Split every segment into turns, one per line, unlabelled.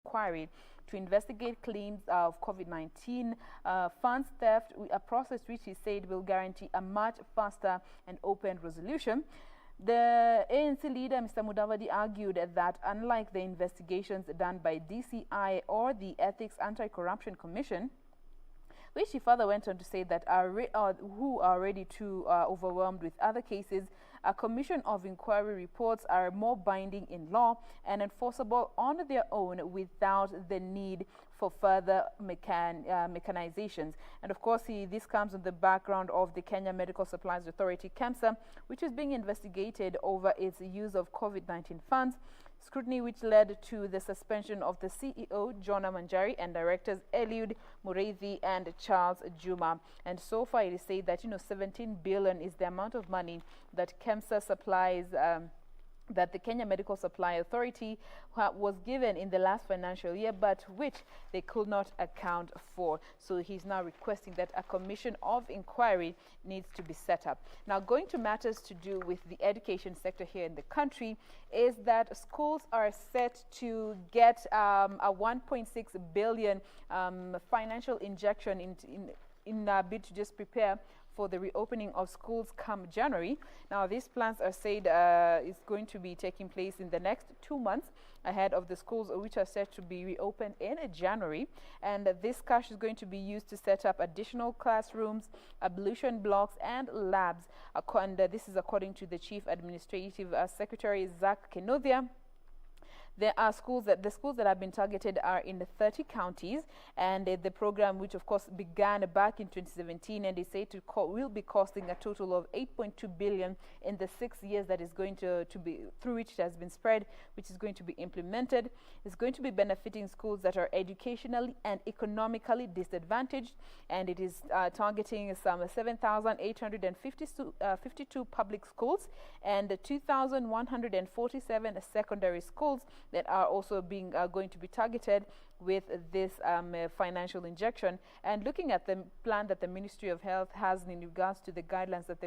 inquiry to investigate claims of COVID-19 funds theft, a process which he said will guarantee a much faster and open resolution. The ANC leader, Mr. Mudavadi, argued that unlike the investigations done by DCI or the Ethics Anti-Corruption Commission, which he further went on to say that who are already too overwhelmed with other cases, a commission of inquiry reports are more binding in law and enforceable on their own without the need for further mechanizations. And of course, this comes on the background of the Kenya Medical Supplies Authority, KEMSA, which is being investigated over its use of COVID-19 funds. Scrutiny which led to the suspension of the CEO, Jonah Manjari, and directors Eliud Mureithi and Charles Juma. And so far, it is said that 17 billion is the amount of money that KEMSA supplies, that the Kenya Medical Supply Authority was given in the last financial year, but which they could not account for. So he's now requesting that a commission of inquiry needs to be set up. Now, going to matters to do with the education sector here in the country, is that schools are set to get a 1.6 billion financial injection in a bid to just prepare for the reopening of schools come January. Now, these plans are said is going to be taking place in the next 2 months ahead of the schools, which are set to be reopened in January. And this cash is going to be used to set up additional classrooms, ablution blocks, and labs. And this is according to the Chief Administrative Secretary, Zach Kenovia. There are the schools that have been targeted are in the 30 counties, and the program, which of course began back in 2017, and they say will be costing a total of 8.2 billion in the 6 years that is going to be through which it has been spread, which is going to be implemented. It's going to be benefiting schools that are educationally and economically disadvantaged, and it is targeting some 7,852 public schools and 2,147 secondary schools that are also being going to be targeted with this financial injection. And looking at the plan that the Ministry of Health has in regards to the guidelines that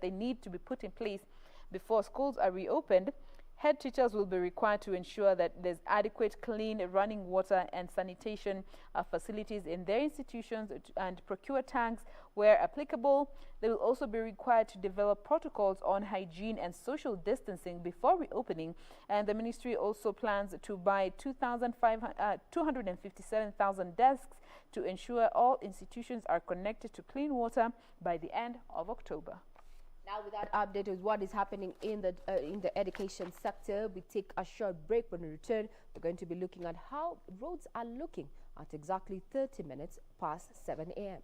they need to be put in place before schools are reopened, head teachers will be required to ensure that there's adequate, clean running water and sanitation facilities in their institutions and procure tanks where applicable. They will also be required to develop protocols on hygiene and social distancing before reopening. And the ministry also plans to buy 257,000 desks to ensure all institutions are connected to clean water by the end of October.
Now, with that update is what is happening in the education sector. We take a short break. When we return, we're going to be looking at how roads are looking at exactly 30 minutes past 7 a.m.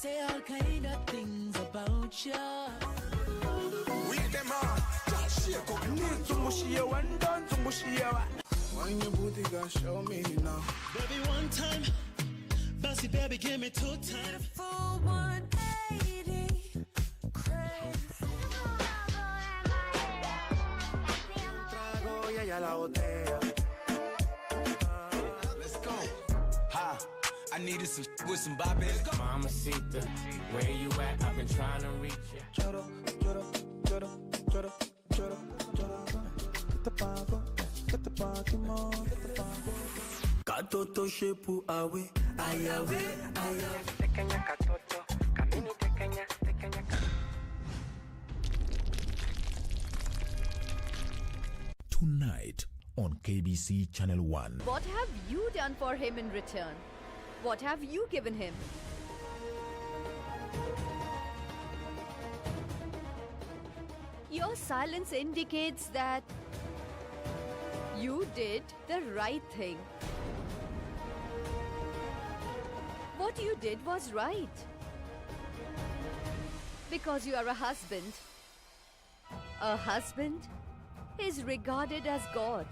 Say all kind of things about you.
With them on, just shake up. Need to mush you and done to mush you. When your booty got show me now.
Baby, one time. Bossy baby, give me 2 times.
Full 180. Crazy.
Trago y ella la botella. Let's go. Ha. I needed some with some bop in it.
Mamacita, where you at? I've been trying to reach you.
Lloro, lloro, lloro, lloro, lloro, lloro. Que te pago, mo, que te pago.
Katoto shepu awe, ayawe, ayawe.
Pequeña katoto, camini pequeña, pequeña.
Tonight on KBC Channel 1.
What have you done for him in return? What have you given him? Your silence indicates that you did the right thing. What you did was right. Because you are a husband. A husband is regarded as God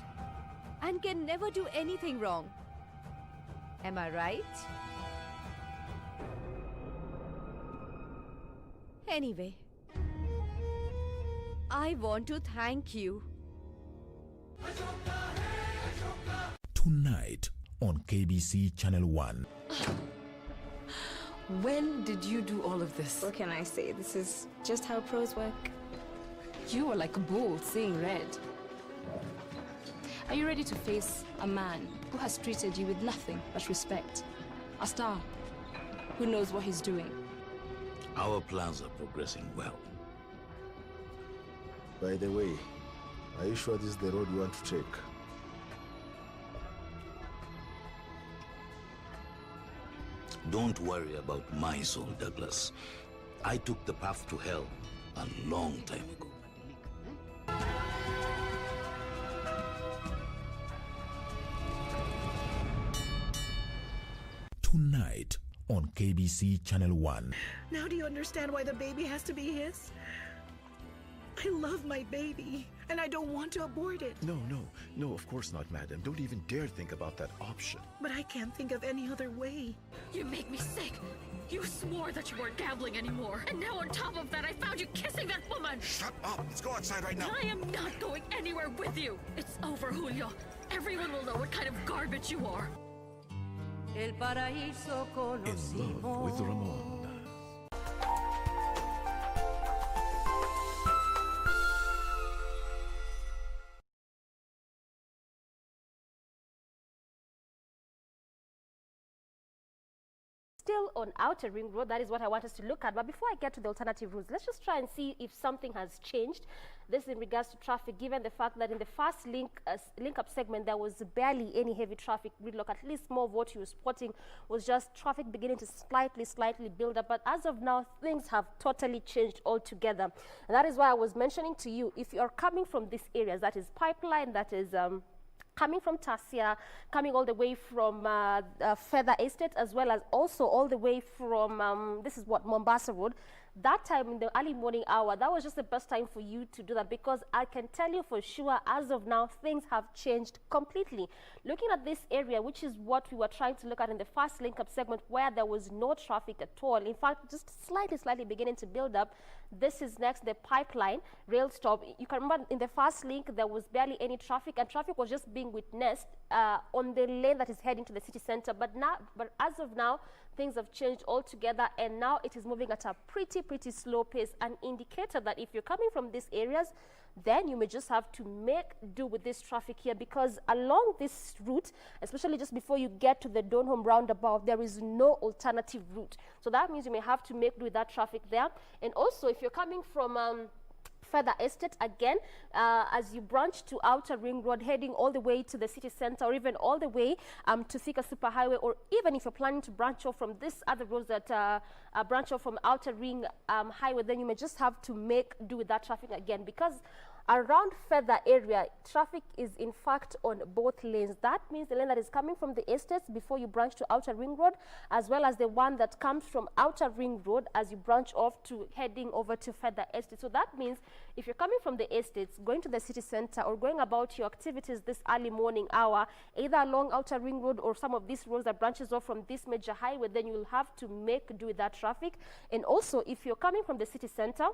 and can never do anything wrong. Am I right? Anyway, I want to thank you.
Tonight on KBC Channel 1.
When did you do all of this?
What can I say? This is just how pros work.
You are like a bull seeing red. Are you ready to face a man who has treated you with nothing but respect? A star who knows what he's doing.
Our plans are progressing well.
By the way, are you sure this is the road you want to take?
Don't worry about my soul, Douglas. I took the path to hell a long time ago.
Tonight on KBC Channel 1.
Now do you understand why the baby has to be his? I love my baby, and I don't want to abort it.
No, of course not, madam. Don't even dare think about that option.
But I can't think of any other way.
You make me sick. You swore that you weren't gambling anymore. And now on top of that, I found you kissing that woman.
Shut up. Let's go outside right now.
I am not going anywhere with you. It's over, Julio. Everyone will know what kind of garbage you are.
In love with Ramon.
Still on Outer Ring Road, that is what I want us to look at. But before I get to the alternative routes, let's just try and see if something has changed. This in regards to traffic, given the fact that in the first link-up segment, there was barely any heavy traffic gridlock. At least more of what you were spotting was just traffic beginning to slightly build up. But as of now, things have totally changed altogether. And that is why I was mentioning to you, if you are coming from these areas, that is Pipeline, that is coming from Tasia, coming all the way from Feather Estate, as well as also all the way from, this is what, Mombasa Road. That time in the early morning hour, that was just the best time for you to do that, because I can tell you for sure, as of now, things have changed completely. Looking at this area, which is what we were trying to look at in the first link-up segment, where there was no traffic at all. In fact, just slightly beginning to build up. This is next, the Pipeline rail stop. You can remember in the first link, there was barely any traffic, and traffic was just being witnessed on the lane that is heading to the city center. But as of now, things have changed altogether, and now it is moving at a pretty slow pace, an indicator that if you're coming from these areas, then you may just have to make do with this traffic here, because along this route, especially just before you get to the Donholm roundabout, there is no alternative route. So that means you may have to make do with that traffic there. And also, if you're coming from Feather Estate, again, as you branch to Outer Ring Road, heading all the way to the city center, or even all the way to Thika Superhighway, or even if you're planning to branch off from this other roads that branch off from Outer Ring Highway, then you may just have to make do with that traffic again, because around Feather area, traffic is in fact on both lanes. That means the lane that is coming from the estates before you branch to Outer Ring Road, as well as the one that comes from Outer Ring Road as you branch off to heading over to Feather Estate. So that means if you're coming from the estates, going to the city center, or going about your activities this early morning hour, either along Outer Ring Road or some of these roads that branches off from this major highway, then you will have to make do with that traffic. And also, if you're coming from the city center,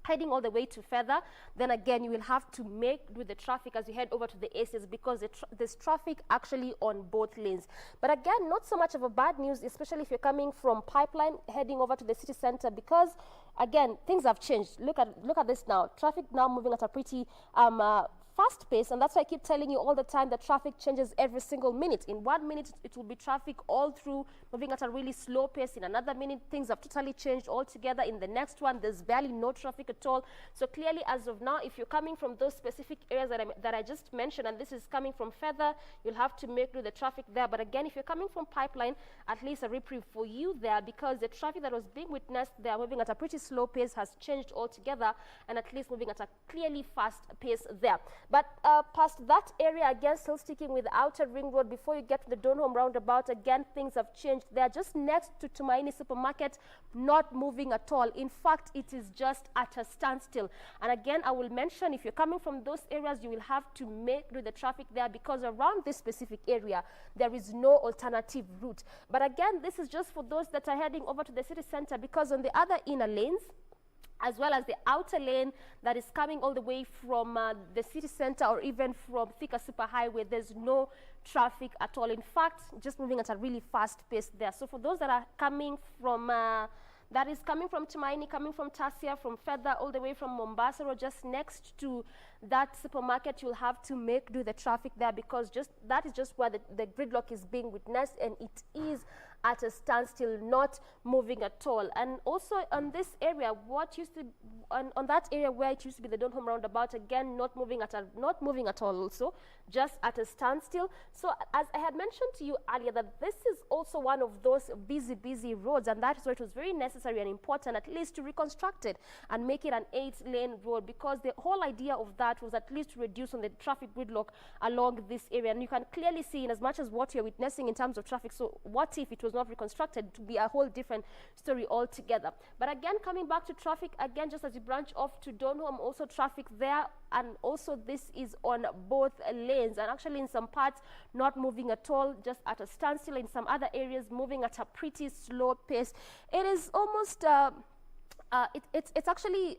heading all the way to Feather, then again you will have to make with the traffic as you head over to the estates, because there's traffic actually on both lanes. But again, not so much of a bad news, especially if you're coming from Pipeline heading over to the city center, because again, things have changed. Look at this now. Traffic now moving at a pretty fast pace, and that's why I keep telling you all the time that traffic changes every single minute. In 1 minute, it will be traffic all through, moving at a really slow pace. In another minute, things have totally changed altogether. In the next one, there's barely no traffic at all. So clearly, as of now, if you're coming from those specific areas that I just mentioned, and this is coming from Feather, you'll have to make do the traffic there. But again, if you're coming from Pipeline, at least a reprieve for you there, because the traffic that was being witnessed there, moving at a pretty slow pace, has changed altogether, and at least moving at a clearly fast pace there. But past that area, again, still sticking with the Outer Ring Road, before you get to the Donholm roundabout, again, things have changed. They're just next to Tumaini Supermarket, not moving at all. In fact, it is just at a standstill. And again, I will mention, if you're coming from those areas, you will have to make do the traffic there, because around this specific area, there is no alternative route. But again, this is just for those that are heading over to the city center, because on the other inner lanes, as well as the outer lane that is coming all the way from the city center, or even from Thika Superhighway, there's no traffic at all. In fact, just moving at a really fast pace there. So for those that are coming from Tumaini, coming from Tasia, from Feather, all the way from Mombasa, or just next to that supermarket, you'll have to make do the traffic there, because that is just where the gridlock is being witnessed, and it is at a standstill, not moving at all. And also on this area, what used to on that area where it used to be the Donholm roundabout, again, not moving at all, also just at a standstill. So as I had mentioned to you earlier, that this is also one of those busy roads, and that is why it was very necessary and important at least to reconstruct it and make it an 8-lane road, because the whole idea of that was at least to reduce on the traffic gridlock along this area. And you can clearly see, in as much as what you're witnessing in terms of traffic, so what if it was not reconstructed, to be a whole different story altogether. But again, coming back to traffic, again, just as you branch off to Donholm, also traffic there, and also this is on both lanes, and actually in some parts not moving at all, just at a standstill. In some other areas moving at a pretty slow pace. It is almost it's actually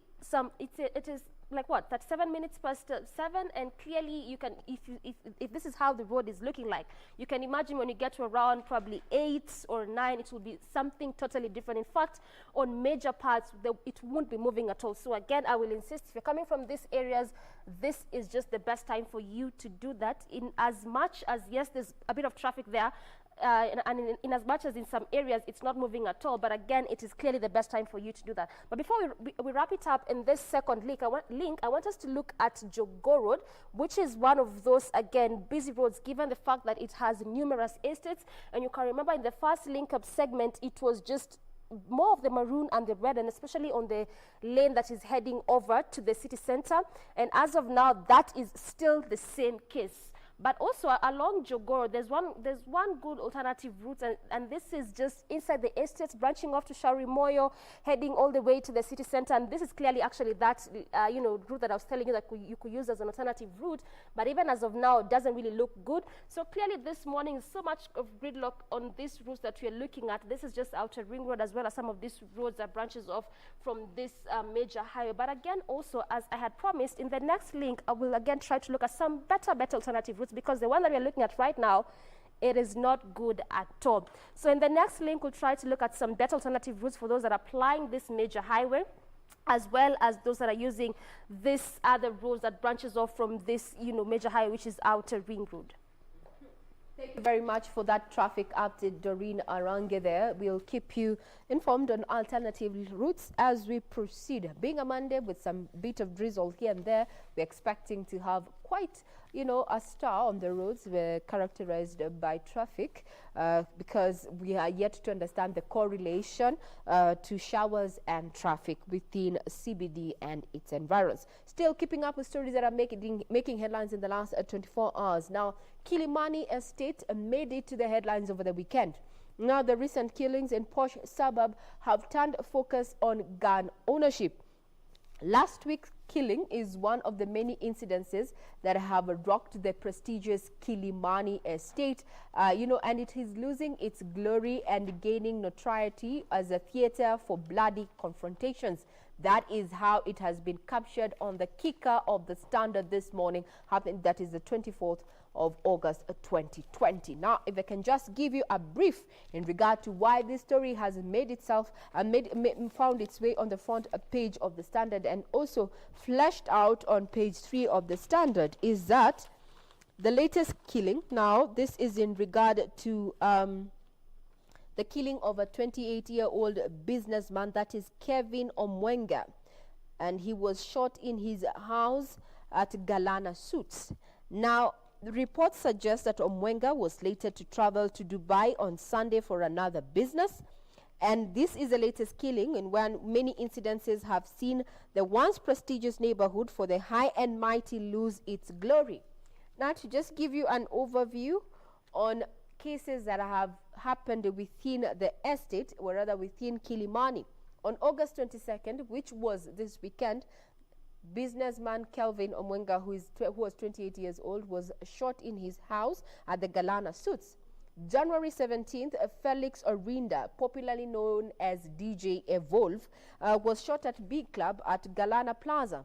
it is like what, 37 minutes past 7, and clearly you can, if this is how the road is looking like, you can imagine when you get to around probably 8 or 9, it will be something totally different. In fact, on major parts, it won't be moving at all. So again, I will insist, if you're coming from these areas, this is just the best time for you to do that. In as much as, yes, there's a bit of traffic there, and in as much as in some areas it's not moving at all, but again, it is clearly the best time for you to do that. But before we wrap it up in this second link, I want us to look at Jogoo Road, which is one of those, again, busy roads, given the fact that it has numerous estates. And you can remember in the first link-up segment, it was just more of the maroon and the red, and especially on the lane that is heading over to the city center. And as of now, that is still the same case. But also along Jogoo, there's one good alternative route, and this is just inside the estates, branching off to Shauri Moyo, heading all the way to the city center. And this is clearly actually that route that I was telling you that you could use as an alternative route. But even as of now, it doesn't really look good. So clearly this morning, so much of gridlock on these routes that we're looking at. This is just Outer Ring Road, as well as some of these roads that branches off from this major highway. But again, also, as I had promised, in the next link, I will again try to look at some better alternative routes, because the one that we're looking at right now, it is not good at all. So in the next link, we'll try to look at some better alternative routes for those that are applying this major highway, as well as those that are using this other roads that branches off from this major highway, which is Outer Ring Road. Thank you very much for that traffic update, Doreen Arange there. We'll keep you informed on alternative routes as we proceed. Being a Monday with some bit of drizzle here and there, we're expecting to have quite, a star on the roads characterized by traffic, because we are yet to understand the correlation to showers and traffic within CBD and its environs. Still keeping up with stories that are making headlines in the last 24 hours. Now, Kilimani Estate made it to the headlines over the weekend. Now, the recent killings in posh suburb have turned focus on gun ownership. Last week's killing is one of the many incidences that have rocked the prestigious Kilimani Estate, and it is losing its glory and gaining notoriety as a theater for bloody confrontations. That is how it has been captured on the kicker of the Standard this morning, that is the 24th of August 2020. Now, if I can just give you a brief in regard to why this story has made itself found its way on the front page of the Standard and also fleshed out on page 3 of the Standard, is that the latest killing, now this is in regard to the killing of a 28-year-old businessman, that is Kevin Omwenga, and he was shot in his house at Galana Suits. Now, the report suggests that Omwenga was slated to travel to Dubai on Sunday for another business, and this is the latest killing in when many incidences have seen the once prestigious neighborhood for the high and mighty lose its glory. Now, to just give you an overview on cases that have happened within the estate, or rather within Kilimani. On August 22nd, which was this weekend, businessman Kelvin Omwenga, who was 28 years old, was shot in his house at the Galana Suits. January 17th, Felix Orinda, popularly known as DJ Evolve, was shot at Big Club at Galana Plaza.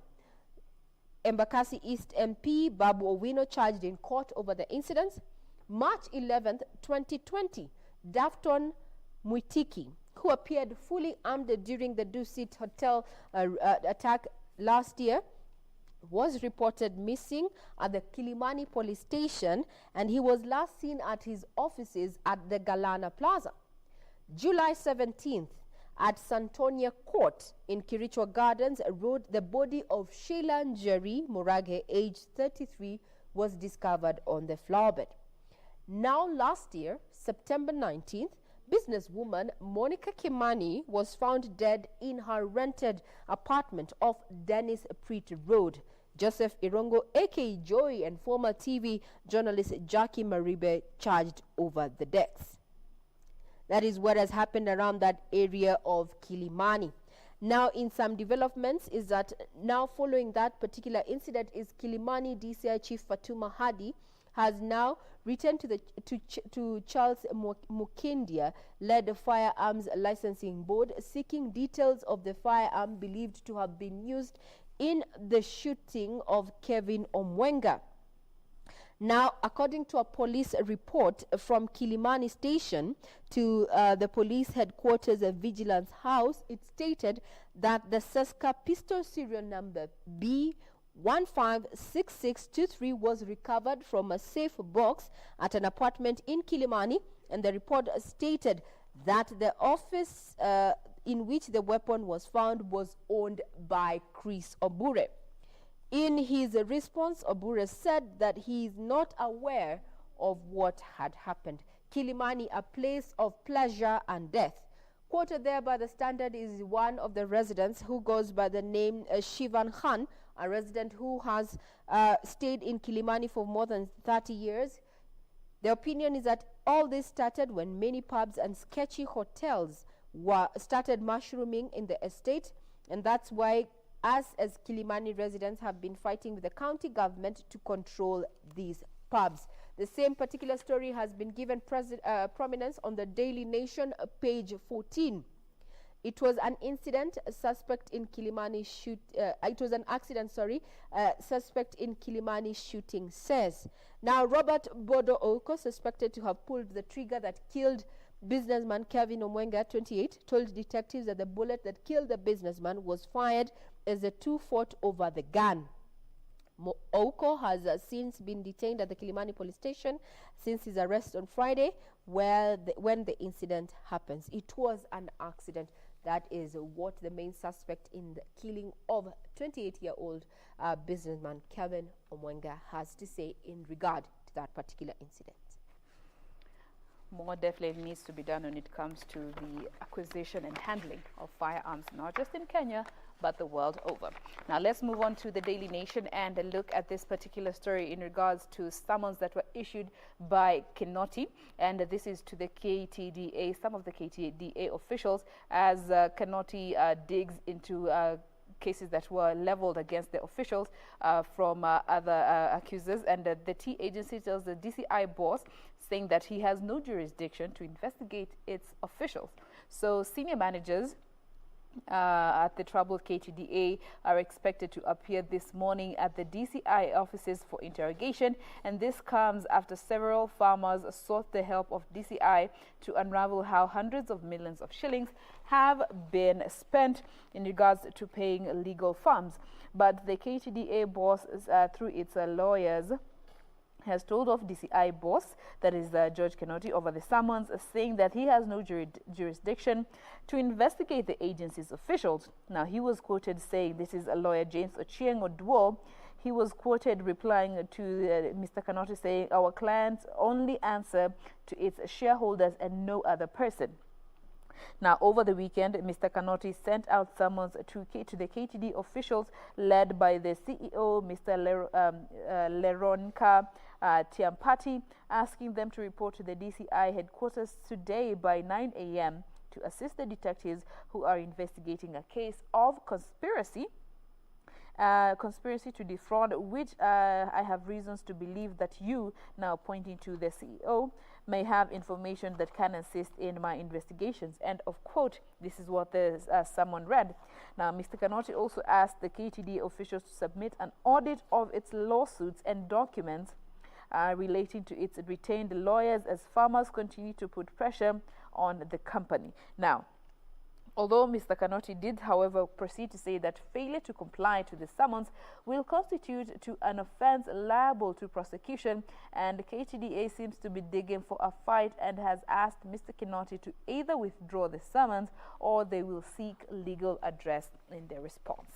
Embakasi East MP Babu Owino charged in court over the incidents. March 11th, 2020, Dafton Muitiki, who appeared fully armed during the Dusit Hotel attack last year, was reported missing at the Kilimani police station, and he was last seen at his offices at the Galana Plaza. July 17th, at Santonia Court in Kirichwa Gardens Road, the body of Sheila Njeri Murage, aged 33, was discovered on the flowerbed. Now, last year, September 19th, businesswoman Monica Kimani was found dead in her rented apartment off Dennis Preet Road. Joseph Irongo, aka Joy, and former TV journalist Jackie Maribe charged over the deaths. That is what has happened around that area of Kilimani. Now, in some developments, is that now following that particular incident is Kilimani DCI Chief Fatuma Hadi has now returned to Charles Mukindia led Firearms Licensing Board, seeking details of the firearm believed to have been used in the shooting of Kevin Omwenga. Now, according to a police report from Kilimani Station to the police headquarters of Vigilance House, it stated that the Seska pistol serial number B156623 was recovered from a safe box at an apartment in Kilimani, and the report stated that the office in which the weapon was found was owned by Chris Obure. In his response, Obure said that he is not aware of what had happened. Kilimani, a place of pleasure and death. Quoted there by the Standard is one of the residents who goes by the name Shivan Khan, a resident who has stayed in Kilimani for more than 30 years. The opinion is that all this started when many pubs and sketchy hotels started mushrooming in the estate, and that's why us as Kilimani residents have been fighting with the county government to control these pubs. The same particular story has been given prominence on the Daily Nation, page 14. It was an incident, suspect in Kilimani suspect in Kilimani shooting says. Now, Robert Bodo Oko, suspected to have pulled the trigger that killed businessman Kevin Omwenga, 28, told detectives that the bullet that killed the businessman was fired as the two fought over the gun. Oko has since been detained at the Kilimani police station since his arrest on Friday, when the incident happens. It was an accident. That is what the main suspect in the killing of 28-year-old businessman Kevin Omwenga has to say in regard to that particular incident.
More definitely needs to be done when it comes to the acquisition and handling of firearms, not just in Kenya, but the world over. Now, let's move on to the Daily Nation and look at this particular story in regards to summons that were issued by Kinoti, and this is to the KTDA, some of the KTDA officials, as Kinoti digs into cases that were leveled against the officials from other accusers, and the T agency tells the DCI boss saying that he has no jurisdiction to investigate its officials. So senior managers at the troubled KTDA are expected to appear this morning at the DCI offices for interrogation, and this comes after several farmers sought the help of DCI to unravel how hundreds of millions of shillings have been spent in regards to paying legal funds. But the KTDA boss, through its lawyers, has told off DCI boss, that is George Kenoti, over the summons, saying that he has no jurisdiction to investigate the agency's officials. Now, he was quoted saying, this is a lawyer James Ochieng Oduo. He was quoted replying to Mr. Kenoti saying, our clients only answer to its shareholders and no other person. Now, over the weekend, Mr. Kenoti sent out summons to the KTD officials led by the CEO, Mr. Leronka Tiampati, asking them to report to the DCI headquarters today by 9 a.m. to assist the detectives who are investigating a case of conspiracy to defraud, which I have reasons to believe that you, now pointing to the CEO, may have information that can assist in my investigations. End of quote. This is what someone read. Now, Mr. Kenoti also asked the KTD officials to submit an audit of its lawsuits and documents relating to its retained lawyers as farmers continue to put pressure on the company. Now, although Mr. Kenoti did, however, proceed to say that failure to comply to the summons will constitute to an offence liable to prosecution, and KTDA seems to be digging for a fight and has asked Mr. Kenoti to either withdraw the summons or they will seek legal redress in their response.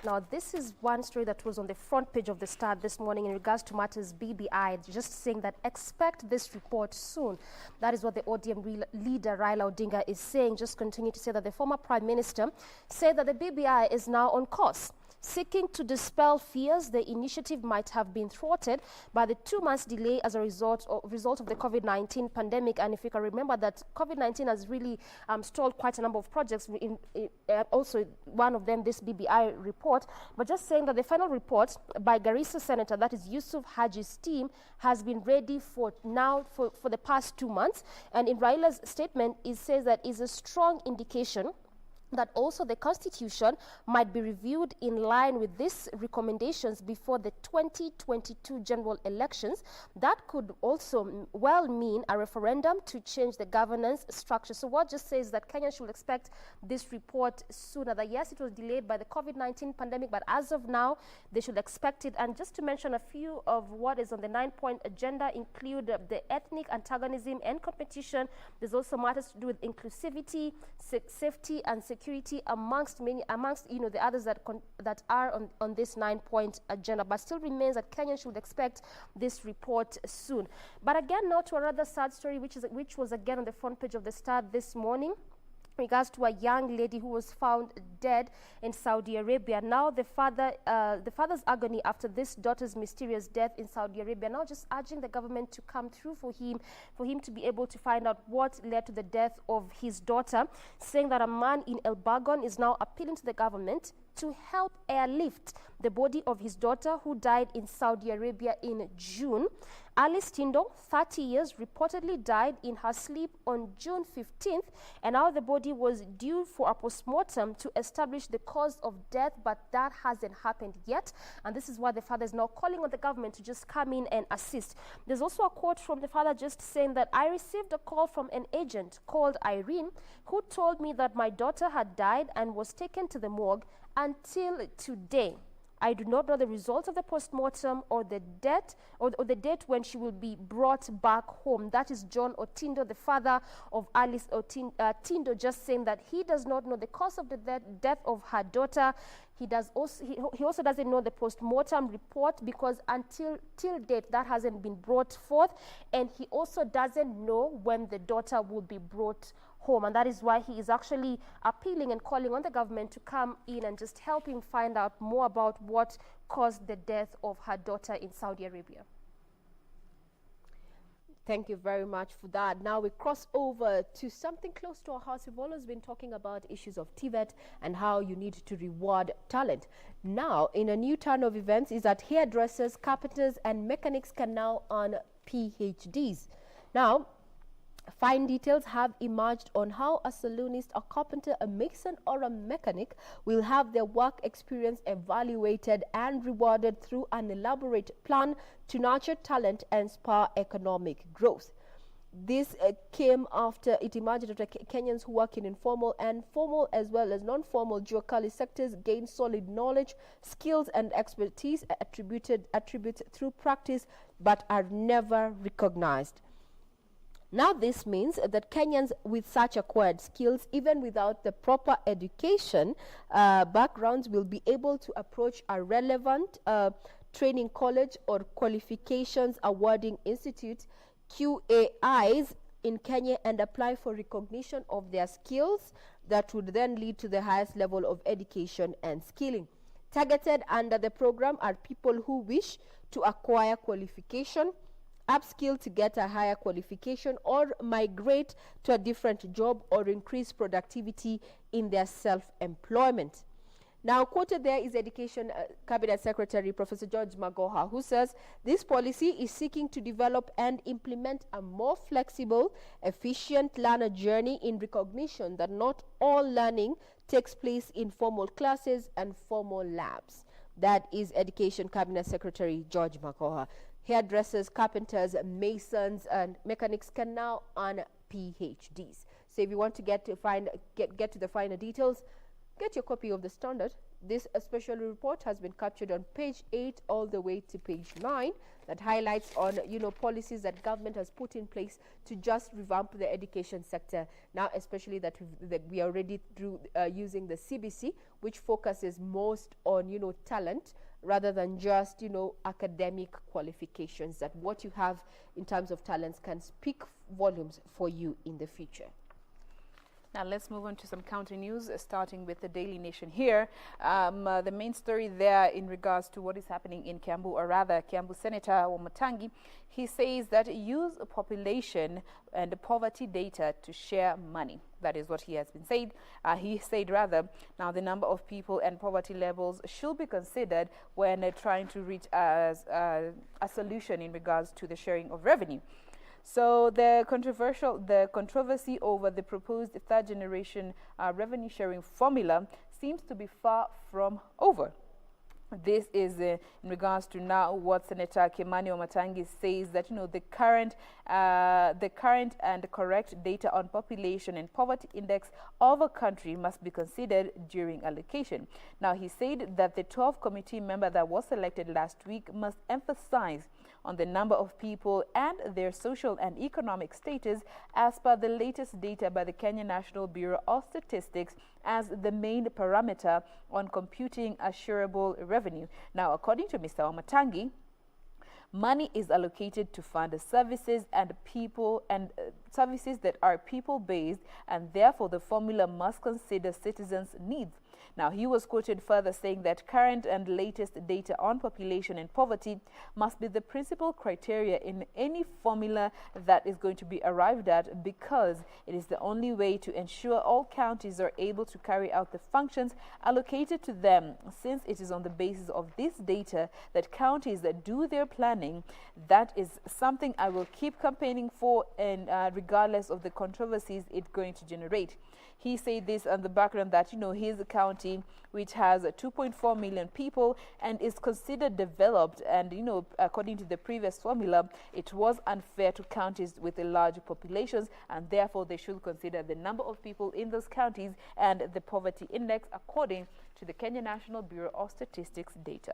Now, this is one story that was on the front page of the Star this morning in regards to matters BBI, just saying that expect this report soon. That is what the ODM leader Raila Odinga is saying. Just continue to say that the former Prime Minister said that the BBI is now on course. Seeking to dispel fears, the initiative might have been thwarted by the 2 months delay as a result of the COVID-19 pandemic. And if you can remember that COVID-19 has really stalled quite a number of projects, also one of them this BBI report. But just saying that the final report by Garissa Senator, that is Yusuf Haji's team, has been ready for the past 2 months. And in Raila's statement, it says that is a strong indication that also the Constitution might be reviewed in line with these recommendations before the 2022 general elections. That could also well mean a referendum to change the governance structure. So what just says that Kenya should expect this report sooner. That yes, it was delayed by the COVID-19 pandemic, but as of now, they should expect it. And just to mention a few of what is on the 9-point agenda include the ethnic antagonism and competition. There's also matters to do with inclusivity, safety and security, amongst the others that are on this 9-point agenda, but still remains that Kenya should expect this report soon. But again, now to another sad story, which was again on the front page of the Star this morning. In regards to a young lady who was found dead in Saudi Arabia. Now the father's agony after this daughter's mysterious death in Saudi Arabia, now just urging the government to come through for him to be able to find out what led to the death of his daughter, saying that a man in El Bagon is now appealing to the government to help airlift the body of his daughter who died in Saudi Arabia in June. Alice Tindo, 30 years, reportedly died in her sleep on June 15th, and now the body was due for a postmortem to establish the cause of death, but that hasn't happened yet, and this is why the father is now calling on the government to just come in and assist. There's also a quote from the father just saying that, I received a call from an agent called Irene who told me that my daughter had died and was taken to the morgue. Until today, I do not know the results of the postmortem or the date when she will be brought back home. That is John Otindo, the father of Alice Otindo, just saying that he does not know the cause of the death of her daughter. He also doesn't know the postmortem report because till date that hasn't been brought forth, and he also doesn't know when the daughter will be brought home, and that is why he is actually appealing and calling on the government to come in and just help him find out more about what caused the death of her daughter in Saudi Arabia. Thank you very much for that. Now we cross over to something close to our house. We've always been talking about issues of TVET and how you need to reward talent. Now, in a new turn of events is that hairdressers, carpenters and mechanics can now earn PhDs. Now, Fine details have emerged on how a saloonist, a carpenter, a mason, or a mechanic will have their work experience evaluated and rewarded through an elaborate plan to nurture talent and spur economic growth. This came after it emerged after Kenyans who work in informal and formal as well as non-formal geocali sectors gain solid knowledge, skills, and expertise attributed through practice but are never recognized. Now this means that Kenyans with such acquired skills, even without the proper education backgrounds, will be able to approach a relevant training college or qualifications awarding institute, QAIs, in Kenya and apply for recognition of their skills that would then lead to the highest level of education and skilling. Targeted under the program are people who wish to acquire qualification, upskill to get a higher qualification, or migrate to a different job or increase productivity in their self-employment. Now, quoted there is Education Cabinet Secretary Professor George Magoha, who says this policy is seeking to develop and implement a more flexible, efficient learner journey in recognition that not all learning takes place in formal classes and formal labs. That is Education Cabinet Secretary George Magoha. Hairdressers, carpenters, masons, and mechanics can now earn PhDs. So if you want to get to the finer details, get your copy of the Standard. This special report has been captured on page 8 all the way to page 9 that highlights on policies that government has put in place to just revamp the education sector. Now, especially that we are already through using the CBC, which focuses most on talent rather than just academic qualifications. That what you have in terms of talents can speak volumes for you in the future.
Now let's move on to some county news, starting with the Daily Nation here. The main story there in regards to what is happening in Kiambu, or rather Kiambu Senator Wamatangi, he says that use population and poverty data to share money. That is what he has been said. He said rather, now the number of people and poverty levels should be considered when trying to reach a solution in regards to the sharing of revenue. So the controversy over the proposed third generation revenue sharing formula seems to be far from over. This is in regards to now what Senator Kimani Wamatangi says that the current and correct data on population and poverty index of a country must be considered during allocation. Now he said that the 12 committee member that was selected last week must emphasize on the number of people and their social and economic status as per the latest data by the Kenya National Bureau of Statistics as the main parameter on computing assurable revenue. Now, according to Mr. Wamatangi, money is allocated to fund services and services that are people-based, and therefore the formula must consider citizens' needs. Now, he was quoted further saying that current and latest data on population and poverty must be the principal criteria in any formula that is going to be arrived at, because it is the only way to ensure all counties are able to carry out the functions allocated to them, since it is on the basis of this data that counties that do their planning. That is something I will keep campaigning for, and regardless of the controversies it's going to generate. He said this on the background that, his county, which has 2.4 million people and is considered developed, and, according to the previous formula, it was unfair to counties with a large populations, and therefore they should consider the number of people in those counties and the poverty index according to the Kenya National Bureau of Statistics data.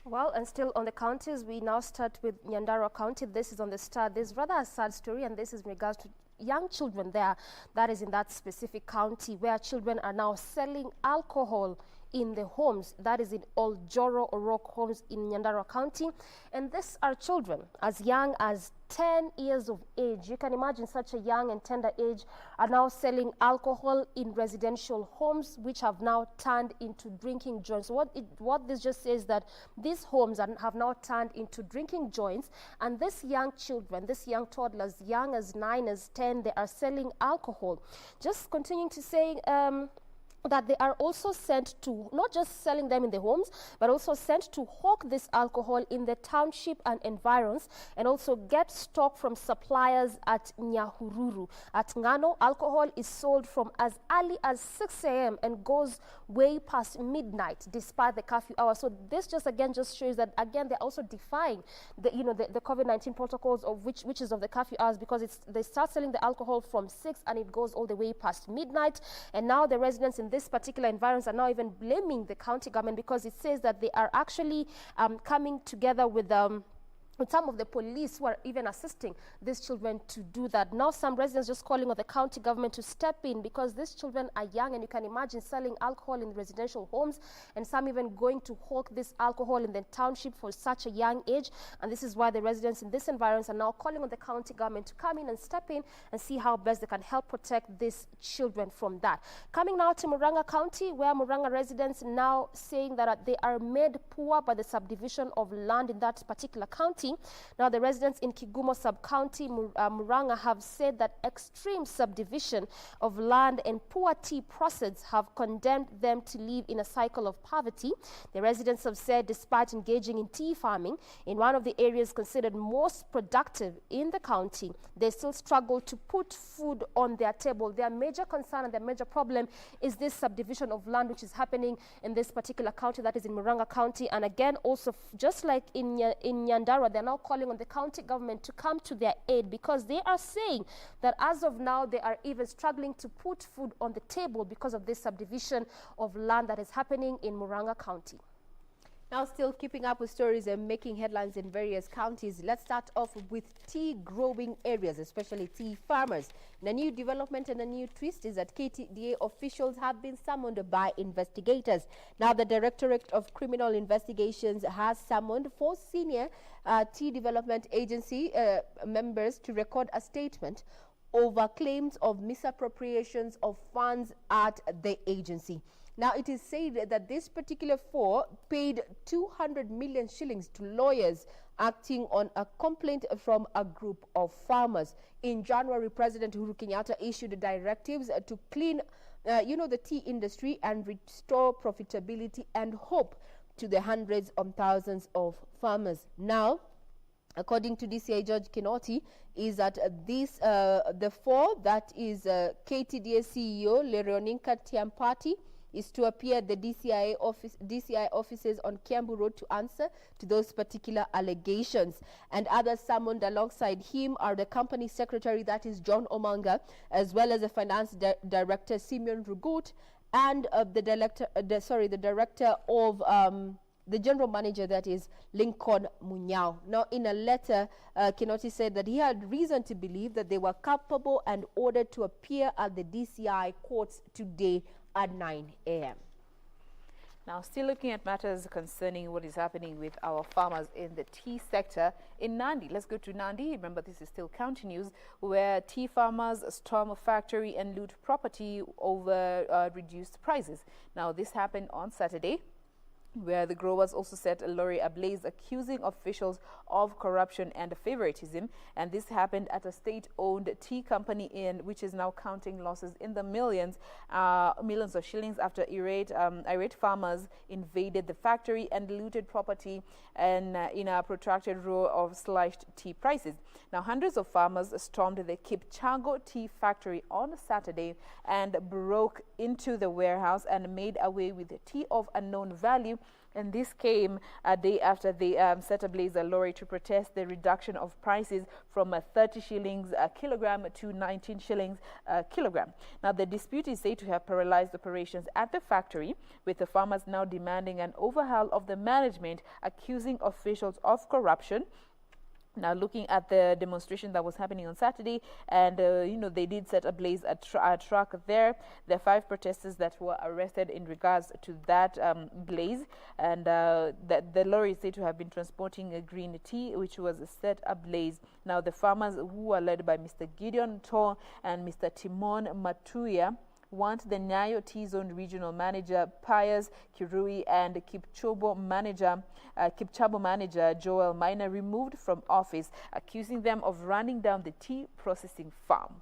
Well, and still on the counties, we now start with Nyandarua County. This is on the Star. This is rather a sad story, and this is in regards to young children there, that is in that specific county, where children are now selling alcohol in the homes, that is in Oljoro Orok homes in Nyandarua County. And these are children as young as 10 years of age. You can imagine such a young and tender age are now selling alcohol in residential homes, which have now turned into drinking joints. What this just says that these homes have now turned into drinking joints, and these young children, these young toddlers, young as 9, as 10, they are selling alcohol. Just continuing to say, that they are also sent to, not just selling them in the homes, but also sent to hawk this alcohol in the township and environs, and also get stock from suppliers at Nyahururu. At Ngano, alcohol is sold from as early as 6 a.m. and goes way past midnight despite the curfew hour. So this just again just shows that again they're also defying the the COVID-19 protocols of which is of the curfew hours, because they start selling the alcohol from 6 and it goes all the way past midnight. And now the residents in this particular environs are now even blaming the county government, because it says that they are actually coming together with some of the police who are even assisting these children to do that. Now some residents just calling on the county government to step in, because these children are young, and you can imagine selling alcohol in residential homes, and some even going to hawk this alcohol in the township for such a young age. And this is why the residents in this environment are now calling on the county government to come in and step in and see how best they can help protect these children from that. Coming now to Murang'a County, where Murang'a residents now saying that they are made poor by the subdivision of land in that particular county. Now, the residents in Kigumo sub-county, Murang'a, have said that extreme subdivision of land and poor tea process have condemned them to live in a cycle of poverty. The residents have said despite engaging in tea farming in one of the areas considered most productive in the county, they still struggle to put food on their table. Their major concern and their major problem is this subdivision of land which is happening in this particular county, that is in Murang'a County. And again, also just like in Nyandarua, they're now calling on the county government to come to their aid, because they are saying that as of now they are even struggling to put food on the table because of this subdivision of land that is happening in Murang'a County. Now, still keeping up with stories and making headlines in various counties, let's start off with tea growing areas, especially tea farmers. The new development and a new twist is that KTDA officials have been summoned by investigators. Now, the Directorate of Criminal Investigations has summoned 4 senior tea development agency members to record a statement over claims of misappropriations of funds at the agency. Now, it is said that this particular 4 paid 200 million shillings to lawyers acting on a complaint from a group of farmers. In January, President Uhuru Kenyatta issued directives to clean, the tea industry and restore profitability and hope to the hundreds of thousands of farmers. Now, according to DCI Judge Kinoti, is that the 4, that is KTDA CEO Leroninka Tiampati, is to appear at the DCI offices on Kiambu Road to answer to those particular allegations. And others summoned alongside him are the company secretary, that is John Omanga, as well as the finance director Simeon Rugut, and the director of the general manager, that is Lincoln Munyao. Now, in a letter, Kinoti said that he had reason to believe that they were culpable and ordered to appear at the DCI courts today at 9 a.m.
Now, still looking at matters concerning what is happening with our farmers in the tea sector in Nandi. Let's go to Nandi. Remember, this is still county news, where tea farmers storm a factory and loot property over reduced prices. Now, this happened on Saturday, where the growers also set a lorry ablaze, accusing officials of corruption and favoritism. And this happened at a state-owned tea company which is now counting losses in the millions of shillings after irate farmers invaded the factory and looted property and in a protracted row of slashed tea prices. Now, hundreds of farmers stormed the Kipchago tea factory on Saturday and broke into the warehouse and made away with tea of unknown value. And this came a day after they set ablaze a lorry to protest the reduction of prices from 30 shillings a kilogram to 19 shillings a kilogram. Now, the dispute is said to have paralyzed operations at the factory, with the farmers now demanding an overhaul of the management, accusing officials of corruption. Now, looking at the demonstration that was happening on Saturday, and they did set ablaze a truck there. There are 5 protesters that were arrested in regards to that blaze, and the lorry is said to have been transporting a green tea, which was set ablaze. Now, the farmers, who are led by Mr. Gideon Tor and Mr. Timon Matuya, want the Nyayo T-Zone Regional Manager Pius Kirui and Kipchabo Manager Joel Minor removed from office, accusing them of running down the tea processing farm.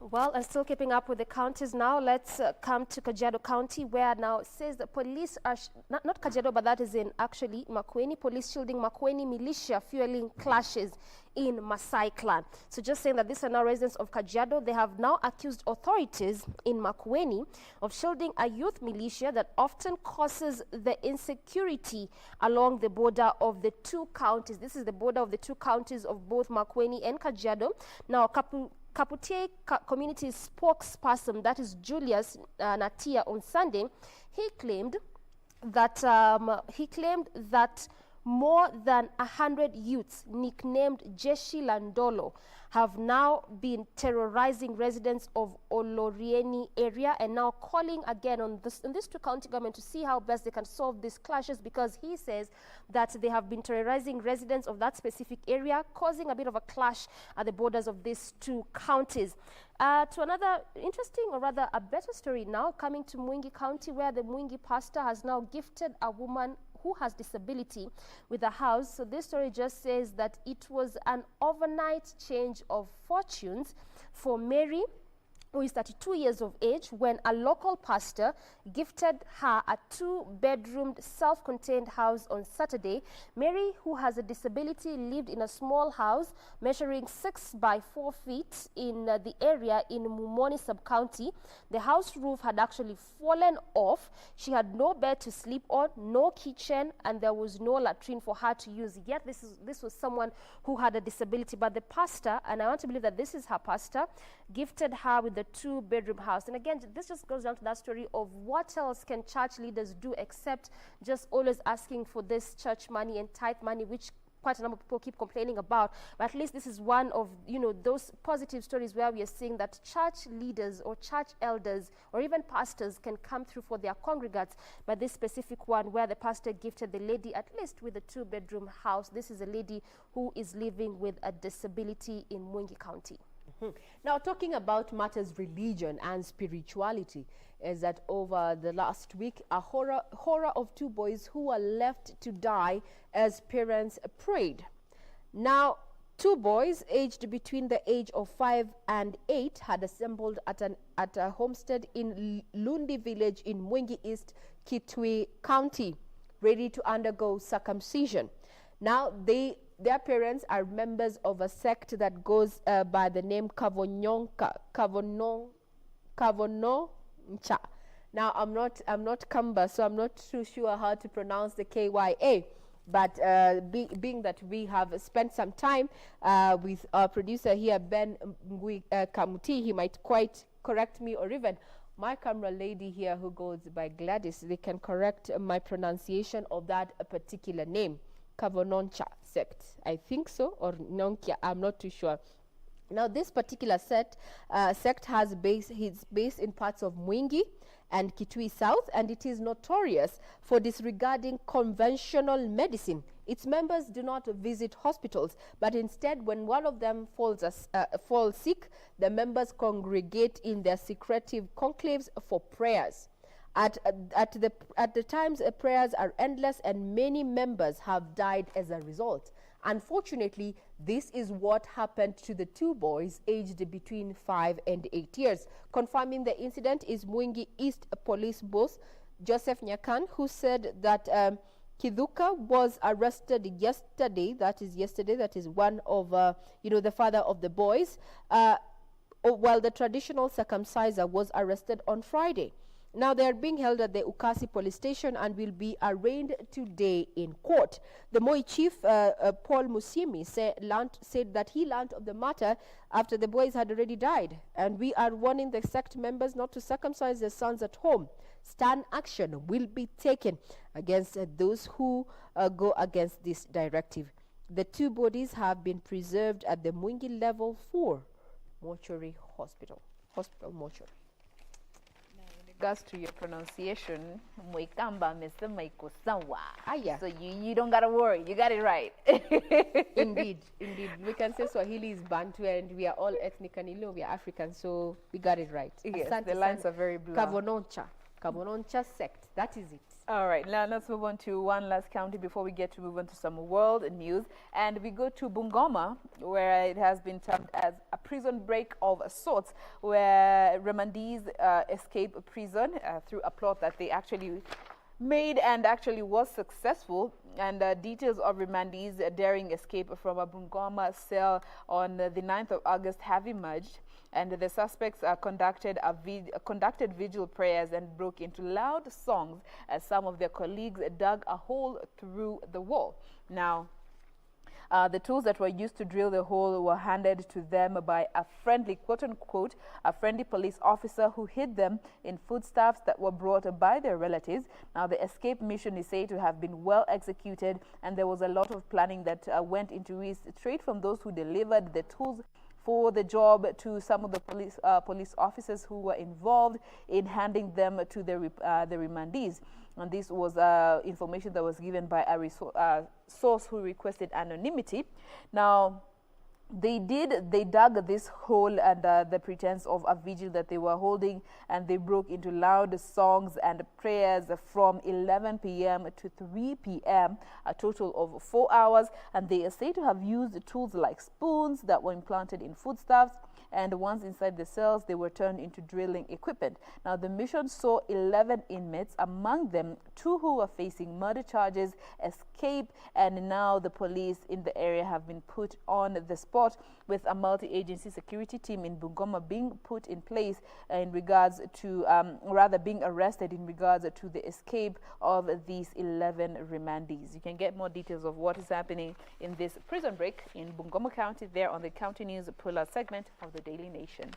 Well, and still keeping up with the counties now, let's come to Kajiado County, where now it says the police are, not Kajiado, but that is in actually Makueni, police shielding Makueni militia fueling clashes in Maasai clan. So just saying that these are now residents of Kajiado. They have now accused authorities in Makueni of shielding a youth militia that often causes the insecurity along the border of the two counties. This is the border of the two counties of both Makueni and Kajiado. Now, Kapute community spokesperson, that is Julius Natia, on Sunday, he claimed that more than 100 youths nicknamed Jeshi Landolo have now been terrorizing residents of Olorieni area, and now calling again on this two county government to see how best they can solve these clashes, because he says that they have been terrorizing residents of that specific area, causing a bit of a clash at the borders of these two counties. To another interesting, or rather a better story now, coming to Mwingi County, where the Mwingi pastor has now gifted a woman who has disability with a house. So this story just says that it was an overnight change of fortunes for Mary, who is 32 years of age, when a local pastor gifted her a 2-bedroomed self-contained house on Saturday. Mary, who has a disability, lived in a small house measuring 6 by 4 feet in the area in Mumoni sub-county. The house roof had actually fallen off. She had no bed to sleep on, no kitchen, and there was no latrine for her to use. Yet this was someone who had a disability. But the pastor, and I want to believe that this is her pastor, gifted her with the 2-bedroom house. And again, this just goes down to that story of what else can church leaders do except just always asking for this church money and tithe money, which quite a number of people keep complaining about. But at least this is one of, those positive stories where we are seeing that church leaders or church elders or even pastors can come through for their congregates. But this specific one, where the pastor gifted the lady at least with a 2-bedroom house. This is a lady who is living with a disability in Mwingi County.
Now, talking about matters religion and spirituality, is that over the last week, a horror of 2 boys who were left to die as parents prayed. Now, 2 boys aged between the age of 5 and 8 had assembled at a homestead in Lundi village in Mwingi East, Kitui County, ready to undergo circumcision. Now, their parents are members of a sect that goes by the name Kavononcha. Now, I'm not Kamba, so I'm not too sure how to pronounce the KYA. But being that we have spent some time with our producer here, Ben Kamuti, he might quite correct me, or even my camera lady here who goes by Gladys, they can correct my pronunciation of that particular name. Kavononcha sect, I think so, or Nonkia, I'm not too sure. Now, this particular sect has it's based in parts of Mwingi and Kitui South, and it is notorious for disregarding conventional medicine. Its members do not visit hospitals, but instead, when one of them falls sick, the members congregate in their secretive conclaves for prayers. At the times, prayers are endless, and many members have died as a result. Unfortunately, this is what happened to the 2 boys aged between 5 and 8 years. Confirming the incident is Mwingi East Police Boss Joseph Nyakan, who said that Kiduka was arrested yesterday. That is one of the father of the boys, while the traditional circumciser was arrested on Friday. Now, they are being held at the Ukasi police station and will be arraigned today in court. The Moi chief, Paul Musimi, said that he learned of the matter after the boys had already died. And we are warning the sect members not to circumcise their sons at home. Stern action will be taken against those who go against this directive. The 2 bodies have been preserved at the Mwingi Level 4 mortuary hospital mortuary.
Regards to your pronunciation, Moikamba Mr. Maiko Sanwa.
Yeah.
So you don't gotta worry, you got it right.
Indeed. We can say Swahili is Bantu, and we are all ethnic and we are African, so we got it right.
Yes, the lines are very blurred.
Kavononcha sect, that is it.
All right, now let's move on to one last county before we get to move on to some world news. And we go to Bungoma, where it has been termed as a prison break of sorts, where remandees escape prison through a plot that they actually made and actually was successful. And details of remandees daring escape from a Bungoma cell on the 9th of August have emerged. And the suspects conducted vigil prayers and broke into loud songs as some of their colleagues dug a hole through the wall. Now, the tools that were used to drill the hole were handed to them by a friendly, quote-unquote, a friendly police officer who hid them in foodstuffs that were brought by their relatives. Now, the escape mission is said to have been well executed, and there was a lot of planning that went into it, straight from those who delivered the tools for the job to some of the police officers who were involved in handing them to the remandees. And this was information that was given by a source who requested anonymity. Now, they dug this hole under the pretense of a vigil that they were holding, and they broke into loud songs and prayers from 11 p.m. to 3 p.m., a total of 4 hours. And they are said to have used tools like spoons that were implanted in foodstuffs, and once inside the cells, they were turned into drilling equipment. Now, the mission saw 11 inmates, among them 2 who were facing murder charges, escape, and now the police in the area have been put on the spot, with a multi-agency security team in Bungoma being put in place in regards to, rather being arrested in regards to the escape of these 11 remandees. You can get more details of what is happening in this prison break in Bungoma County there on the County News Puller segment of the Daily Nation.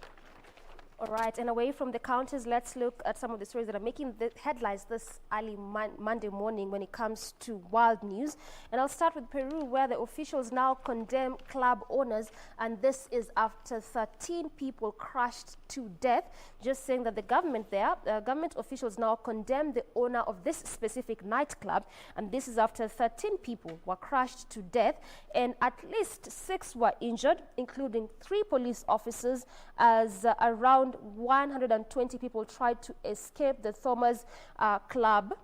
All right, and away from the counties, let's look at some of the stories that are making the headlines this early Monday morning when it comes to wild news. And I'll start with Peru, where the officials now condemn club owners, and this is after 13 people crushed to death. Just saying that the government there, government officials now condemn the owner of this specific nightclub, and this is after 13 people were crushed to death, and at least 6 were injured, including 3 police officers, as around 120 people tried to escape the Thomas club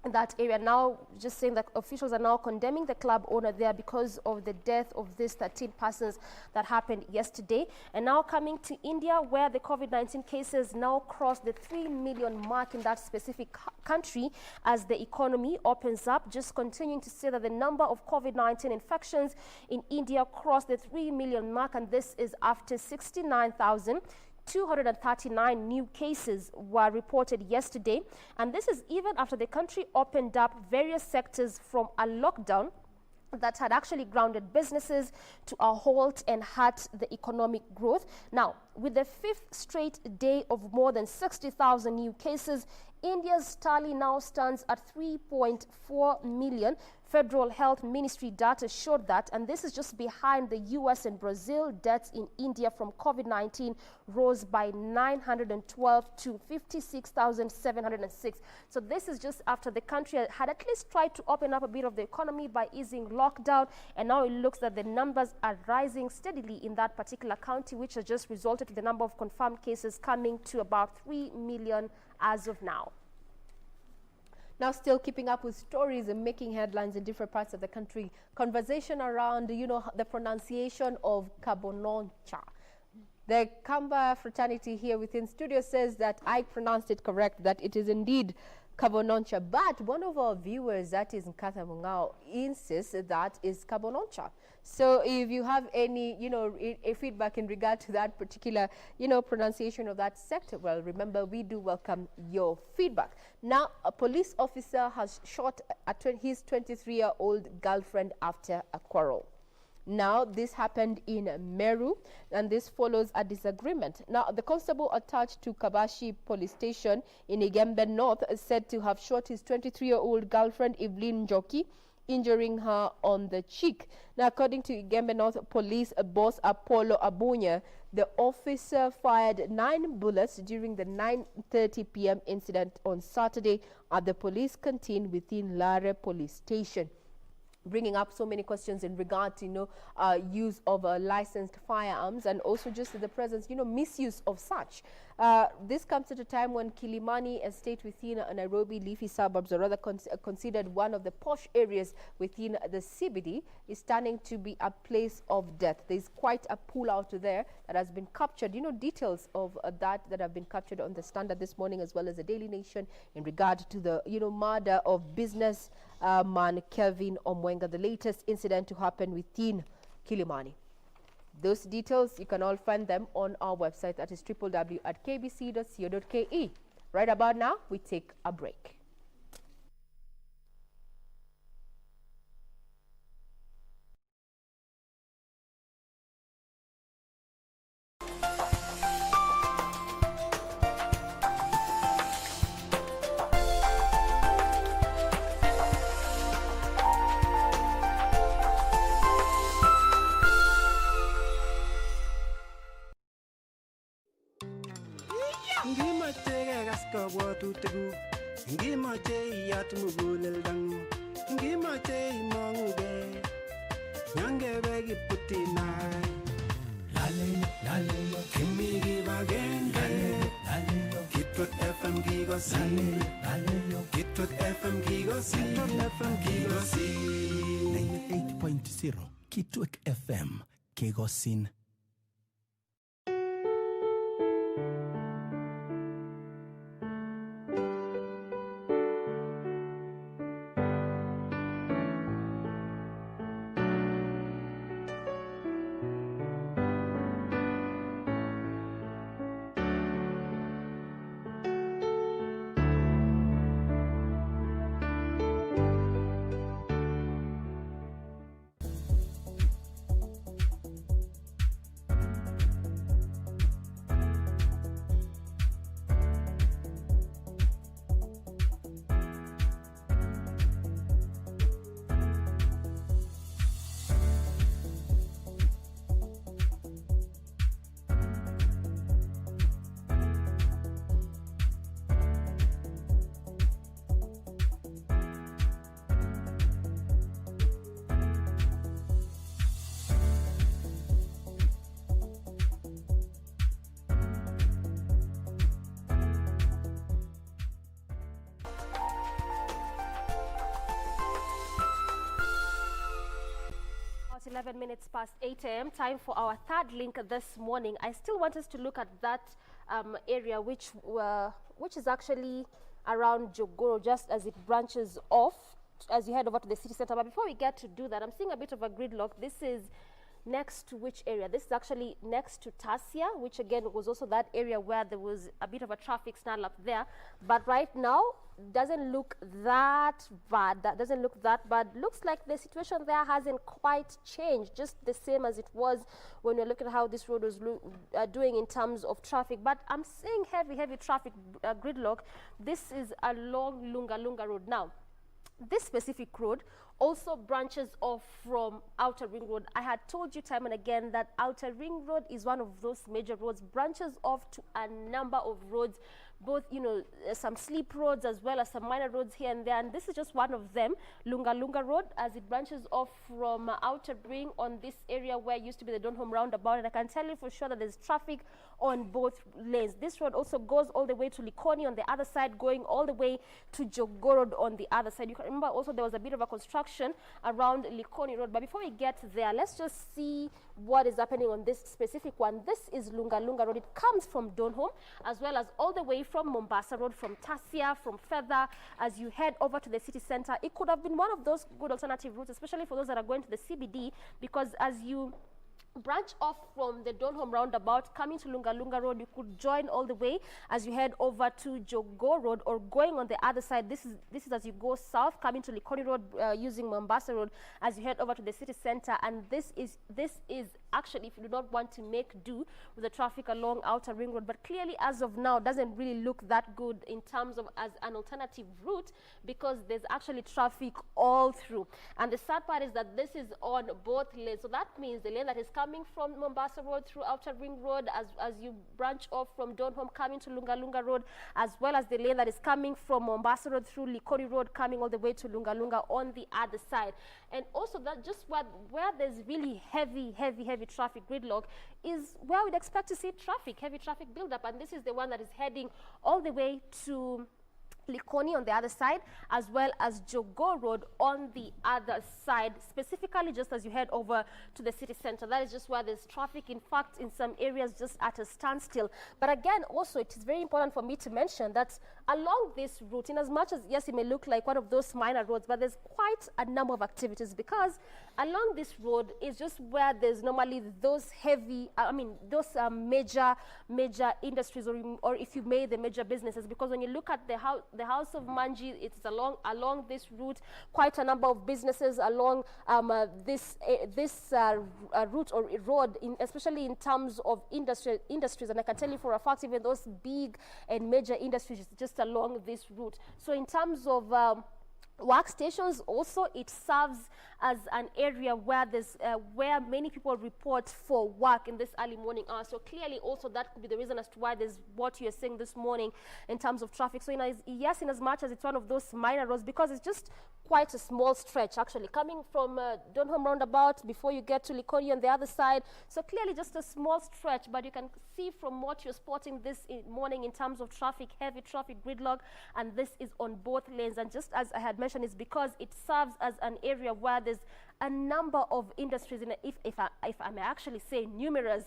in that area. Now, just saying that officials are now condemning the club owner there because of the death of these 13 persons that happened yesterday. And now coming to India, where the COVID-19 cases now cross the 3 million mark in that specific country as the economy opens up. Just continuing to say that the number of COVID-19 infections in India crossed the 3 million mark, and this is after 69,239 new cases were reported yesterday, and this is even after the country opened up various sectors from a lockdown that had actually grounded businesses to a halt and hurt the economic growth. Now, with the 5th straight day of more than 60,000 new cases, India's tally now stands at 3.4 million. Federal Health Ministry data showed that, and this is just behind the US and Brazil. Deaths in India from COVID-19 rose by 912 to 56,706. So this is just after the country had at least tried to open up a bit of the economy by easing lockdown, and now it looks that the numbers are rising steadily in that particular county, which has just resulted in the number of confirmed cases coming to about 3 million as of now.
Now, still keeping up with stories and making headlines in different parts of the country. Conversation around, the pronunciation of Kabononcha. The Kamba fraternity here within studio says that I pronounced it correct, that it is indeed Kabononcha. But one of our viewers, that is Nkatha Mungao, insists that is Kabononcha. So if you have any, a feedback in regard to that particular, pronunciation of that sector, well, remember, we do welcome your feedback. Now, a police officer has shot his 23-year-old girlfriend after a quarrel. Now, this happened in Meru, and this follows a disagreement. Now, the constable attached to Kabashi police station in Igembe North is said to have shot his 23-year-old girlfriend, Evelyn Njoki, injuring her on the cheek. Now, according to Igembe North Police boss Apollo Abunya, the officer fired 9 bullets during the 9:30 p.m. incident on Saturday at the police canteen within Lare police station. bringing up so many questions in regard to, use of licensed firearms, and also just the presence, misuse of such. This comes at a time when Kilimani Estate within Nairobi leafy suburbs, or rather considered one of the posh areas within the CBD, is turning to be a place of death. There's quite a pool out there that has been captured, details of that have been captured on the Standard this morning, as well as the Daily Nation, in regard to the, murder of business man Kevin Omwenga, the latest incident to happen within Kilimani. Those details, you can all find them on our website, that is www.kbc.co.ke. Right about now, we take a break.
Ngimache gas kabwatutikuk, ngimache iyat muguleldang'ung, ngimache imong'ugei, nyangebe kiputinai. Laleyo, kimi kibagenge, Kitwek FM kikosin, Kitwek FM kikosin, Kitwek FM kikosin.
98.0 Kitwek FM kikosin.
About 11 minutes past 8 a.m. Time for our third link this morning. I still want us to look at that area which is actually around Jogoro, just as it branches off as you head over to the city center. But before we get to do that, I'm seeing a bit of a gridlock. This is next to which area? This is actually next to Tasia, which again was also that area where there was a bit of a traffic snarl up there. But right now, doesn't look that bad. That doesn't look that bad. Looks like the situation there hasn't quite changed, just the same as it was when you're looking at how this road was doing in terms of traffic. But I'm seeing heavy traffic gridlock. This is along Lunga Road now. This specific road also branches off from Outer Ring Road. I had told you time and again that Outer Ring Road is one of those major roads, branches off to a number of roads, both, some sleep roads as well as some minor roads here and there. And this is just one of them, Lunga Road, as it branches off from Outer Ring on this area where used to be the Donholm roundabout. And I can tell you for sure that there's traffic on both lanes. This road also goes all the way to Likoni on the other side, going all the way to Jogoro on the other side. You can remember also there was a bit of a construction around Likoni Road. But before we get there, let's just see what is happening on this specific one. This is Lunga Road. It comes from Donholm as well as all the way from Mombasa Road, from Tasia, from Feather. As you head over to the city center, it could have been one of those good alternative routes, especially for those that are going to the CBD, because as you branch off from the Donholm roundabout, coming to Lunga Road, you could join all the way as you head over to Jogo Road, or going on the other side. This is as you go south, coming to Likoni Road, using Mombasa Road as you head over to the city center. And this is actually, if you do not want to make do with the traffic along Outer Ring Road. But clearly, as of now, doesn't really look that good in terms of as an alternative route, because there's actually traffic all through. And the sad part is that this is on both lanes. So that means the lane that is coming from Mombasa Road through Outer Ring Road, as you branch off from Donholm coming to Lunga Lunga Road, as well as the lane that is coming from Mombasa Road through Likoni Road coming all the way to Lunga Lunga on the other side. And also that just where there's really heavy traffic gridlock is where we'd expect to see heavy traffic buildup. And this is the one that is heading all the way to Likoni on the other side, as well as Jogoo Road on the other side, specifically just as you head over to the city center. That is just where there's traffic, in fact, in some areas just at a standstill. But again, also, it is very important for me to mention that along this route, in as much as, yes, it may look like one of those minor roads, but there's quite a number of activities, because along this road is just where there's normally those heavy, major industries, or if you may, the major businesses. Because when you look at the House of Manji, it's along this route, quite a number of businesses along this route or road, especially in terms of industries. And I can tell you for a fact, even those big and major industries just along this route. So in terms of workstations, also it serves as an area where there's where many people report for work in this early morning hour. So clearly also that could be the reason as to why there's what you're seeing this morning in terms of traffic. So yes, in as much as it's one of those minor roads, because it's just quite a small stretch actually coming from Donholm roundabout before you get to Likoni on the other side. So clearly just a small stretch, but you can see from what you're spotting this morning in terms of traffic, heavy traffic gridlock, and this is on both lanes. And just as I had mentioned, is because it serves as an area where there's a number of industries in it, if I may actually say numerous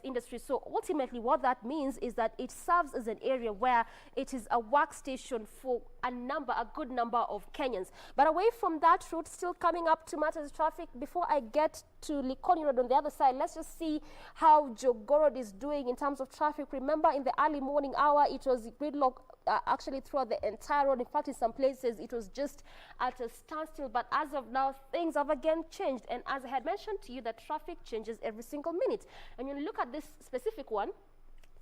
industries. So ultimately what that means is that it serves as an area where it is a workstation for a good number of Kenyans. But away from that route, still coming up to matters of traffic, before I get to Likoni Road on the other side, let's just see how Jogoo Road is doing in terms of traffic. Remember, in the early morning hour, it was gridlock actually throughout the entire road. In fact, in some places it was just at a standstill, but as of now things have again changed. And as I had mentioned to you, that traffic changes every single minute, and when you look at this specific one,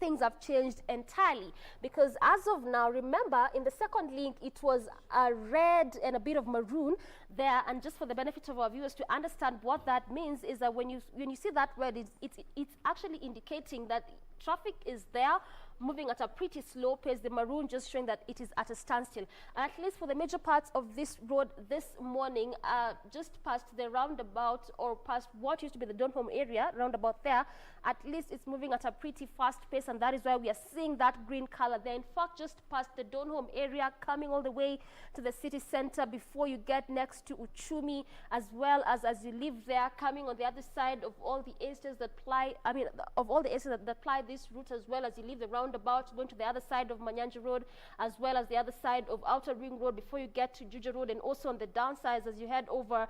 things have changed entirely, because as of now, remember, in the second link it was a red and a bit of maroon there. And just for the benefit of our viewers to understand what that means, is that when you see that red, it's actually indicating that traffic is there, moving at a pretty slow pace. The maroon just showing that it is at a standstill. And at least for the major parts of this road this morning, just past the roundabout, or past what used to be the Donholm area, roundabout there, at least it's moving at a pretty fast pace, and that is why we are seeing that green color there. In fact, just past the Donholm area, coming all the way to the city center before you get next to Uchumi, as well as you leave there, coming on the other side of all the estates that ply, of all the estates that ply this route, as well as you leave the roundabout, going to the other side of Manyanja Road, as well as the other side of Outer Ring Road before you get to Juja Road, and also on the downsides as you head over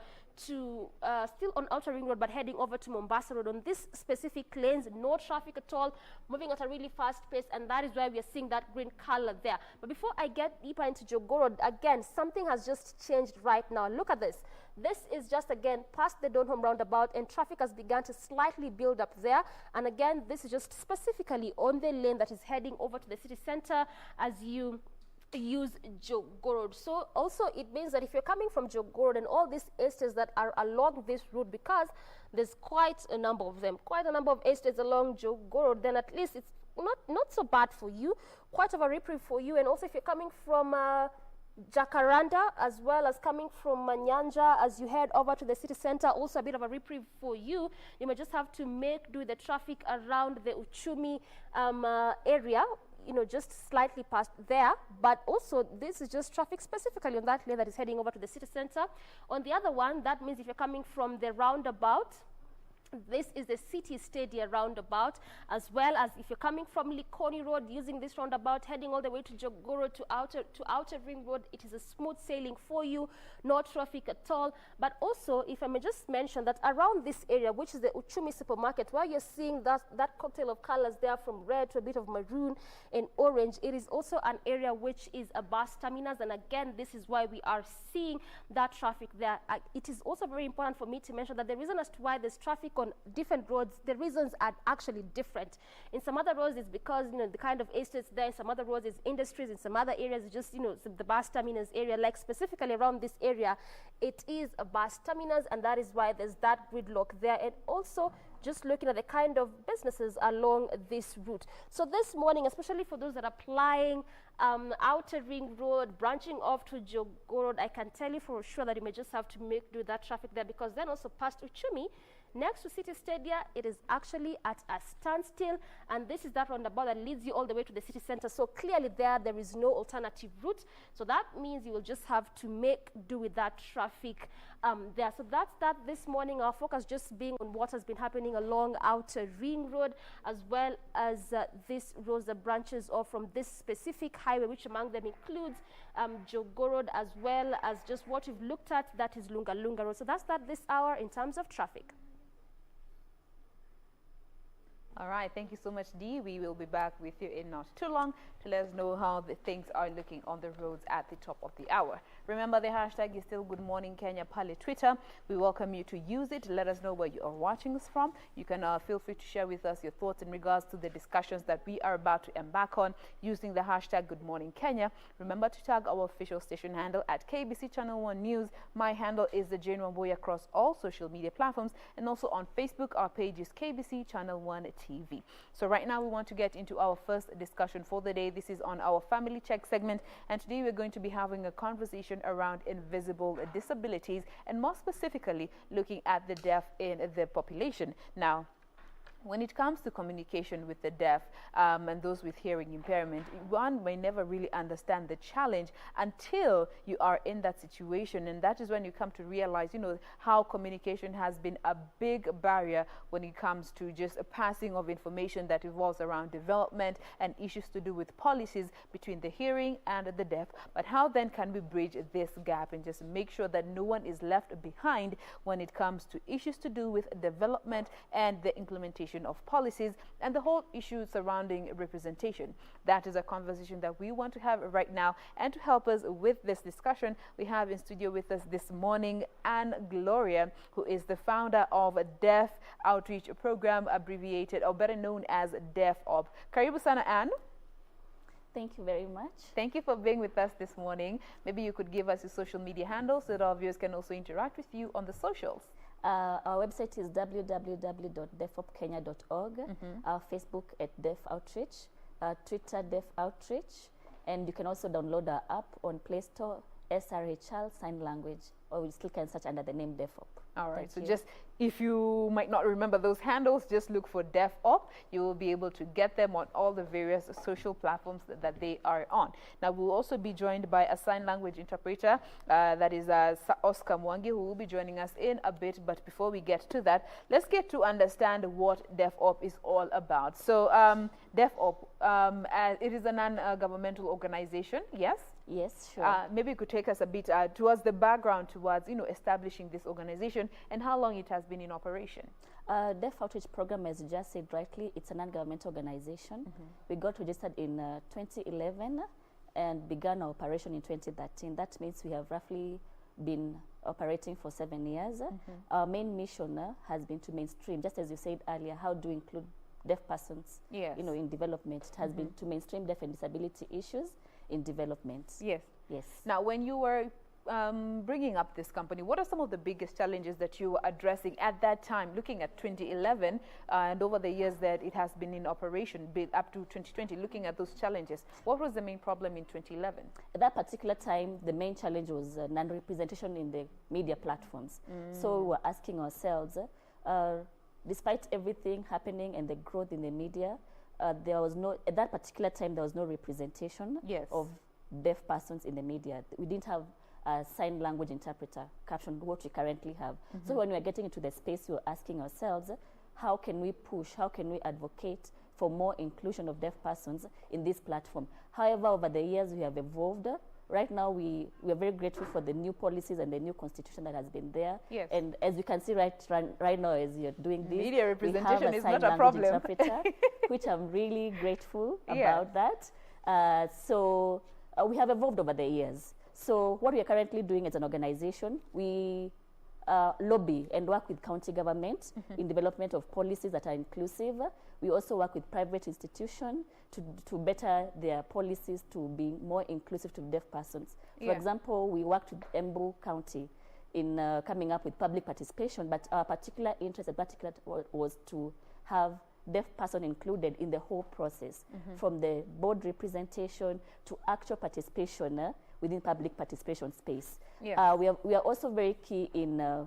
to, still on Outer Ring Road, but heading over to Mombasa Road. On this specific lanes, no traffic at all, moving at a really fast pace, and that is why we are seeing that green color there. But before I get deeper into Jogoo Road, again, something has just changed right now. Look at this. This is just, again, past the Donholm roundabout, and traffic has begun to slightly build up there. And again, this is just specifically on the lane that is heading over to the city center as you use Jogoo Road. So also it means that if you're coming from Jogoo Road and all these estates that are along this route, because there's quite a number of them, quite a number of estates along Jogoo Road, then at least it's not so bad for you, quite of a reprieve for you. And also if you're coming from Jacaranda, as well as coming from Manyanja, as you head over to the city center, also a bit of a reprieve for you. You may just have to make do with the traffic around the Uchumi area, just slightly past there. But also this is just traffic specifically on that lane that is heading over to the city center. On the other one, that means if you're coming from the roundabout, this is the City Stadia roundabout, as well as if you're coming from Likoni Road using this roundabout, heading all the way to Jogoo Road to Outer Ring Road, it is a smooth sailing for you, no traffic at all. But also, if I may just mention that around this area, which is the Uchumi supermarket, where you're seeing that cocktail of colors there from red to a bit of maroon and orange, it is also an area which is a bus terminus. And again, this is why we are seeing that traffic there. It is also very important for me to mention that the reason as to why there's traffic on on different roads, the reasons are actually different. In some other roads, it's because, you know, the kind of estates there. In some other roads, it's industries. In some other areas, it's just, you know, the bus terminus area. Like specifically around this area, it is a bus terminus, and that is why there's that gridlock there. And also, just looking at the kind of businesses along this route. So this morning, especially for those that are applying Outer Ring Road, branching off to Jogo Road, I can tell you for sure that you may just have to make do with that traffic there, because then also past Uchumi, next to City Stadia, it is actually at a standstill, and this is that roundabout that leads you all the way to the city center. So clearly there is no alternative route. So that means you will just have to make do with that traffic there. So that's that this morning. Our focus just being on what has been happening along Outer Ring Road, as well as this roads that branches off from this specific highway, which among them includes Jogo Road, as well as just what we've looked at, that is Lunga Lunga Road. So that's that this hour in terms of traffic.
All right, thank you so much, Dee. We will be back with you in not too long to let us know how the things are looking on the roads at the top of the hour. Remember, the hashtag is still Good Morning Kenya Pale Twitter. We welcome you to use it. Let us know where you are watching us from. You can feel free to share with us your thoughts in regards to the discussions that we are about to embark on using the hashtag Good Morning Kenya. Remember to tag our official station handle at KBC Channel 1 News. My handle is the Jane Wamboy across all social media platforms, and also on Facebook, our page is KBC Channel 1 TV. So right now we want to get into our first discussion for the day. This is on our Family Check segment, and today we're going to be having a conversation around invisible disabilities, and more specifically looking at the deaf in the population. Now, when it comes to communication with the deaf and those with hearing impairment, one may never really understand the challenge until you are in that situation. And that is when you come to realize, you know, how communication has been a big barrier when it comes to just a passing of information that revolves around development and issues to do with policies between the hearing and the deaf. But how then can we bridge this gap and just make sure that no one is left behind when it comes to issues to do with development and the implementation of policies and the whole issue surrounding representation? That is a conversation that we want to have right now. And to help us with this discussion, we have in studio with us this morning Anne Gloria, who is the founder of a Deaf Outreach Program, abbreviated or better known as DeafOp. Karibu sana, Anne.
Thank you very much.
Thank you for being with us this morning. Maybe you could give us your social media handles so that our viewers can also interact with you on the socials.
Our website is www.deafopkenya.org, our Facebook at Deaf Outreach, Twitter Deaf Outreach, and you can also download our app on Play Store, SRA Child Sign Language, or you still can search under the name DeafOp.
All right, so just if you might not remember those handles, just look for DeafOp. You will be able to get them on all the various social platforms that they are on. Now, we'll also be joined by a sign language interpreter, that is Oscar Mwangi, who will be joining us in a bit. But before we get to that, let's get to understand what DeafOp is all about. So, DeafOp, it is a non-governmental organization, yes?
Yes, sure.
Maybe you could take us a bit towards the background towards, you know, establishing this organization and how long it has been in operation.
Deaf Outreach Program, as you just said rightly, it's a non-governmental organization. We got registered in 2011 and began our operation in 2013. That means we have roughly been operating for 7 years. Our main mission has been to mainstream, just as you said earlier, how do we include deaf persons, you know, in development. It has been to mainstream deaf and disability issues in development.
Yes.
Yes.
Now, when you were bringing up this company, what are some of the biggest challenges that you were addressing at that time, looking at 2011 and over the years that it has been in operation up to 2020, looking at those challenges? What was the main problem in 2011?
At that particular time, the main challenge was non-representation in the media platforms. So we were asking ourselves, despite everything happening and the growth in the media, there was no, at that particular time, there was no representation of deaf persons in the media. We didn't have a sign language interpreter caption what we currently have. So when we are getting into the space, we were asking ourselves, how can we push, how can we advocate for more inclusion of deaf persons in this platform? However, over the years, we have evolved. Right now, we are very grateful for the new policies and the new constitution that has been there.
Yes.
And as you can see right now, as you're doing this,
media representation
we have a
is
sign
not a
language
problem.
interpreter, which I'm really grateful about that. So we have evolved over the years. So what we are currently doing as an organization, we lobby and work with county government in development of policies that are inclusive. We also work with private institutions to better their policies to be more inclusive to deaf persons. For example, we worked with Embu County in coming up with public participation, but our particular interest was to have deaf person included in the whole process, from the board representation to actual participation within public participation space. We are also very key in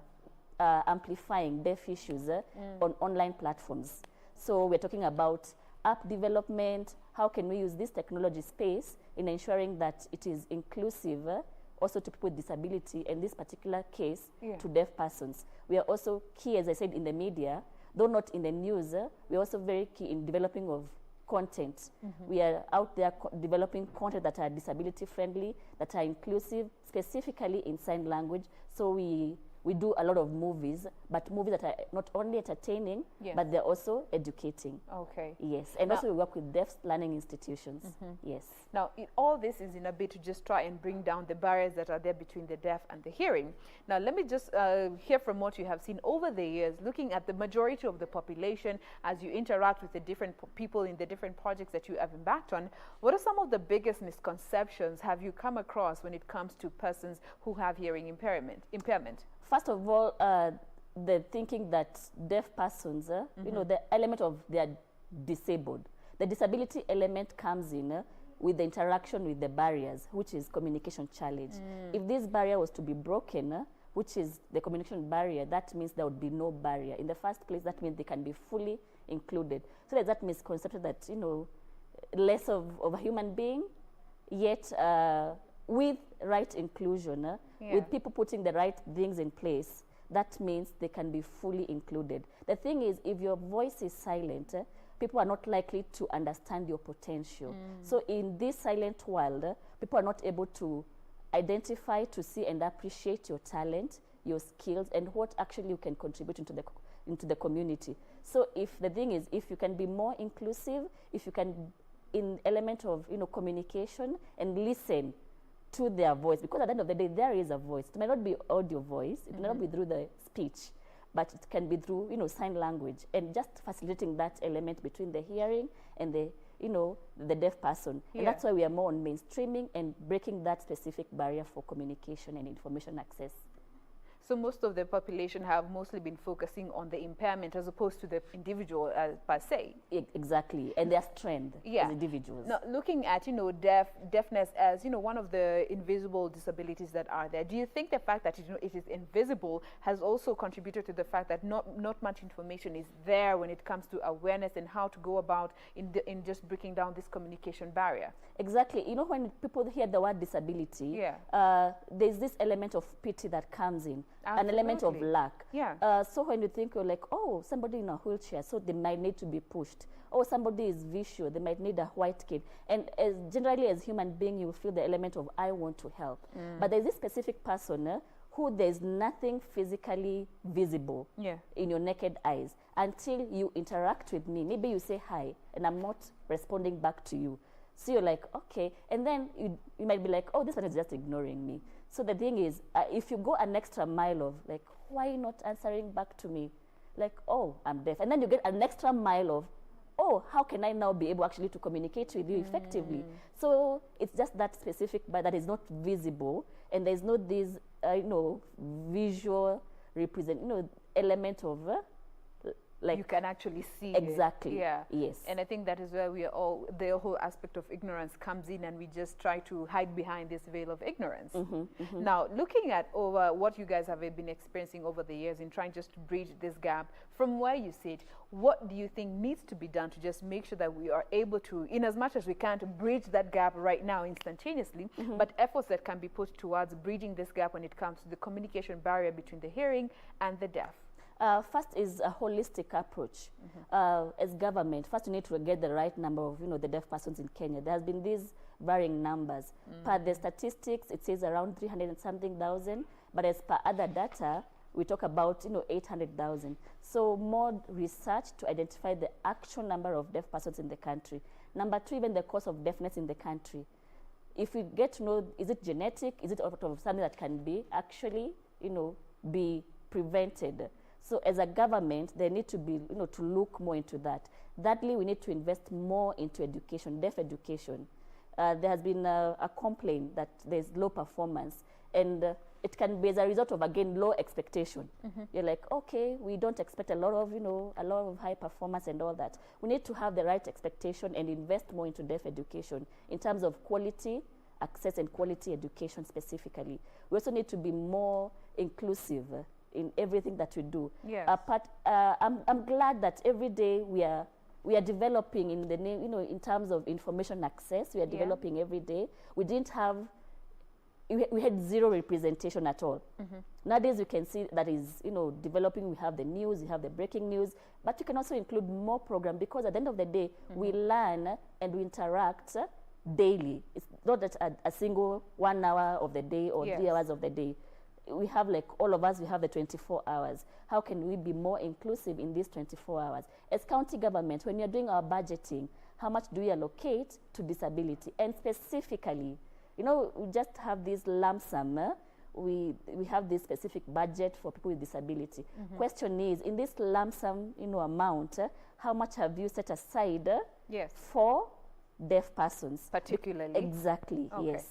amplifying deaf issues on online platforms. So we're talking about app development, how can we use this technology space in ensuring that it is inclusive also to people with disability, in this particular case, to deaf persons. We are also key, as I said, in the media, though not in the news, we're also very key in developing of content. We are out there developing content that are disability friendly, that are inclusive, specifically in sign language. So we do a lot of movies, but movies that are not only entertaining, but they're also educating.
Okay.
Yes, and also we work with deaf learning institutions. Yes.
Now, all this is in a bit to just try and bring down the barriers that are there between the deaf and the hearing. Now, let me just hear from what you have seen over the years, looking at the majority of the population as you interact with the different people in the different projects that you have embarked on. What are some of the biggest misconceptions have you come across when it comes to persons who have hearing impairment?
First of all, the thinking that deaf persons, you know, the element of they are disabled. The disability element comes in with the interaction with the barriers, which is communication challenge. If this barrier was to be broken, which is the communication barrier, that means there would be no barrier. In the first place, that means they can be fully included. So there's that misconception that, you know, less of a human being, yet with right inclusion, with people putting the right things in place, that means they can be fully included. The thing is, if your voice is silent, people are not likely to understand your potential. So in this silent world, people are not able to identify, to see and appreciate your talent, your skills, and what actually you can contribute into the community. So if the thing is, if you can be more inclusive, if you can, in element of, you know, communication and listen to their voice, because at the end of the day, there is a voice. It may not be audio voice, it may not be through the speech, but it can be through, you know, sign language, and just facilitating that element between the hearing and the, you know, the deaf person. And that's why we are more on mainstreaming and breaking that specific barrier for communication and information access.
So most of the population have mostly been focusing on the impairment as opposed to the individual per se.
Exactly, and their strength as individuals.
Now, looking at, you know, deafness as, you know, one of the invisible disabilities that are there, do you think the fact that, you know, it is invisible has also contributed to the fact that not much information is there when it comes to awareness and how to go about in just breaking down this communication barrier?
Exactly. You know, when people hear the word disability, there's this element of pity that comes in. An element of lack. So when you think, you're like, oh, somebody in a wheelchair, so they might need to be pushed. Oh, somebody is visual, they might need a white kid. And generally as human being, you feel the element of, I want to help. But there's this specific person who there's nothing physically visible in your naked eyes until you interact with me. Maybe you say hi, and I'm not responding back to you. So you're like, okay. And then you might be like, oh, this one is just ignoring me. So the thing is, if you go an extra mile of, like, why not answering back to me? Like, oh, I'm deaf. And then you get an extra mile of, oh, how can I now be able actually to communicate with you effectively? So it's just that specific, but that is not visible. And there's no this, you know, visual represent, you know, element of, like,
you can actually see
exactly.
Yes. And I think that is where we are all, the whole aspect of ignorance comes in, and we just try to hide behind this veil of ignorance. Now, looking at over what you guys have been experiencing over the years in trying just to bridge this gap, from where you sit, what do you think needs to be done to just make sure that we are able to, in as much as we can, to bridge that gap right now instantaneously, but efforts that can be put towards bridging this gap when it comes to the communication barrier between the hearing and the deaf?
First is a holistic approach. As government, first you need to get the right number of, you know, the deaf persons in Kenya. There has been these varying numbers. Per the statistics, it says around 300 and something thousand, but as per other data, we talk about, you know, 800,000. So more research to identify the actual number of deaf persons in the country. Number two, even the cause of deafness in the country. If we get to know, is it genetic? Is it out of something that can be actually, you know, be prevented. So as a government, they need to be, to look more into that. Thirdly, we need to invest more into education, deaf education. There has been a complaint that there's low performance, and it can be as a result of, again, low expectation. You're like, okay, we don't expect a lot of high performance and all that. We need to have the right expectation and invest more into deaf education in terms of quality, access and quality education specifically. We also need to be more inclusive in everything that we do.
Yes.
I'm glad that every day we are developing in the name, in terms of information access. We are developing every day. We didn't have, we had zero representation at all. Nowadays, you can see that is, developing. We have the news, we have the breaking news, but you can also include more program, because at the end of the day, we learn and we interact daily. It's not that a single 1 hour of the day or 3 hours of the day. We have, like, all of us, we have the 24 hours. How can we be more inclusive in these 24 hours? As county government, when you're doing our budgeting, how much do we allocate to disability? And specifically, we just have this lump sum. We have this specific budget for people with disability. Question is, in this lump sum, amount, how much have you set aside for deaf persons?
Particularly.
Exactly,
okay.
Yes.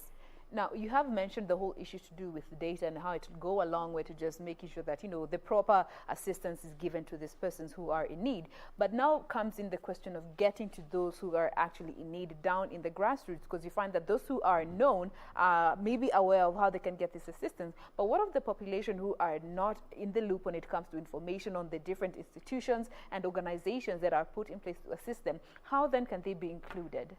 Now, you have mentioned the whole issue to do with data and how it will go a long way to just making sure that, the proper assistance is given to these persons who are in need. But now comes in the question of getting to those who are actually in need down in the grassroots, because you find that those who are known may be aware of how they can get this assistance. But what of the population who are not in the loop when it comes to information on the different institutions and organizations that are put in place to assist them? How then can they be included?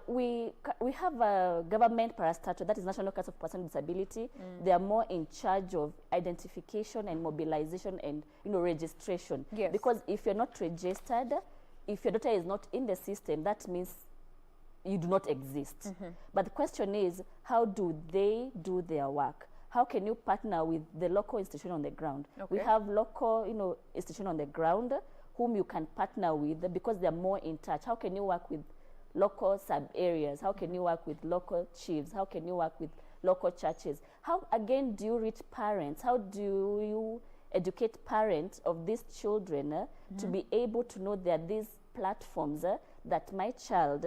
We have a government parastatal, that is National Council of Persons with Disability. They are more in charge of identification and mobilization and registration.
Yes.
Because if you're not registered, if your data is not in the system, that means you do not exist. But the question is, how do they do their work? How can you partner with the local institution on the ground?
Okay.
We have local institution on the ground whom you can partner with because they're more in touch. How can you work with local sub-areas? How can you work with local chiefs? How can you work with local churches? How, again, do you reach parents? How do you educate parents of these children to be able to know there are these platforms that my child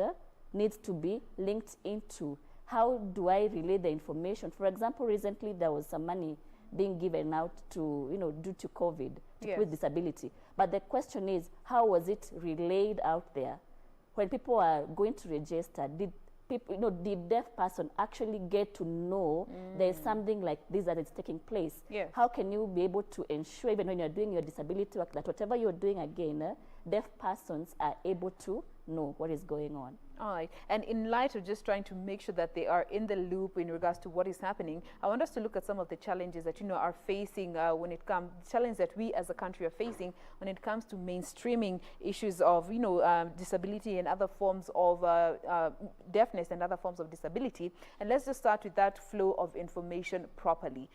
needs to be linked into? How do I relay the information? For example, recently there was some money being given out to, due to COVID, to people with disability. But the question is, how was it relayed out there? When people are going to register, did people, did deaf person actually get to know there is something like this that is taking place?
Yes.
How can you be able to ensure, even when you're doing your disability work, that whatever you're doing again, deaf persons are able to know what is going on?
All right. And in light of just trying to make sure that they are in the loop in regards to what is happening, I want us to look at some of the challenges that, are facing when it comes, challenges that we as a country are facing when it comes to mainstreaming issues of, disability and other forms of deafness and other forms of disability. And let's just start with that flow of information properly.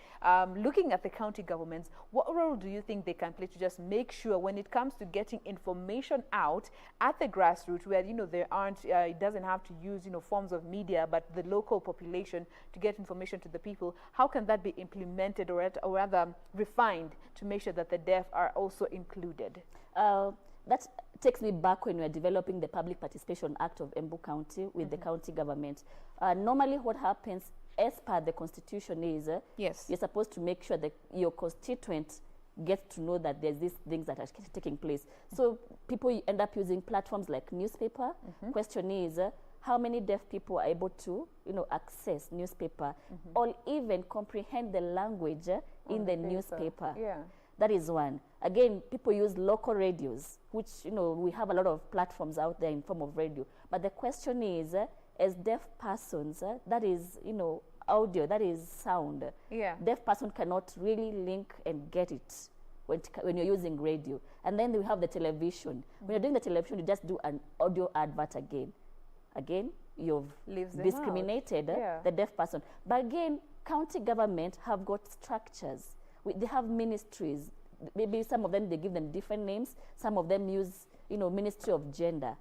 Looking at the county governments, what role do you think they can play to just make sure when it comes to getting information out at the grassroots where, there aren't, it doesn't have to use, forms of media, but the local population to get information to the people? How can that be implemented or rather refined to make sure that the deaf are also included?
That takes me back when we were developing the Public Participation Act of Embu County with the county government. Normally what happens as per the constitution is you're supposed to make sure that your constituent gets to know that there's these things that are taking place. So people end up using platforms like newspaper. Question is, how many deaf people are able to, access newspaper or even comprehend the language in the newspaper?
Yeah.
That is one. Again, people use local radios, which, we have a lot of platforms out there in form of radio. But the question is, as deaf persons, that is, audio, that is sound.
Yeah.
Deaf person cannot really link and get it when you're using radio. And then we have the television. When you're doing the television, you just do an audio advert again. Again, you've discriminated the deaf person. But again, county government have got structures. They have ministries. Maybe some of them, they give them different names. Some of them use, Ministry of Gender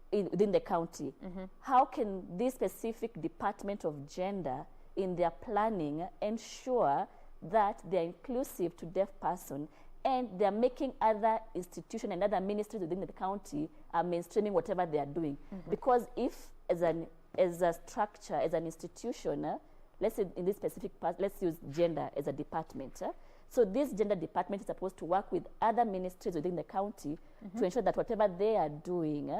within the county. How can this specific Department of Gender in their planning ensure that they're inclusive to deaf person, and they're making other institutions and other ministries within the county are mainstreaming whatever they are doing. Because if as a structure, as an institution, let's say in this specific part, let's use gender as a department. So this gender department is supposed to work with other ministries within the county to ensure that whatever they are doing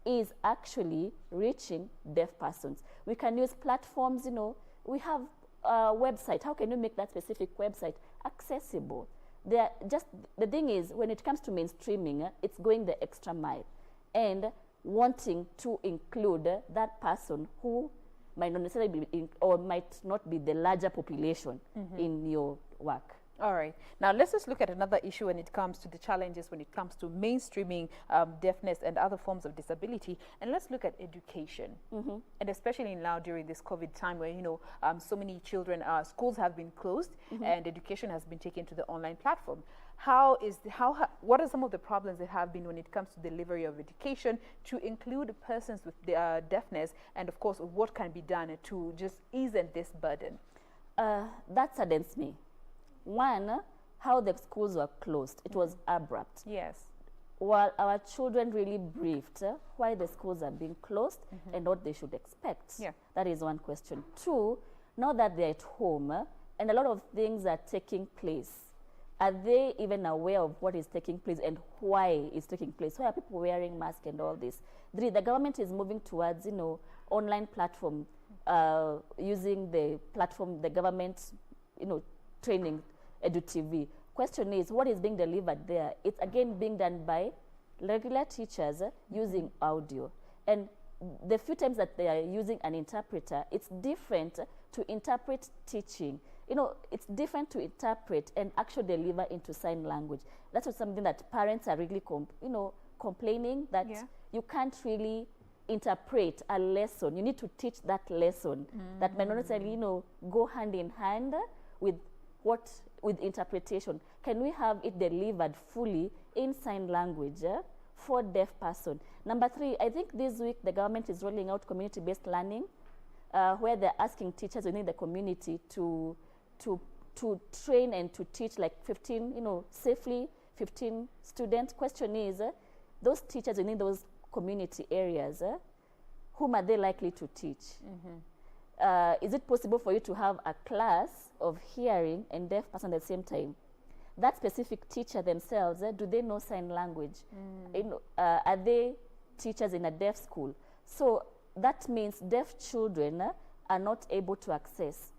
is actually reaching deaf persons. We can use platforms, you know, we have a website. How can you make that specific website accessible? The thing is, when it comes to mainstreaming, it's going the extra mile and wanting to include that person who might not necessarily be or might not be the larger population in your work.
All right. Now, let's just look at another issue when it comes to the challenges when it comes to mainstreaming deafness and other forms of disability. And let's look at education. And especially now during this COVID time where, you know, so many children, schools have been closed and education has been taken to the online platform. What are some of the problems that have been when it comes to delivery of education to include persons with deafness? And of course, what can be done to just ease this burden?
That saddens me. One, how the schools were closed. It was abrupt.
Yes.
While our children really briefed why the schools are being closed and what they should expect.
Yeah.
That is one question. Two, now that they're at home and a lot of things are taking place, are they even aware of what is taking place and why it's taking place? Why are people wearing masks and all this? Three, the government is moving towards, you know, online platform, using the platform, the government, you know, training, EduTV. Question is, what is being delivered there? It's again being done by regular teachers using audio. And the few times that they are using an interpreter, it's different to interpret teaching. You know, it's different to interpret and actually deliver into sign language. That's something that parents are really, complaining that you can't really interpret a lesson. You need to teach that lesson that may not necessarily, you know, go hand in hand with interpretation. Can we have it delivered fully in sign language for deaf person? Number three, I think this week the government is rolling out community-based learning, where they're asking teachers within the community to train and to teach like 15, you know, safely 15 students. Question is, those teachers within those community areas, whom are they likely to teach? Is it possible for you to have a class of hearing and deaf person at the same time? That specific teacher themselves, do they know sign language? You know, are they teachers in a deaf school? So that means deaf children are not able to access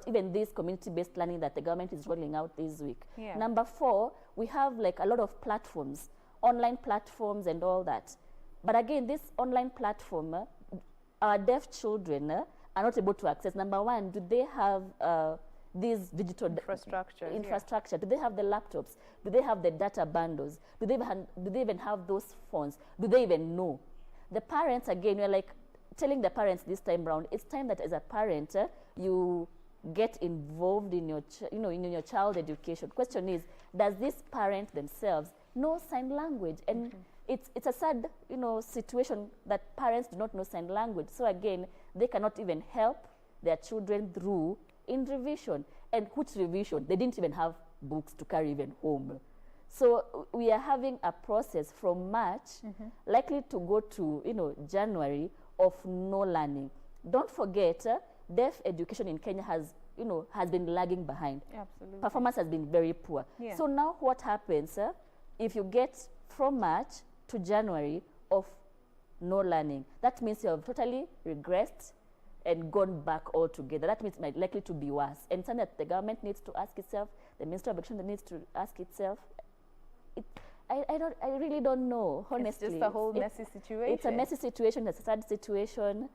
even this community-based learning that the government is rolling out this week.
Yeah.
Number four, we have like a lot of platforms, online platforms and all that. But again, this online platform, our deaf children are not able to access. Number one, do they have these digital infrastructure? Do they have the laptops? Do they have the data bundles? Do they even have those phones? Do they even know? The parents, again, we're like telling the parents this time around, it's time that as a parent, you get involved in your, in your child education. Question is, does this parent themselves know sign language? And it's a sad, situation that parents do not know sign language. So again, they cannot even help their children through in revision. And which revision? They didn't even have books to carry even home. So we are having a process from March, likely to go to, January, of no learning. Don't forget, deaf education in Kenya has been lagging behind.
Absolutely.
Performance has been very poor.
Yeah.
So now what happens if you get from March to January of no learning? That means you have totally regressed and gone back altogether. That means it might likely to be worse. And something that the government needs to ask itself, the Ministry of Education needs to ask itself. I really don't know, honestly.
It's just a whole messy situation.
It's a messy situation, it's a sad situation.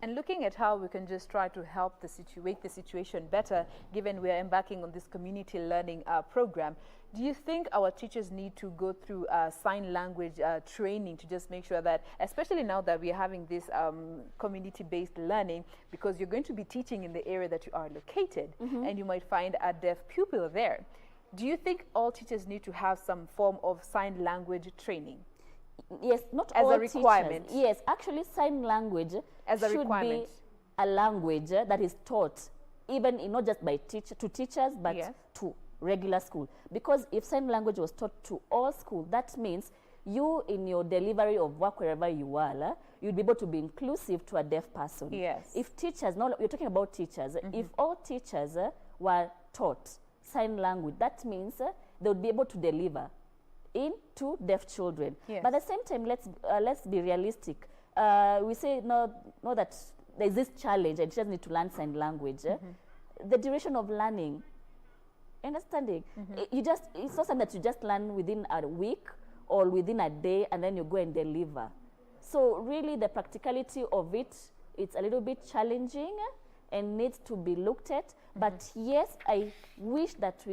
And looking at how we can just try to help make the situation better, given we are embarking on this community learning program, do you think our teachers need to go through sign language training to just make sure that, especially now that we are having this community-based learning, because you're going to be teaching in the area that you are located, and you might find a deaf pupil there. Do you think all teachers need to have some form of sign language training?
Yes, not
as
all
a requirement.
Teachers. Yes, actually sign language
as a
should
requirement.
Be a language that is taught even not just by teachers, but to regular school. Because if sign language was taught to all school, that means you, in your delivery of work wherever you are, you'd be able to be inclusive to a deaf person.
Yes.
If teachers, now you're talking about teachers, if all teachers were taught sign language, that means they would be able to deliver into deaf children.
Yes.
But at the same time, let's be realistic. We say no that there's this challenge and teachers need to learn sign language. The duration of learning, understanding, it's not something that you just learn within a week or within a day and then you go and deliver. So really the practicality of it, it's a little bit challenging and needs to be looked at. But yes, I wish that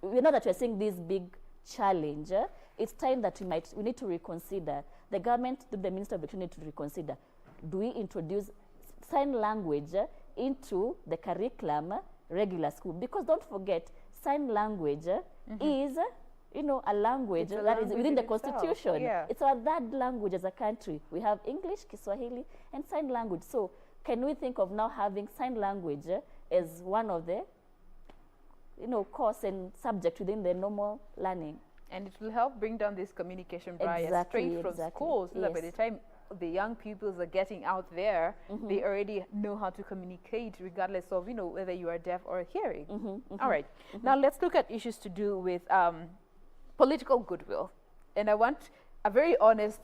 we know that we're seeing this big challenge. It's time that we need to reconsider. The government, the Minister of Education, need to reconsider. Do we introduce sign language into the curriculum regular school? Because don't forget, sign language is a language that is within the Constitution.
Yeah.
It's our third language as a country. We have English, Kiswahili, and sign language. So can we think of now having sign language as one of the course and subject within the normal learning?
And it will help bring down this communication barrier straight from schools, so that by the time the young pupils are getting out there, they already know how to communicate regardless of whether you are deaf or hearing. All right. Now let's look at issues to do with political goodwill. And I want a very honest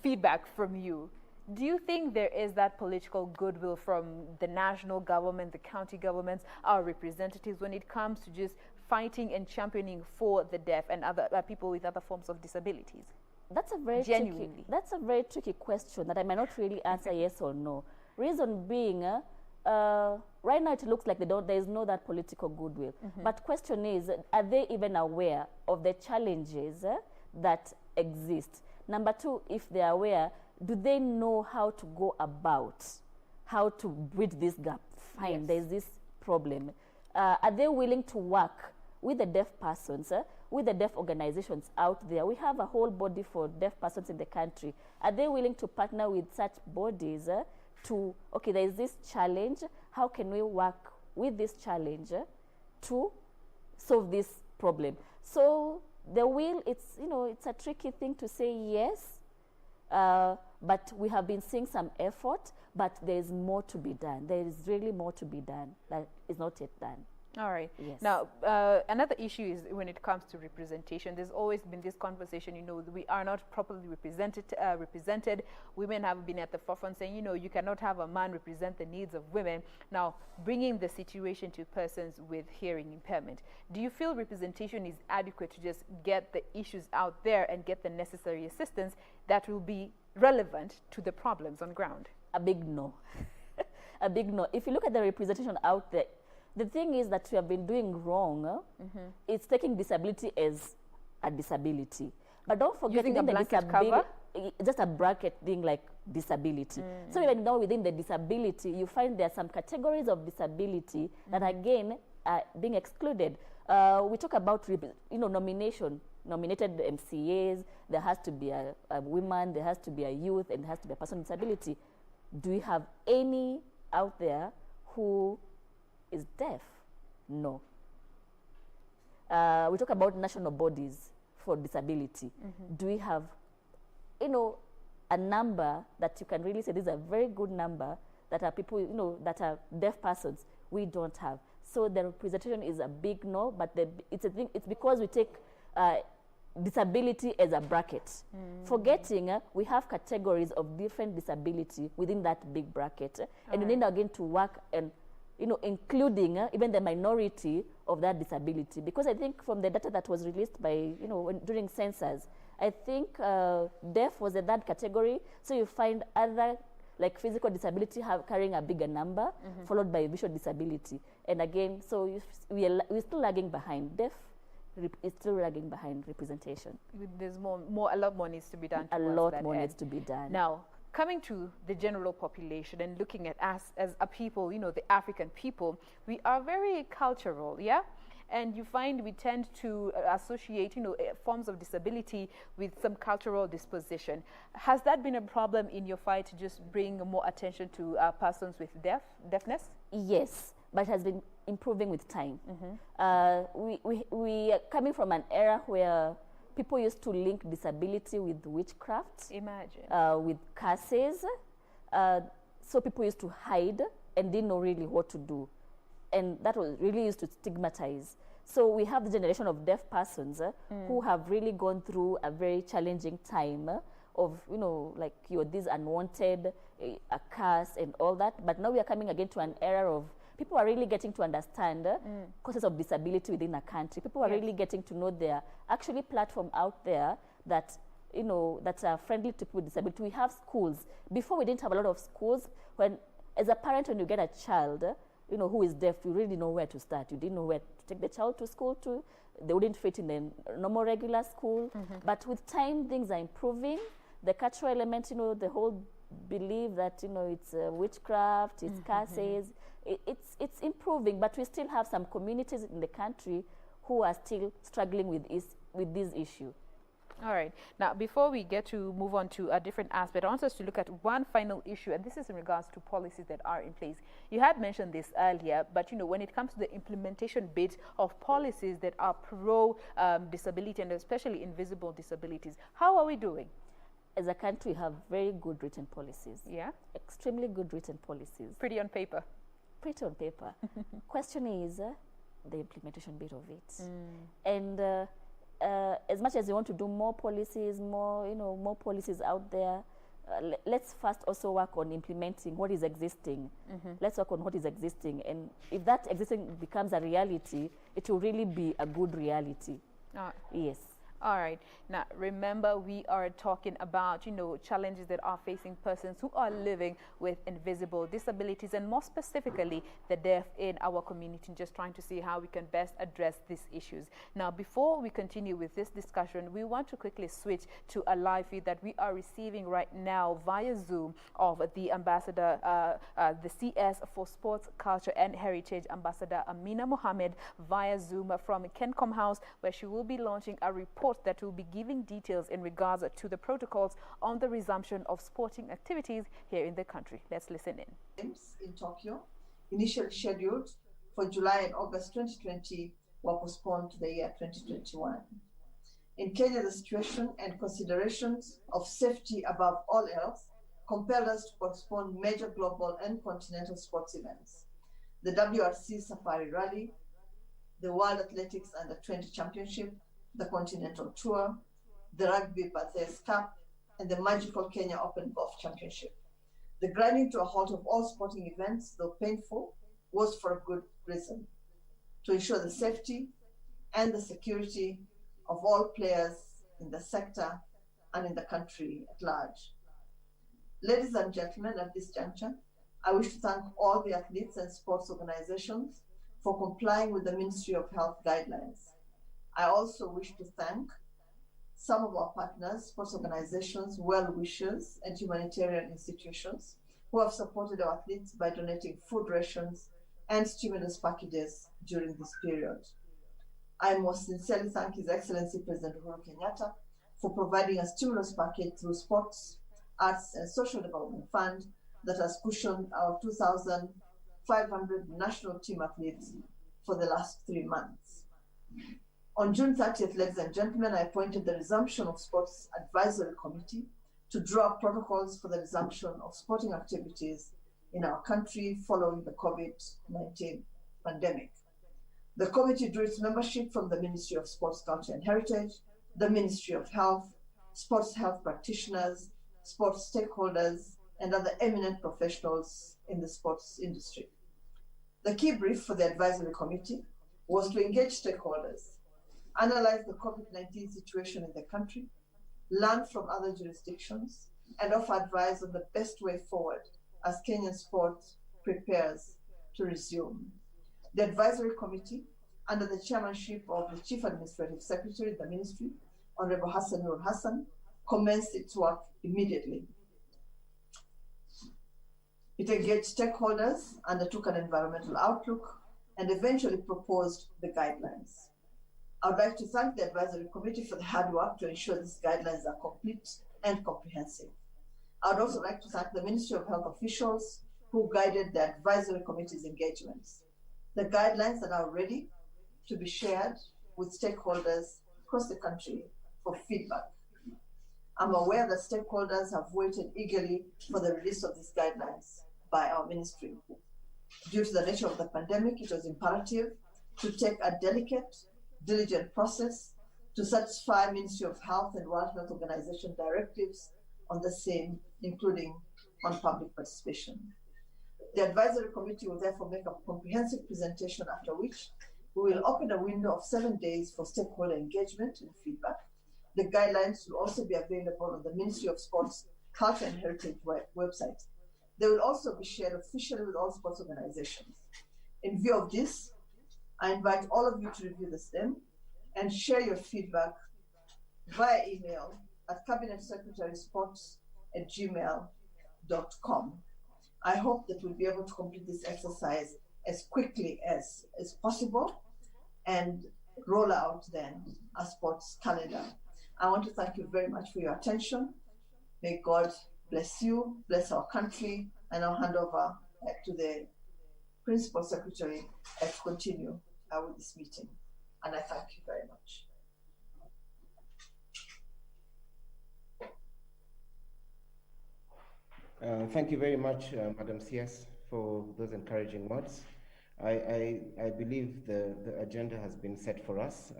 feedback from you. Do you think there is that political goodwill from the national government, the county governments, our representatives, when it comes to just fighting and championing for the deaf and other people with other forms of disabilities?
That's a very tricky question that I might not really answer yes or no. Reason being, right now it looks like there is no that political goodwill. But question is, are they even aware of the challenges that exist? Number two, if they are aware, do they know how to go about, how to bridge this gap? Fine, there's this problem. Are they willing to work with the deaf persons, with the deaf organizations out there? We have a whole body for deaf persons in the country. Are they willing to partner with such bodies to, okay, there is this challenge, how can we work with this challenge to solve this problem? So the will, it's a tricky thing to say yes, but we have been seeing some effort, but there is more to be done. There is really more to be done that is not yet done.
All right.
Yes.
Now, another issue is when it comes to representation. There's always been this conversation, we are not properly represented. Women have been at the forefront saying, you cannot have a man represent the needs of women. Now, bringing the situation to persons with hearing impairment. Do you feel representation is adequate to just get the issues out there and get the necessary assistance that will be relevant to the problems on ground?
A big no. A big no. If you look at the representation out there, the thing is that we have been doing wrong. It's taking disability as a disability. But don't forget,
using a blanket cover?
Just a bracket thing like disability. So even now within the disability, you find there are some categories of disability that again are being excluded. We talk about nomination. Nominated MCAs, there has to be a woman, there has to be a youth, and there has to be a person with disability. Do we have any out there who is deaf? No. We talk about national bodies for disability. Do we have, a number that you can really say this is a very good number that are people, that are deaf persons? We don't have. So the representation is a big no, but it's because we take disability as a bracket. Forgetting we have categories of different disability within that big bracket. And we need again to work and including even the minority of that disability. Because I think from the data that was released by, during census, I think deaf was the third category. So you find other, like physical disability, carrying a bigger number, followed by visual disability. And again, so we're still lagging behind. Deaf is still lagging behind representation.
There's a lot more needs to be done.
A lot more needs to be done.
Now, coming to the general population and looking at us as a people, the African people, we are very cultural, yeah? And you find we tend to associate, forms of disability with some cultural disposition. Has that been a problem in your fight to just bring more attention to persons with deafness?
Yes. but has been improving with time. We are coming from an era where people used to link disability with witchcraft.
Imagine.
With curses. So people used to hide and didn't know really what to do. And that was really used to stigmatize. So we have the generation of deaf persons who have really gone through a very challenging time of, you know, like you're this unwanted, a curse and all that. But now we are coming again to an era of people are really getting to understand causes of disability within a country. People are really getting to know there are actually platform out there that, you know, that are friendly to people with disability. We have schools. Before we didn't have a lot of schools. When, as a parent, when you get a child, you know, who is deaf, you really know where to start. You didn't know where to take the child to school to. They wouldn't fit in the normal regular school. But with time, things are improving. The cultural element, you know, the whole belief that, you know, it's witchcraft, it's curses, it's improving. But we still have some communities in the country who are still struggling with this issue.
All right. Now, before we get to move on to a different aspect, I want us to look at one final issue, and this is in regards to policies that are in place. You had mentioned this earlier, but, you know, when it comes to the implementation bit of policies that are pro-disability and especially invisible disabilities, how are we doing?
As a country, we have very good written policies.
Yeah?
Extremely good written policies.
Pretty on paper.
Pretty on paper. Question is the implementation bit of it. And as much as you want to do more policies, more policies out there, let's first also work on implementing what is existing. Let's work on what is existing, and if that existing becomes a reality, it will really be a good reality. Yes.
All right. Now, remember, we are talking about, you know, challenges that are facing persons who are living with invisible disabilities, and more specifically, the deaf in our community, just trying to see how we can best address these issues. Now, before we continue with this discussion, we want to quickly switch to a live feed that we are receiving right now via Zoom of the ambassador, the CS for Sports, Culture and Heritage, Ambassador Amina Mohammed, via Zoom from Kencom House, where she will be launching a report that will be giving details in regards to the protocols on the resumption of sporting activities here in the country. Let's listen in.
Games in Tokyo, initially scheduled for July and August 2020, were postponed to the year 2021. In Kenya, the situation and considerations of safety above all else compelled us to postpone major global and continental sports events. The WRC Safari Rally, the World Athletics Under 20 Championship, the Continental Tour, the Rugby Bathurst Cup, and the magical Kenya Open Golf Championship. The grinding to a halt of all sporting events, though painful, was for a good reason: to ensure the safety and the security of all players in the sector and in the country at large. Ladies and gentlemen, at this juncture, I wish to thank all the athletes and sports organizations for complying with the Ministry of Health guidelines. I also wish to thank some of our partners, sports organizations, well-wishers, and humanitarian institutions who have supported our athletes by donating food rations and stimulus packages during this period. I most sincerely thank His Excellency President Uhuru Kenyatta for providing a stimulus package through Sports, Arts and Social Development Fund that has cushioned our 2,500 national team athletes for the last 3 months. On June 30th, ladies and gentlemen, I appointed the Resumption of Sports Advisory Committee to draw up protocols for the resumption of sporting activities in our country following the COVID-19 pandemic. The committee drew its membership from the Ministry of Sports, Culture and Heritage, the Ministry of Health, sports health practitioners, sports stakeholders, and other eminent professionals in the sports industry. The key brief for the advisory committee was to engage stakeholders, analyze the COVID-19 situation in the country, learn from other jurisdictions, and offer advice on the best way forward as Kenyan sport prepares to resume. The advisory committee, under the chairmanship of the Chief Administrative Secretary of the Ministry, Honorable Hassan Nur Hassan, commenced its work immediately. It engaged stakeholders, undertook an environmental outlook, and eventually proposed the guidelines. I would like to thank the advisory committee for the hard work to ensure these guidelines are complete and comprehensive. I would also like to thank the Ministry of Health officials who guided the advisory committee's engagements. the guidelines that are ready to be shared with stakeholders across the country for feedback. I'm aware that stakeholders have waited eagerly for the release of these guidelines by our ministry. Due to the nature of the pandemic, it was imperative to take a delicate, diligent process to satisfy Ministry of Health and World Health Organization directives on the same, including on public participation. The advisory committee will therefore make a comprehensive presentation, after which we will open a window of 7 days for stakeholder engagement and feedback. The guidelines will also be available on the Ministry of Sports, Culture and Heritage website. They will also be shared officially with all sports organizations. In view of this, I invite all of you to review the STEM and share your feedback via email at cabinetsecretarysports@gmail.com. I hope that we'll be able to complete this exercise as quickly as possible and roll out then a sports calendar. I want to thank you very much for your attention. May God bless you, bless our country, and I'll hand over to the Principal Secretary to continue with this meeting. And I thank you very much.
Thank you very much, Madam CS, for those encouraging words. I believe the agenda has been set for us.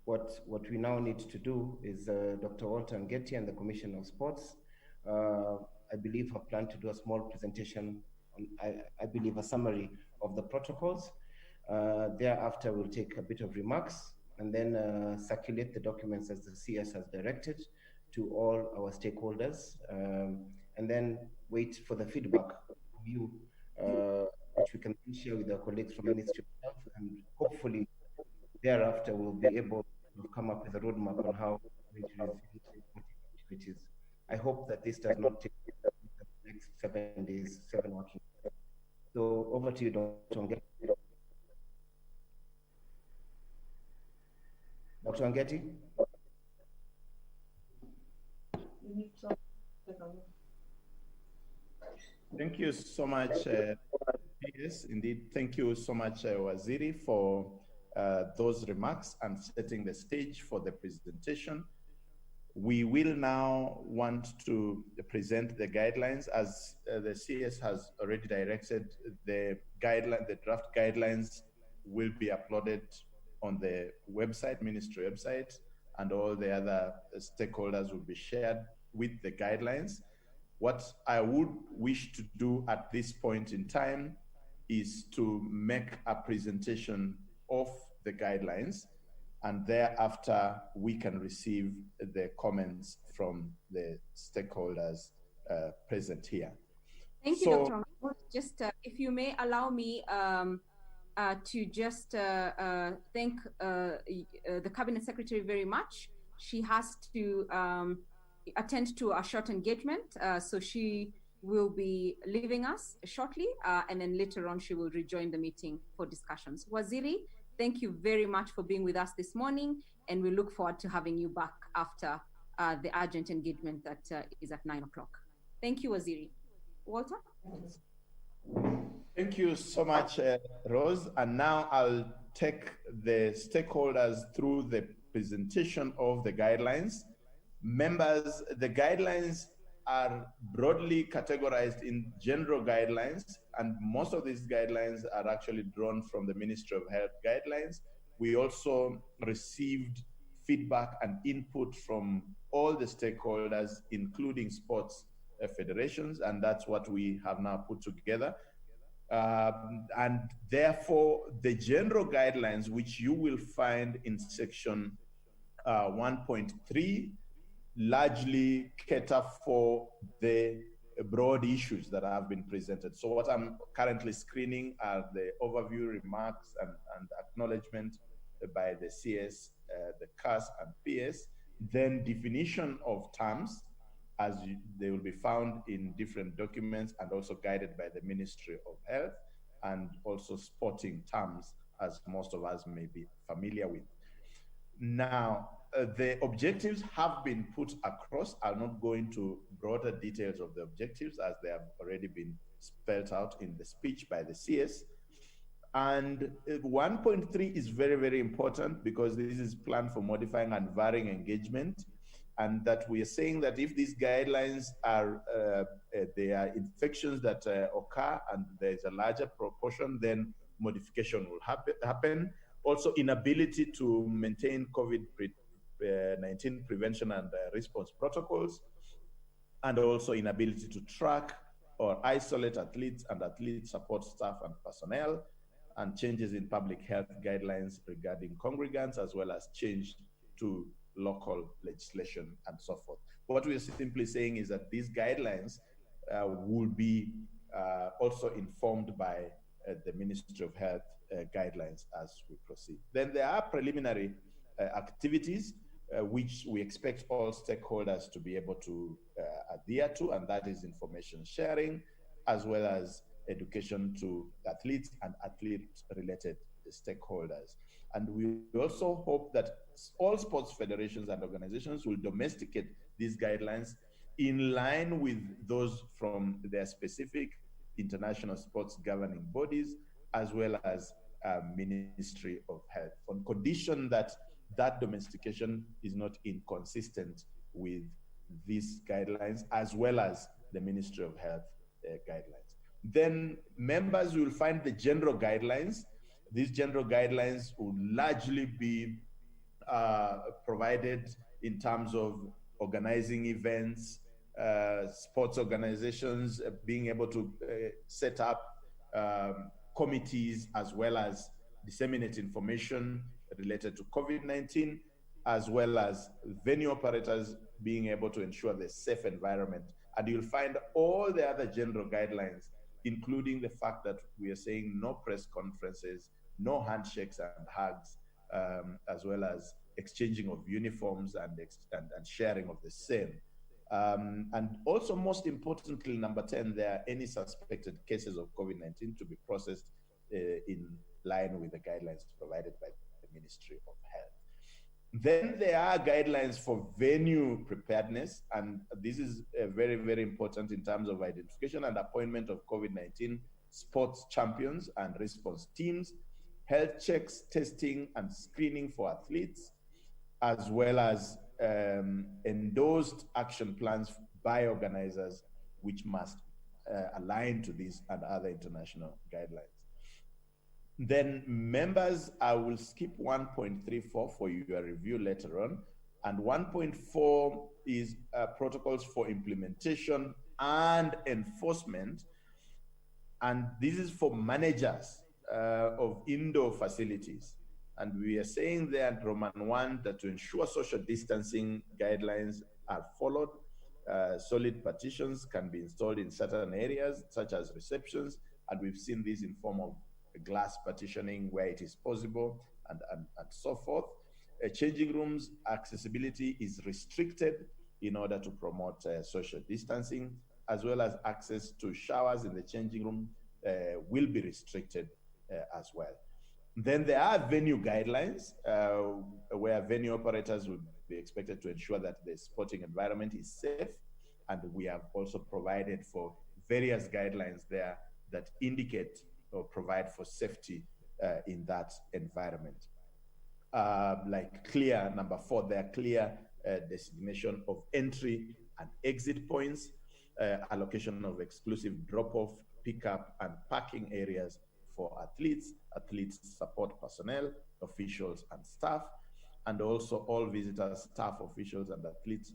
What we now need to do is Dr. Walter Ngeti and the Commission of Sports, I believe, have planned to do a small presentation, I believe a summary of the protocols. Thereafter, we'll take a bit of remarks and then circulate the documents as the CS has directed to all our stakeholders, and then wait for the feedback from you, which we can share with our colleagues from Ministry of Health, and hopefully thereafter we'll be able to come up with a roadmap on how to resume activities. I hope that this does not take the next 7 days, 7 working days. So over to you, Dr. Ngeti. Dr. Ngeti?
Thank you so much, yes, indeed. Thank you so much, Waziri, for those remarks and setting the stage for the presentation. We will now want to present the guidelines as the CS has already directed. The draft guidelines will be uploaded on the website, ministry website, and all the other stakeholders will be shared with the guidelines. What I would wish to do at this point in time is to make a presentation of the guidelines, and thereafter we can receive the comments from the stakeholders present here.
Thank you, Dr. Mahmoud. Just if you may allow me to just thank the Cabinet Secretary very much. She has to attend to a short engagement, so she will be leaving us shortly, and then later on she will rejoin the meeting for discussions. Waziri, thank you very much for being with us this morning, and we look forward to having you back after the urgent engagement that is at 9 o'clock. Thank you, Waziri. Walter?
Thank you so much, Rose. And now I'll take the stakeholders through the presentation of the guidelines. Members, the guidelines are broadly categorized in general guidelines, and most of these guidelines are actually drawn from the Ministry of Health guidelines. We also received feedback and input from all the stakeholders, including sports federations, and that's what we have now put together. And therefore, the general guidelines, which you will find in section 1.3, largely cater for the broad issues that have been presented. So what I'm currently screening are the overview remarks and acknowledgement by the CS, the CAS and PS, then definition of terms, as they will be found in different documents and also guided by the Ministry of Health, and also sporting terms, as most of us may be familiar with. Now, the objectives have been put across. I'll not go into broader details of the objectives as they have already been spelled out in the speech by the CS. And 1.3 is very, very important because this is planned for modifying and varying engagement. And that we are saying that if these guidelines are, there are infections that occur and there's a larger proportion, then modification will happen. Also, inability to maintain COVID-19 prevention and response protocols, and also inability to track or isolate athletes and athlete support staff and personnel, and changes in public health guidelines regarding congregants, as well as change to local legislation and so forth. What we are simply saying is that these guidelines will be also informed by the Ministry of Health guidelines as we proceed. Then there are preliminary activities which we expect all stakeholders to be able to adhere to, and that is information sharing, as well as education to athletes and athlete-related stakeholders. And we also hope that all sports federations and organizations will domesticate these guidelines in line with those from their specific international sports governing bodies, as well as Ministry of Health, on condition that that domestication is not inconsistent with these guidelines, as well as the Ministry of Health guidelines. Then members will find the general guidelines. These general guidelines will largely be provided in terms of organizing events, sports organizations being able to set up committees, as well as disseminate information related to COVID-19, as well as venue operators being able to ensure the safe environment. And you'll find all the other general guidelines, including the fact that we are saying no press conferences, no handshakes and hugs, as well as exchanging of uniforms and sharing of the same. And also, most importantly, number 10, there are any suspected cases of COVID-19 to be processed in line with the guidelines provided by the Ministry of Health. Then there are guidelines for venue preparedness, and this is very, very important in terms of identification and appointment of COVID-19 sports champions and response teams, health checks, testing and screening for athletes, as well as endorsed action plans by organizers, which must align to these and other international guidelines. Then members, I will skip 1.34 for your review later on. And 1.4 is protocols for implementation and enforcement. And this is for managers of indoor facilities. And we are saying there at Roman 1 that to ensure social distancing guidelines are followed, solid partitions can be installed in certain areas, such as receptions. And we've seen this in form of glass partitioning where it is possible, and so forth. Changing rooms accessibility is restricted in order to promote social distancing, as well as access to showers in the changing room will be restricted as well. Then there are venue guidelines where venue operators will be expected to ensure that the sporting environment is safe, and we have also provided for various guidelines there that indicate or provide for safety in that environment. Like clear, number 4, there are clear designation of entry and exit points, allocation of exclusive drop-off, pickup and parking areas for athletes, support personnel, officials and staff, and also all visitors, staff, officials and athletes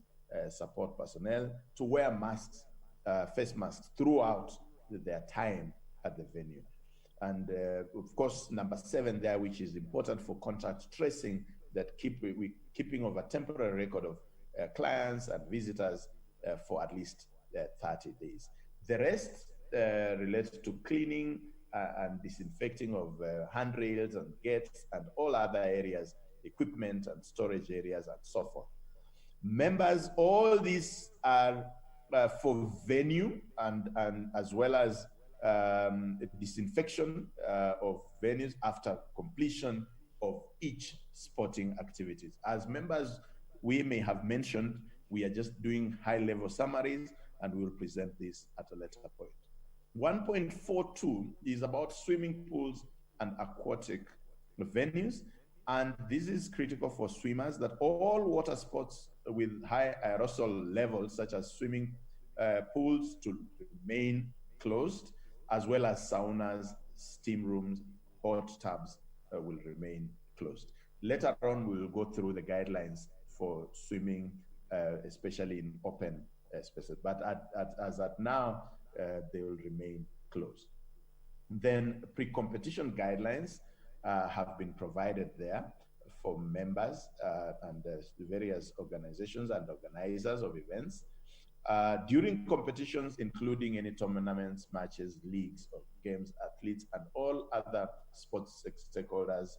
support personnel to wear masks, face masks throughout their time at the venue. And of course, number 7 there, which is important for contact tracing, that keeping of a temporary record of clients and visitors for at least 30 days. The rest relates to cleaning and disinfecting of handrails and gates and all other areas, equipment and storage areas and so forth. Members, all these are for venue and as well as disinfection of venues after completion of each sporting activities. As members, we may have mentioned, we are just doing high-level summaries, and we will present this at a later point. 1.42 is about swimming pools and aquatic venues. And this is critical for swimmers, that all water sports with high aerosol levels, such as swimming pools, to remain closed, as well as saunas, steam rooms, hot tubs will remain closed. Later on, we will go through the guidelines for swimming, especially in open spaces. But as at now, they will remain closed. Then pre-competition guidelines have been provided there for members and various organizations and organizers of events. During competitions, including any tournaments, matches, leagues of games, athletes, and all other sports stakeholders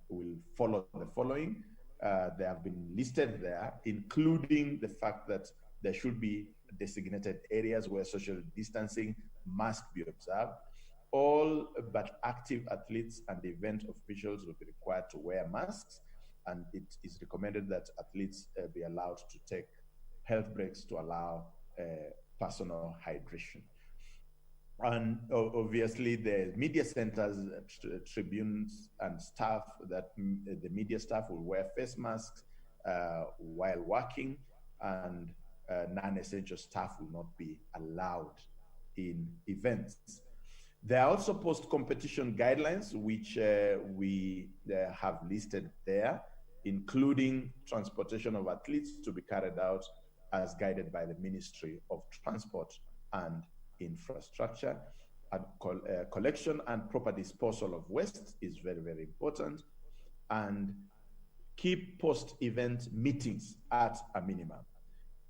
will follow the following. They have been listed there, including the fact that there should be designated areas where social distancing must be observed. All but active athletes and event officials will be required to wear masks, and it is recommended that athletes be allowed to take health breaks to allow personal hydration. And obviously the media centers, tribunes and staff, that the media staff will wear face masks while working, and non-essential staff will not be allowed in events. There are also post-competition guidelines, which we have listed there, including transportation of athletes to be carried out as guided by the Ministry of Transport and Infrastructure. And collection and proper disposal of waste is very, very important. And keep post-event meetings at a minimum.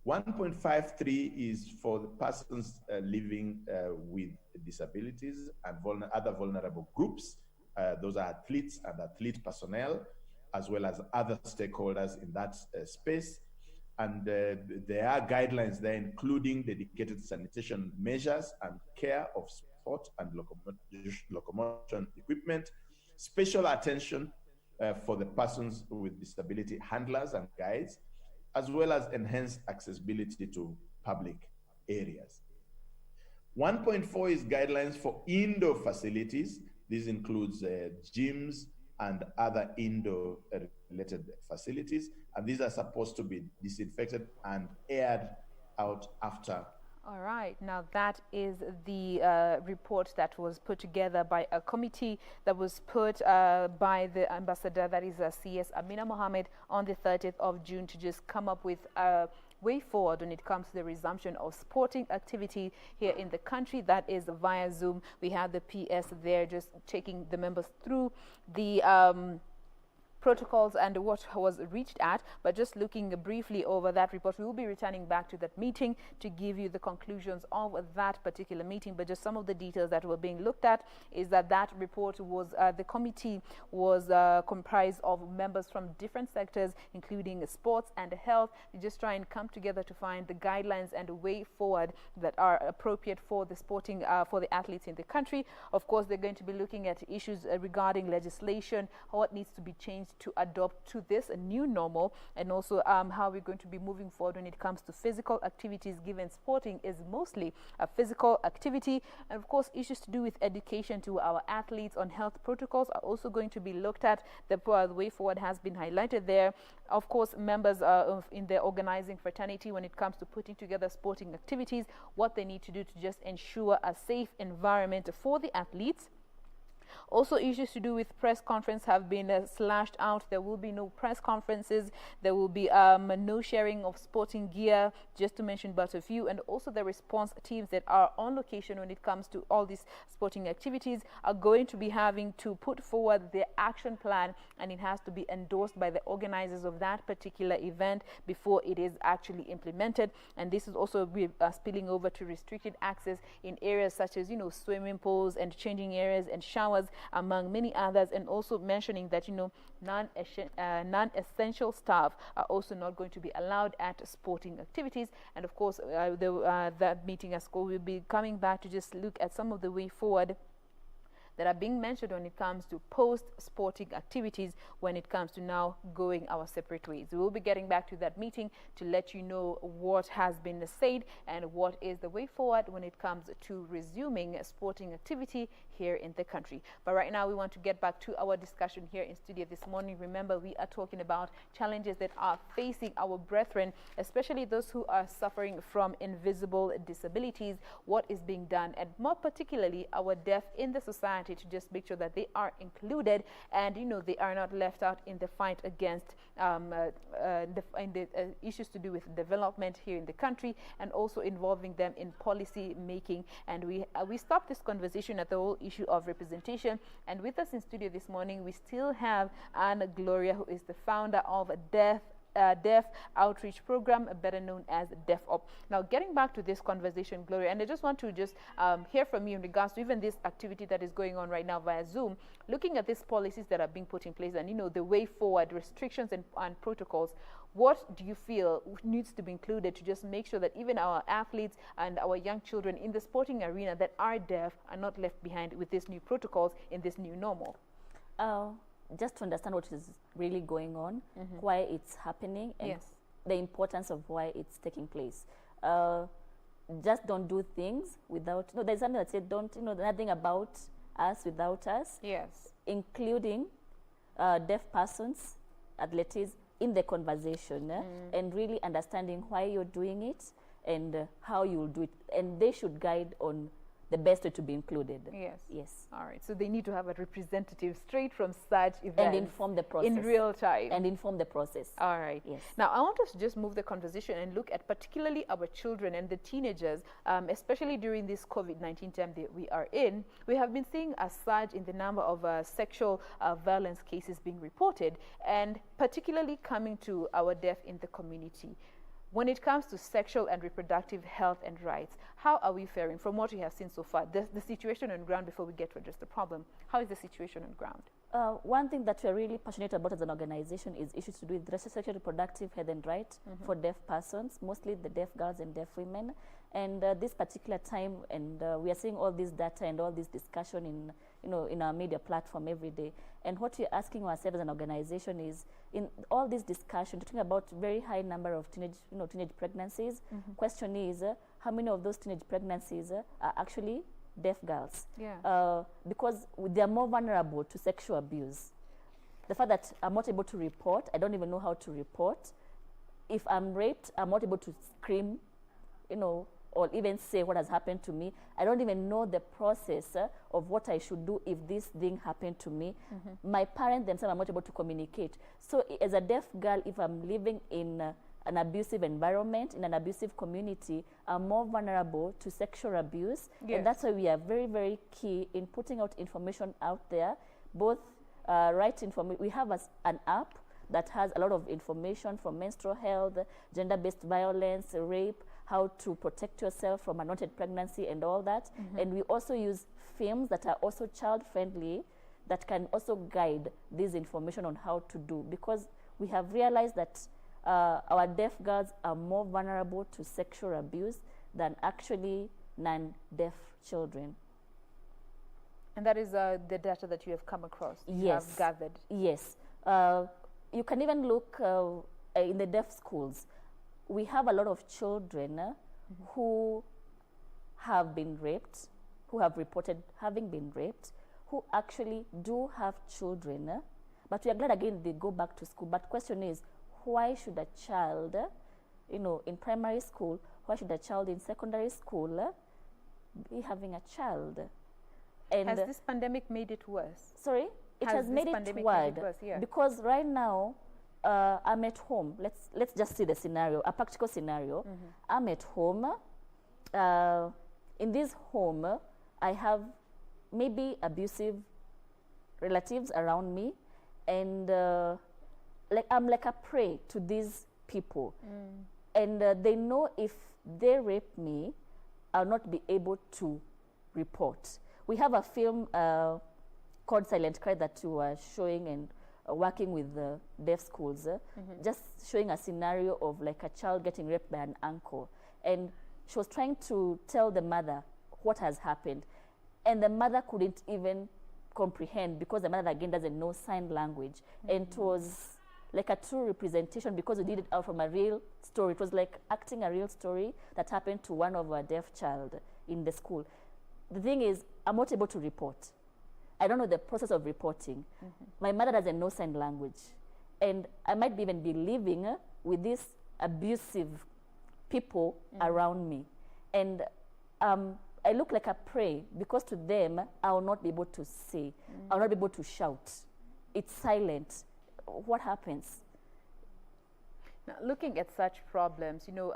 1.53 is for the persons living with disabilities and other vulnerable groups. Those are athletes and athlete personnel, as well as other stakeholders in that space. And there are guidelines there, including dedicated sanitation measures and care of sport and locomotion equipment, special attention for the persons with disability handlers and guides, as well as enhanced accessibility to public areas. 1.4 is guidelines for indoor facilities. This includes gyms and other indoor related facilities, and these are supposed to be disinfected and aired out after.
All right, now that is the report that was put together by a committee that was put by the ambassador, that is CS Amina Mohammed, on the 30th of June to just come up with a way forward when it comes to the resumption of sporting activity here in the country. That is via Zoom. We had the PS there just taking the members through the protocols and what was reached at, but just looking briefly over that report. We will be returning back to that meeting to give you the conclusions of that particular meeting, but just some of the details that were being looked at is that that report was, the committee was comprised of members from different sectors, including sports and health, to just try and come together to find the guidelines and a way forward that are appropriate for the sporting, for the athletes in the country. Of course, they're going to be looking at issues regarding legislation, what needs to be changed to adopt to this a new normal, and also how we're going to be moving forward when it comes to physical activities, given sporting is mostly a physical activity. And of course, issues to do with education to our athletes on health protocols are also going to be looked at. The way forward has been highlighted there. Of course, members in the organizing fraternity, when it comes to putting together sporting activities, what they need to do to just ensure a safe environment for the athletes. Also, issues to do with press conference have been slashed out. There will be no press conferences. There will be no sharing of sporting gear, just to mention but a few. And also the response teams that are on location when it comes to all these sporting activities are going to be having to put forward their action plan, and it has to be endorsed by the organizers of that particular event before it is actually implemented. And this is also spilling over to restricted access in areas such as, swimming pools and changing areas and showers, among many others, and also mentioning that non-essential staff are also not going to be allowed at sporting activities. And of course, that meeting at school will be coming back to just look at some of the way forward that are being mentioned when it comes to post-sporting activities, when it comes to now going our separate ways. We will be getting back to that meeting to let you know what has been said and what is the way forward when it comes to resuming sporting activity here in the country. But right now we want to get back to our discussion here in studio this morning. Remember, we are talking about challenges that are facing our brethren, especially those who are suffering from invisible disabilities. What is being done, and more particularly our deaf in the society, to just make sure that they are included and, you know, they are not left out in the fight against issues to do with development here in the country, and also involving them in policy making. And we stopped this conversation at the whole issue of representation. And with us in studio this morning, we still have Anna Gloria, who is the founder of Deaf Outreach Program, better known as DeafUp. Now, getting back to this conversation, Gloria, and I just want to hear from you in regards to even this activity that is going on right now via Zoom, looking at these policies that are being put in place and, you know, the way forward, restrictions and protocols. What do you feel needs to be included to just make sure that even our athletes and our young children in the sporting arena that are deaf are not left behind with these new protocols in this new normal?
Just to understand what is really going on, why it's happening, and the importance of why it's taking place. Just don't do things without, no, there's something that said don't, you know, nothing about us without us.
Yes.
Including deaf persons, athletes in the conversation, and really understanding why you're doing it and how you'll do it. And they should guide on the best way to be included.
Yes.
Yes.
All right. So they need to have a representative straight from such events.
And inform the process.
In real time.
And inform the process.
All right.
Yes.
Now, I want us to just move the conversation and look at particularly our children and the teenagers, especially during this COVID-19 time that we are in. We have been seeing a surge in the number of sexual violence cases being reported, and particularly coming to our deaf in the community. When it comes to sexual and reproductive health and rights, how are we faring from what we have seen so far? The situation on ground, before we get to address the problem, how is the situation on ground?
One thing that we're really passionate about as an organization is issues to do with sexual reproductive health and rights for deaf persons, mostly the deaf girls and deaf women. And this particular time, and we are seeing all this data and all this discussion in, you know, in our media platform every day. And what we're asking ourselves as an organization is, in all this discussion, talking about very high number of teenage pregnancies. Question is, how many of those teenage pregnancies are actually deaf girls?
Yeah.
Because they are more vulnerable to sexual abuse. The fact that I'm not able to report, I don't even know how to report. If I'm raped, I'm not able to scream, you know, or even say what has happened to me. I don't even know the process of what I should do if this thing happened to me. My parents themselves are not able to communicate. So as a deaf girl, if I'm living in an abusive environment, in an abusive community, I'm more vulnerable to sexual abuse.
Yes.
And that's why we are very, very key in putting out information out there, both right information. We have an app that has a lot of information from menstrual health, gender-based violence, rape, how to protect yourself from unwanted pregnancy and all that. And we also use films that are also child-friendly that can also guide this information on how to do, because we have realized that our deaf girls are more vulnerable to sexual abuse than actually non-deaf children.
And that is the data that you have come across, you have gathered.
Yes. You can even look in the deaf schools. We have a lot of children who have been raped, who have reported having been raped, who actually do have children. But we are glad again they go back to school. But question is, why should a child, you know, in primary school, why should a child in secondary school be having a child? And
has this pandemic made it worse?
Sorry? It has made it worse,
yeah.
Because right now, I'm at home. Let's just see the scenario, a practical scenario. I'm at home. In this home, I have maybe abusive relatives around me, and I'm like a prey to these people. And they know if they rape me, I'll not be able to report. We have a film called Silent Cry that you are showing and working with the deaf schools, just showing a scenario of like a child getting raped by an uncle. And she was trying to tell the mother what has happened. And the mother couldn't even comprehend, because the mother again doesn't know sign language. And it was like a true representation, because we did it out from a real story. It was like acting a real story that happened to one of our deaf child in the school. the thing is, I'm not able to report. I don't know the process of reporting. My mother doesn't know sign language. And I might even be living with these abusive people around me. And I look like a prey because to them, I will not be able to say. I will not be able to shout. It's silent. What happens?
Now, looking at such problems, you know,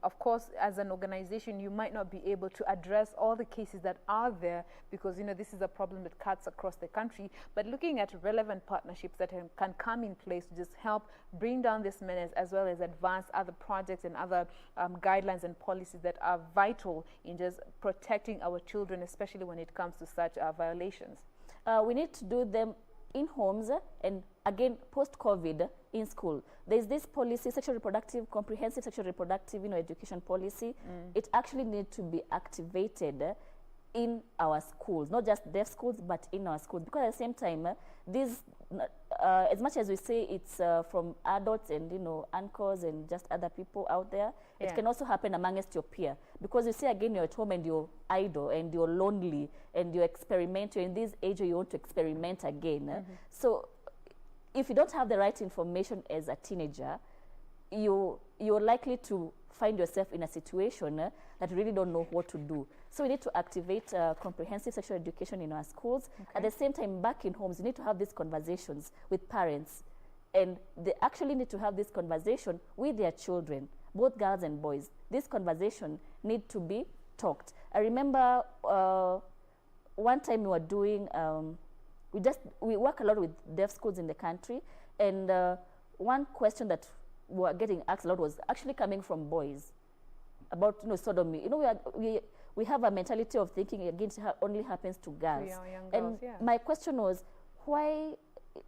of course, as an organization, you might not be able to address all the cases that are there because, you know, this is a problem that cuts across the country. But looking at relevant partnerships that can come in place to just help bring down this menace as well as advance other projects and other guidelines and policies that are vital in just protecting our children, especially when it comes to such violations.
We need to do them in homes and again post-COVID in school. There's this policy, comprehensive sexual reproductive, you know, education policy. It actually needs to be activated in our schools, not just deaf schools, but in our schools. Because at the same time, these, as much as we say it's from adults and, you know, uncles and just other people out there, it can also happen amongst your peer. Because you say again, you're at home and you're idle and you're lonely and you experiment, you're in this age where you want to experiment again. So if you don't have the right information as a teenager, you're likely to find yourself in a situation that you really don't know what to do. So we need to activate comprehensive sexual education in our schools. At the same time, back in homes, you need to have these conversations with parents. And they actually need to have this conversation with their children, both girls and boys. This conversation need to be talked. I remember one time we were doing, we work a lot with deaf schools in the country, and one question that we were getting asked a lot was actually coming from boys about, you know, sodomy. You know, we have a mentality of thinking against only happens to girls.
Young
and
girls,
my question was, why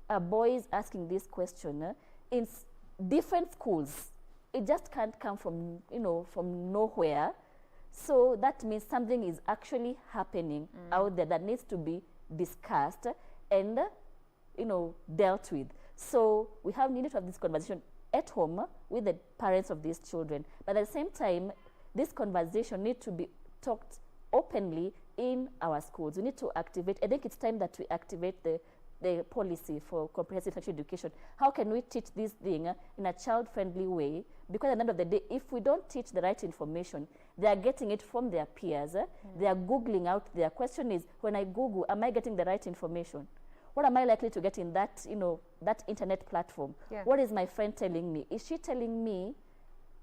are boys asking this question in different schools? It just can't come from, you know, from nowhere. So that means something is actually happening out there that needs to be discussed and, you know, dealt with. So we have needed to have this conversation at home with the parents of these children. But at the same time, this conversation needs to be talked openly in our schools. We need to activate, I think it's time that we activate the policy for comprehensive sexual education. How can we teach this thing in a child-friendly way? Because at the end of the day, if we don't teach the right information, they are getting it from their peers. They are Googling out. Their question is, when I Google, am I getting the right information? What am I likely to get in that, you know, that internet platform? What is my friend telling me? Is she telling me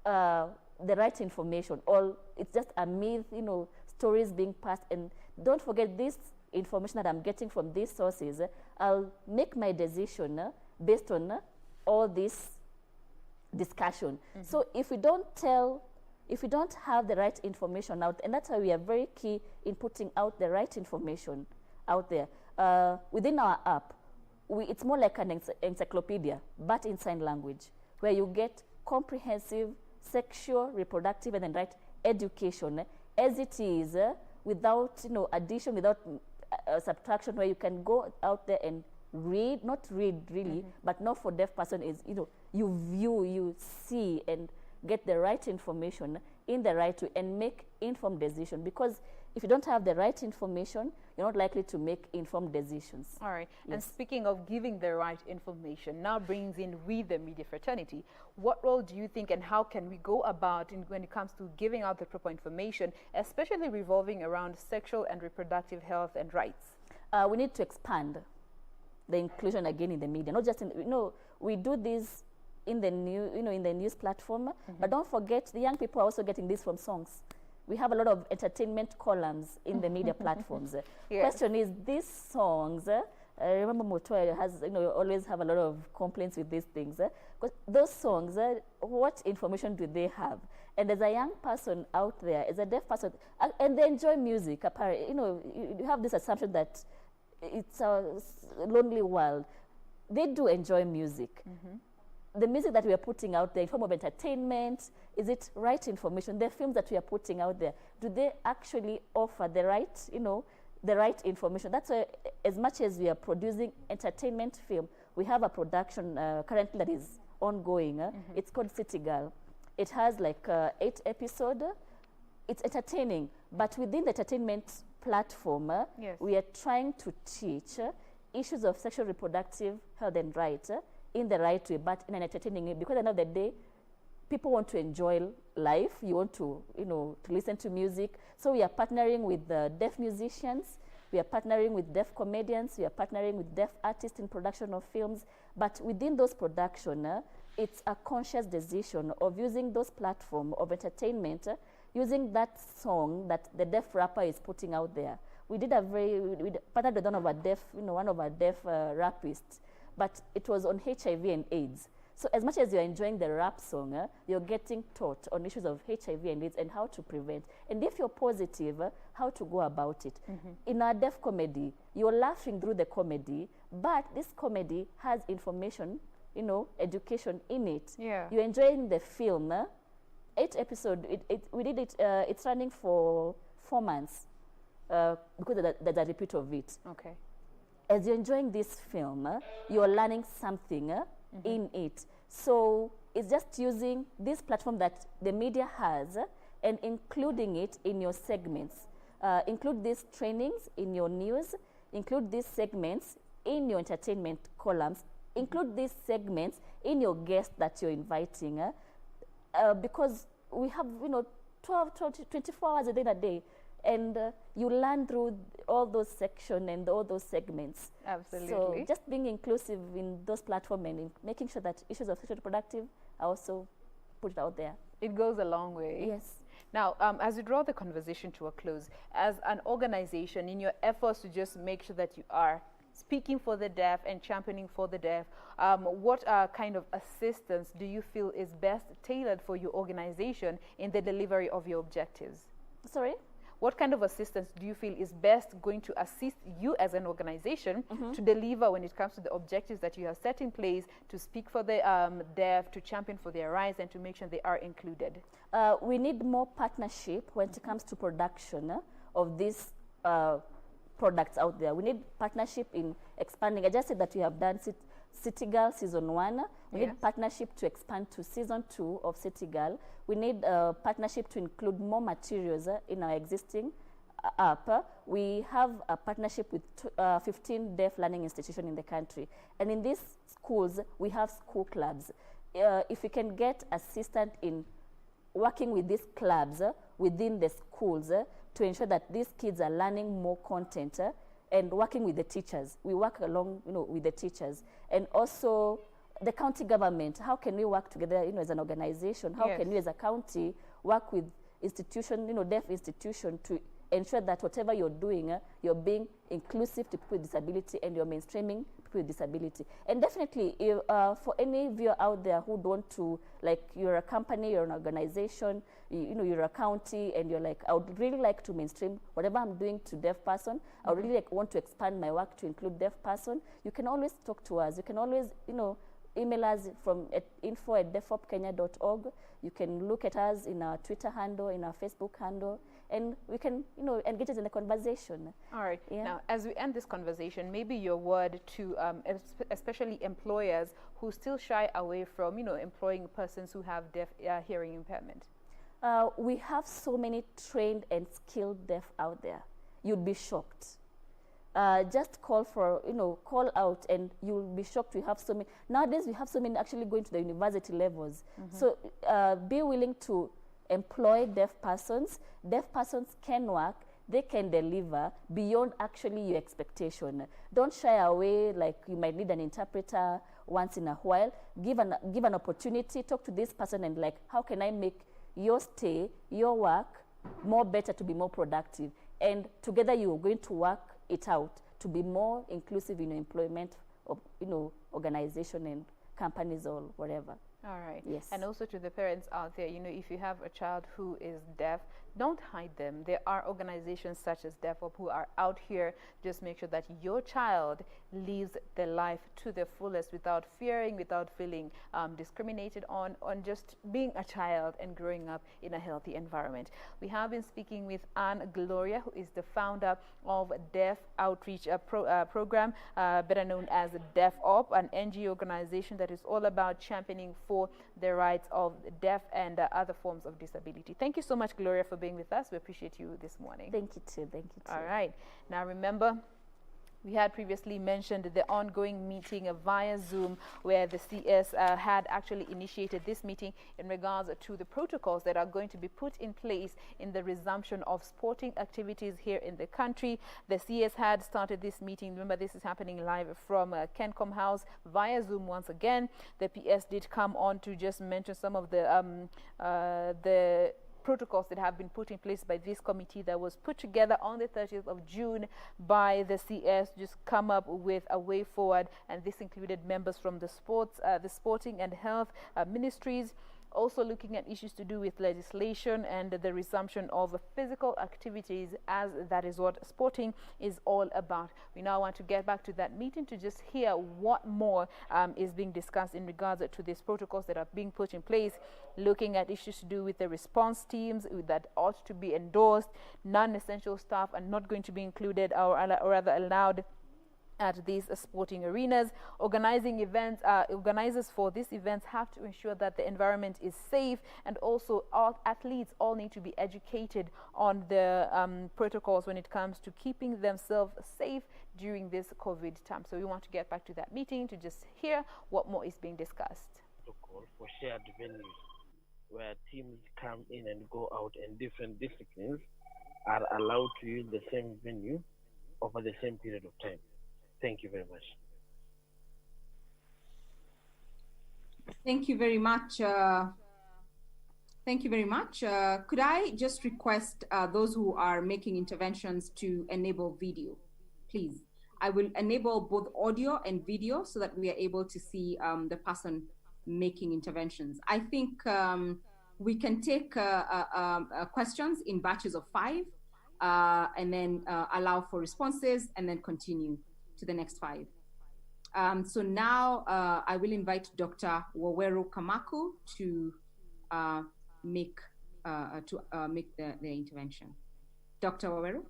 the right information, or it's just a myth, you know, stories being passed? And don't forget, this information that I'm getting from these sources, I'll make my decision based on all this discussion. So if we don't have the right information out, and that's why we are very key in putting out the right information out there. Within our app, it's more like an encyclopedia, but in sign language, where you get comprehensive sexual, reproductive, and then right education as it is, without, you know, addition, without subtraction, where you can go out there and read, not read really, but not for deaf person is, you know, you view, you see, and get the right information in the right way and make informed decision. Because if you don't have the right information, you're not likely to make informed decisions.
All right. Yes. And speaking of giving the right information, now brings in we, the media fraternity. What role do you think and how can we go about when it comes to giving out the proper information, especially revolving around sexual and reproductive health and rights?
We need to expand the inclusion again in the media, not just in, you know, we do this in the in the news platform, but don't forget the young people are also getting this from songs. We have a lot of entertainment columns in the media platforms. Question is, these songs, I remember Motoya has, you know, always have a lot of complaints with these things. Because those songs, what information do they have? And as a young person out there, as a deaf person, and they enjoy music, apparently, you know, you have this assumption that it's a lonely world. They do enjoy music. The music that we are putting out there in form of entertainment, is it right information? The films that we are putting out there, do they actually offer the right, you know, the right information? That's why, as much as we are producing entertainment film, we have a production currently that is ongoing. It's called City Girl. It has like 8 episodes. It's entertaining, but within the entertainment platform, we are trying to teach issues of sexual reproductive health and rights in the right way, but in an entertaining way, because at the end of the day, people want to enjoy life. You want to, to listen to music. So we are partnering with deaf musicians. We are partnering with deaf comedians. We are partnering with deaf artists in production of films. But within those production, it's a conscious decision of using those platforms of entertainment, using that song that the deaf rapper is putting out there. We did we partnered with one of our deaf rapists, but it was on HIV and AIDS. So as much as you're enjoying the rap song, you're getting taught on issues of HIV and AIDS and how to prevent. And if you're positive, how to go about it. In our deaf comedy, you're laughing through the comedy, but this comedy has information, education in it.
Yeah.
You're enjoying the film. 8 episodes, we did it, it's running for 4 months because there's a repeat of it.
Okay.
As you're enjoying this film, you're learning something in it. So it's just using this platform that the media has and including it in your segments. Include these trainings in your news, include these segments in your entertainment columns, include these segments in your guests that you're inviting, because we have 24 hours a day, and you learn through all those sections and all those segments.
Absolutely.
So just being inclusive in those platforms and making sure that issues of sexual reproductive are also put out there.
It goes a long way.
Yes.
Now, as we draw the conversation to a close, as an organization, in your efforts to just make sure that you are speaking for the deaf and championing for the deaf, what kind of assistance do you feel is best tailored for your organization in the delivery of your objectives?
Sorry?
What kind of assistance do you feel is best going to assist you as an organization to deliver when it comes to the objectives that you have set in place to speak for the deaf, to champion for their rights, and to make sure they are included?
We need more partnership when it comes to production of these products out there. We need partnership in expanding. I just said that we have done City Girl Season 1. We need partnership to expand to Season 2 of City Girl. We need partnership to include more materials in our existing app. We have a partnership with 15 deaf learning institutions in the country. And in these schools, we have school clubs. If we can get assistance in working with these clubs within the schools to ensure that these kids are learning more content and working with the teachers. We work along, with the teachers. And also the county government, how can we work together, as an organization? How can we as a county work with institution, deaf institution to ensure that whatever you're doing, you're being inclusive to people with disability and you're mainstreaming people with disability. And definitely, if, for any viewer out there who want to, like, you're a company, you're an organization, you're a county, and you're like, I would really like to mainstream whatever I'm doing to deaf person. I would really want to expand my work to include deaf person. You can always talk to us. You can always, email us from info@defopkenya.org. You can look at us in our Twitter handle, in our Facebook handle, and we can, engage us in the conversation.
All right. Yeah. Now, as we end this conversation, maybe your word to especially employers who still shy away from, employing persons who have deaf hearing impairment.
We have so many trained and skilled deaf out there. You'd be shocked. Just call out and you'll be shocked. We have so many. Nowadays, we have so many actually going to the university levels. So be willing to employ deaf persons. Deaf persons can work. They can deliver beyond actually your expectation. Don't shy away like you might need an interpreter once in a while. Give an opportunity. Talk to this person and like, how can I make your stay, your work more better to be more productive? And together you're going to work it out to be more inclusive in your employment of, organization and companies or whatever.
All right.
Yes.
And also to the parents out there, if you have a child who is deaf, don't hide them. There are organizations such as DeafOp who are out here. Just make sure that your child lives their life to the fullest without fearing, without feeling discriminated on just being a child and growing up in a healthy environment. We have been speaking with Anne Gloria, who is the founder of Deaf Outreach Program, better known as DeafOp, an NGO organization that is all about championing for for the rights of deaf and other forms of disability. Thank you so much, Gloria, for being with us. We appreciate you this morning.
Thank you too. Thank you too.
All right. Now remember, we had previously mentioned the ongoing meeting via Zoom where the CS had actually initiated this meeting in regards to the protocols that are going to be put in place in the resumption of sporting activities here in the country. The CS had started this meeting. Remember, this is happening live from Kencom House via Zoom once again. The PS did come on to just mention some of the protocols that have been put in place by this committee that was put together on the 30th of June by the CS, just come up with a way forward, and this included members from the sporting and health ministries, also looking at issues to do with legislation and the resumption of physical activities, as that is what sporting is all about. We now want to get back to that meeting to just hear what more is being discussed in regards to these protocols that are being put in place, looking at issues to do with the response teams that ought to be endorsed. Non-essential staff are not going to be included or rather allowed at these sporting arenas. Organizing events, organizers for these events have to ensure that the environment is safe, and also all athletes all need to be educated on the protocols when it comes to keeping themselves safe during this COVID time. So we want to get back to that meeting to just hear what more is being discussed.
Protocol for shared venues where teams come in and go out, and different disciplines are allowed to use the same venue over the same period of time. Thank you very much.
Thank you very much. Thank you very much. Could I just request those who are making interventions to enable video, please? I will enable both audio and video so that we are able to see the person making interventions. I think we can take questions in batches of 5 and then allow for responses and then continue to the next 5. So now I will invite Dr. Waweru Kamaku to make the intervention. Dr. Waweru.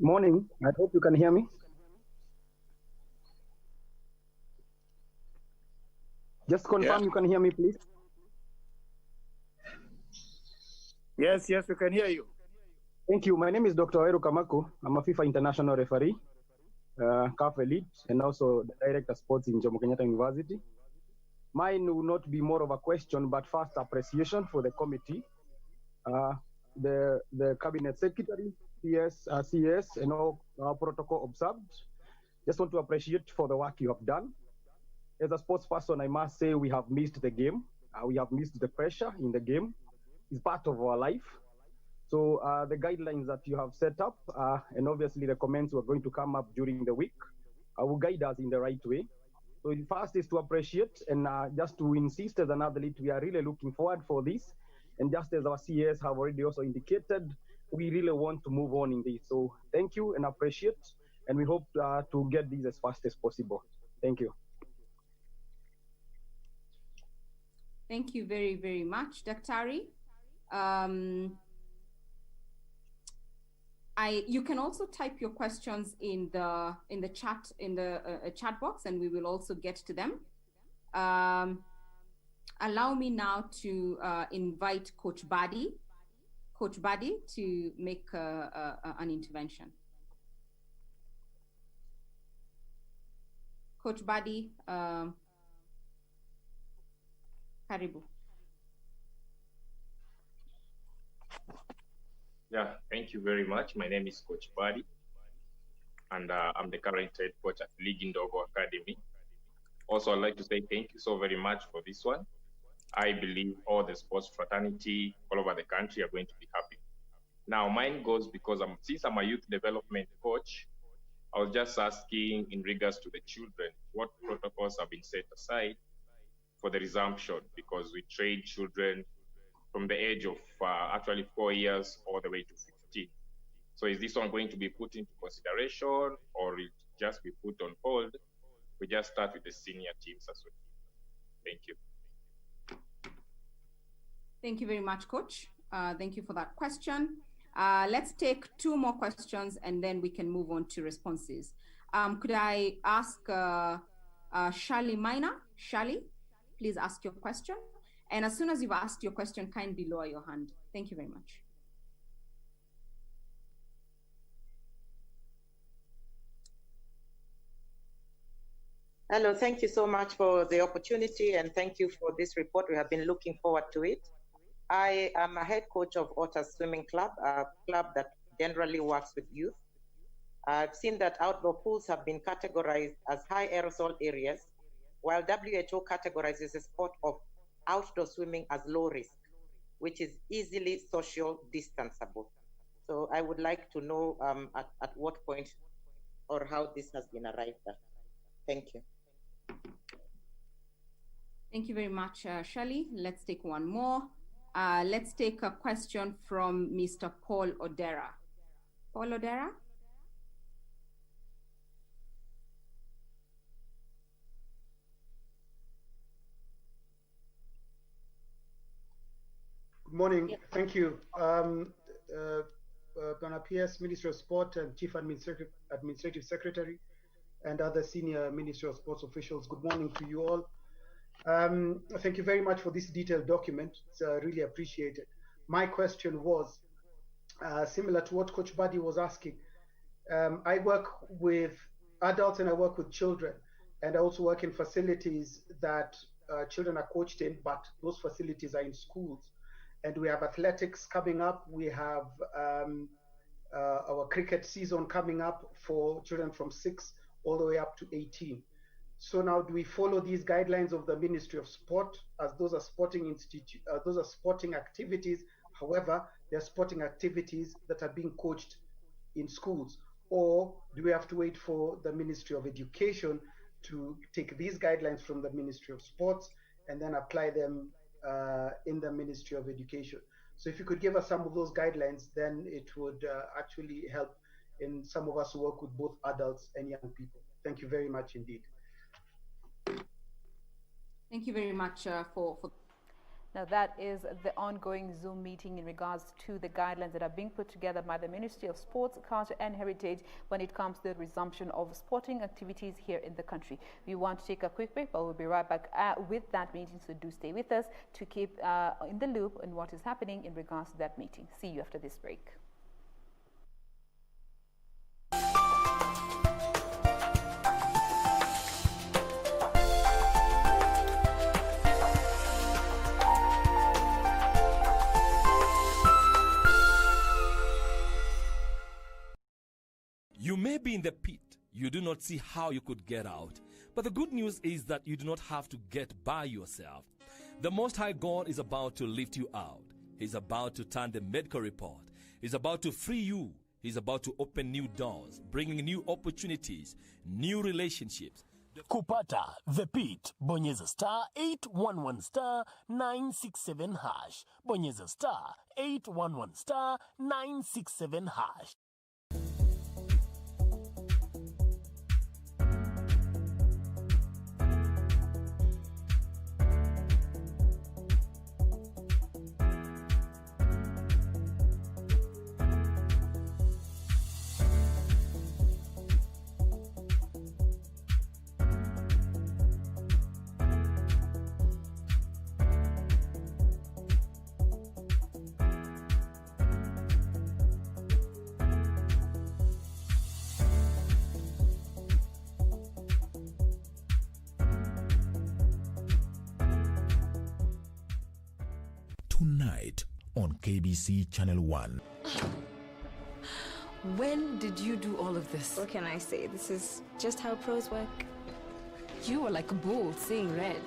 Morning. I hope you can hear me. Just confirm you can hear me, please.
Yes, we can hear you.
Thank you. My name is Dr. Waweru Kamaku. I'm a FIFA international referee, CAF elite, and also the director of sports in Jomo Kenyatta University. Mine will not be more of a question, but first appreciation for the committee, the cabinet secretary, CS, and all protocol observed. Just want to appreciate for the work you have done. As a sports person, I must say we have missed the game. We have missed the pressure in the game. It's part of our life. So the guidelines that you have set up, and obviously the comments were going to come up during the week, will guide us in the right way. So the first is to appreciate, and just to insist as an athlete, we are really looking forward for this. And just as our CS have already also indicated, we really want to move on in this. So thank you and appreciate, and we hope to get this as fast as possible. Thank you.
Thank you very, very much, Daktari. You can also type your questions in the chat chat box, and we will also get to them. Allow me now to invite Coach Badi to make an intervention. Coach Badi, karibu.
Yeah, thank you very much. My name is Coach Badi, and I'm the current head coach at League Ndogo Academy. Also, I'd like to say thank you so very much for this one. I believe all the sports fraternity all over the country are going to be happy. Now, mine goes because since I'm a youth development coach, I was just asking in regards to the children, what protocols have been set aside for the resumption, because we train children from the age of actually 4 years all the way to 15. So is this one going to be put into consideration, or it just be put on hold? We just start with the senior teams as well. Thank you.
Thank you very much, Coach. Thank you for that question. Let's take 2 more questions and then we can move on to responses. Could I ask Shali Minor? Shali, please ask your question. And as soon as you've asked your question, kindly lower your hand. Thank you very much.
Hello, thank you so much for the opportunity and thank you for this report. We have been looking forward to it. I am a head coach of Otters Swimming Club, a club that generally works with youth. I've seen that outdoor pools have been categorized as high aerosol areas, while WHO categorizes the sport of outdoor swimming as low risk, which is easily social distanceable. So I would like to know at what point or how this has been arrived at. Thank you.
Thank you very much, Shali. Let's take one more. Let's take a question from Mr. Paul Odera. Paul Odera?
Good morning. Thank you. Ghana PS, Ministry of Sport and Chief Administrative Secretary and other senior Ministry of Sports officials, good morning to you all. Thank you very much for this detailed document. It's really appreciated. My question was similar to what Coach Buddy was asking. I work with adults and I work with children, and I also work in facilities that children are coached in, but those facilities are in schools. And we have athletics coming up. We have our cricket season coming up for children from 6 all the way up to 18. So now, do we follow these guidelines of the Ministry of Sport, as those are sporting those are sporting activities? However, they're sporting activities that are being coached in schools. Or do we have to wait for the Ministry of Education to take these guidelines from the Ministry of Sports and then apply them in the Ministry of Education? So if you could give us some of those guidelines, then it would actually help in some of us who work with both adults and young people. Thank you very much indeed.
Thank you very much for.
Now that is the ongoing Zoom meeting in regards to the guidelines that are being put together by the Ministry of Sports, Culture and Heritage when it comes to the resumption of sporting activities here in the country. We want to take a quick break, but we'll be right back with that meeting, so do stay with us to keep in the loop on what is happening in regards to that meeting. See you after this break.
You may be in the pit. You do not see how you could get out. But the good news is that you do not have to get by yourself. The Most High God is about to lift you out. He's about to turn the medical report. He's about to free you. He's about to open new doors, bringing new opportunities, new relationships.
Kupata the pit, bonyeza star 811 star 967 hash. Bonyeza star 811 star 967 hash.
Tonight on KBC Channel 1.
When did you do all of this?
What can I say? This is just how pros work.
You were like a bull seeing red.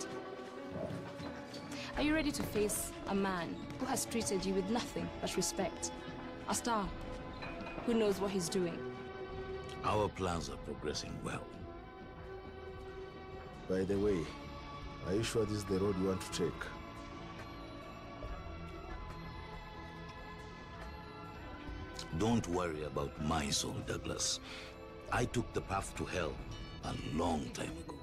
Are you ready to face a man who has treated you with nothing but respect? A star who knows what he's doing.
Our plans are progressing well.
By the way, are you sure this is the road you want to take?
Don't worry about my soul, Douglas. I took the path to hell a long time ago.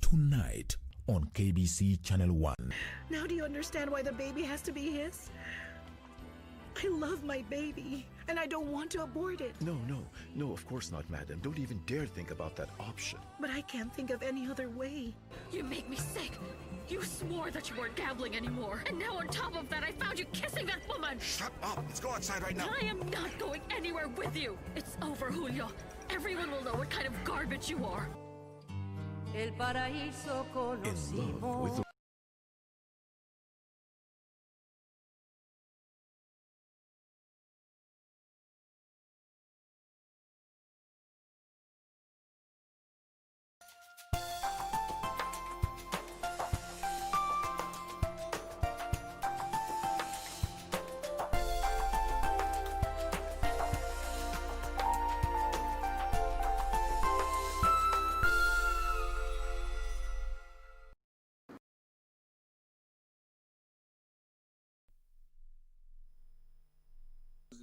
Tonight on KBC Channel 1.
Now do you understand why the baby has to be his? I love my baby, and I don't want to abort it.
No, of course not, madam. Don't even dare think about that option.
But I can't think of any other way.
You make me sick. You swore that you weren't gambling anymore. And now on top of that, I found you kissing that woman.
Shut up. Let's go outside right now.
I am not going anywhere with you. It's over, Julio. Everyone will know what kind of garbage you are.
El paraíso conocimos.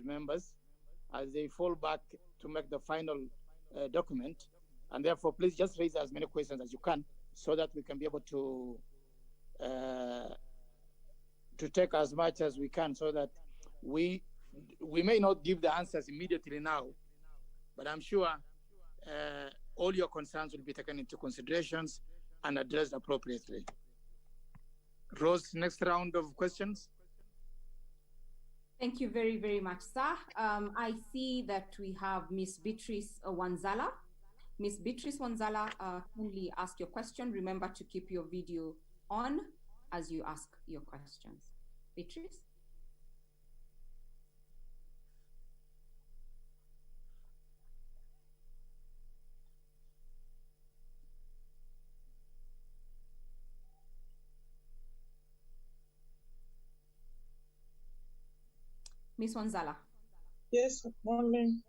Members as they fall back to make the final document, and therefore please just raise as many questions as you can so that we can be able to take as much as we can, so that we may not give the answers immediately now, but I'm sure all your concerns will be taken into considerations and addressed appropriately. Rose, next round of questions.
Thank you very, very much, sir. I see that we have Miss Beatrice Wanzala. Miss Beatrice Wanzala, kindly ask your question. Remember to keep your video on as you ask your questions. Beatrice? Miss Wanzala.
Yes, morning.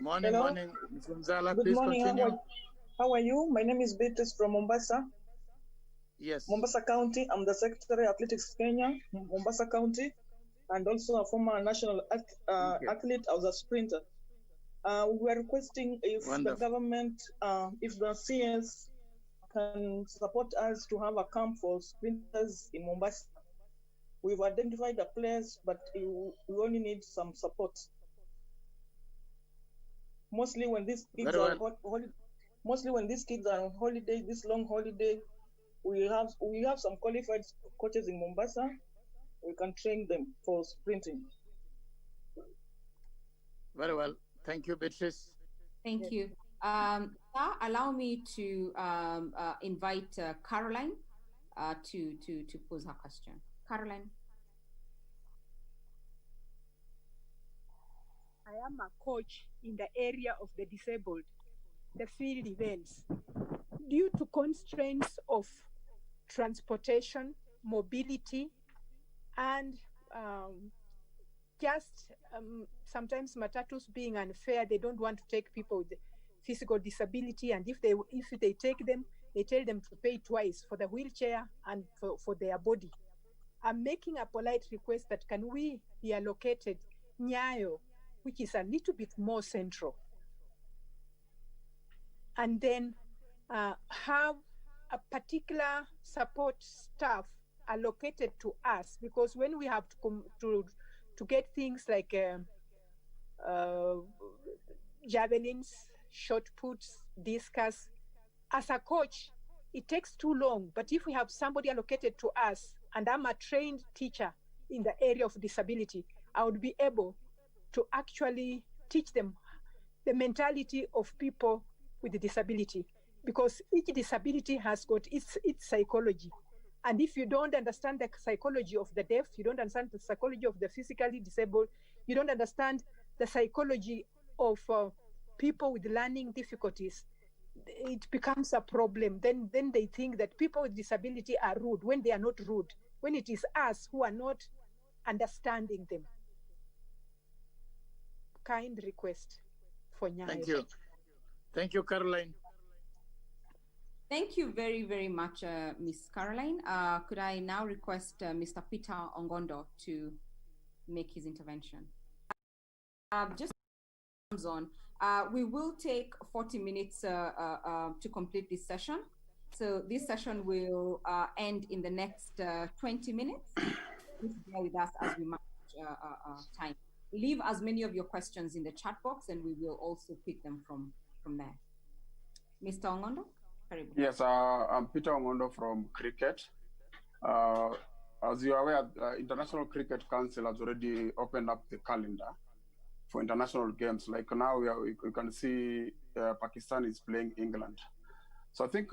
Morning,
Hello?
morning. Ms. Wanzala,
Good
please
morning.
continue.
How are you? My name is Beatrice from Mombasa.
Yes.
Mombasa County. I'm the Secretary of Athletics Kenya, Mombasa County, and also a former national athlete. I was a sprinter. We were requesting if
Wonderful.
the government, if the CS can support us to have a camp for sprinters in Mombasa. We've identified a place, but we only need some support. Mostly when these kids are mostly when these kids are on holiday, this long holiday, we have some qualified coaches in Mombasa. We can train them for sprinting.
Very well. Thank you, Beatrice.
Thank you. Sir, allow me to invite Caroline to pose her question. Caroline.
I am a coach in the area of the disabled, the field events. Due to constraints of transportation, mobility, and sometimes matatus being unfair, they don't want to take people with physical disability, and if they take them, they tell them to pay twice for the wheelchair and for their body. I'm making a polite request that can we be allocated Nyayo, which is a little bit more central, and then have a particular support staff allocated to us, because when we have to get things like javelins, shot puts, discus, as a coach, it takes too long. But if we have somebody allocated to us, and I'm a trained teacher in the area of disability, I would be able to actually teach them the mentality of people with a disability, because each disability has got its psychology. And if you don't understand the psychology of the deaf, you don't understand the psychology of the physically disabled, you don't understand the psychology of people with learning difficulties, it becomes a problem. Then they think that people with disability are rude when they are not rude, when it is us who are not understanding them. Kind request for Nyayo.
Thank you. Thank you, Caroline.
Thank you very, very much, Ms. Caroline. Could I now request Mr. Peter Ongondo to make his intervention? Just on, we will take 40 minutes to complete this session. So this session will end in the next 20 minutes. Please bear with us as we manage time. Leave as many of your questions in the chat box, and we will also pick them from there. Mr. Ongondo?
Yes, I'm Peter Ongondo from Cricket. As you are aware, International Cricket Council has already opened up the calendar for international games. Like now, we can see Pakistan is playing England. So I think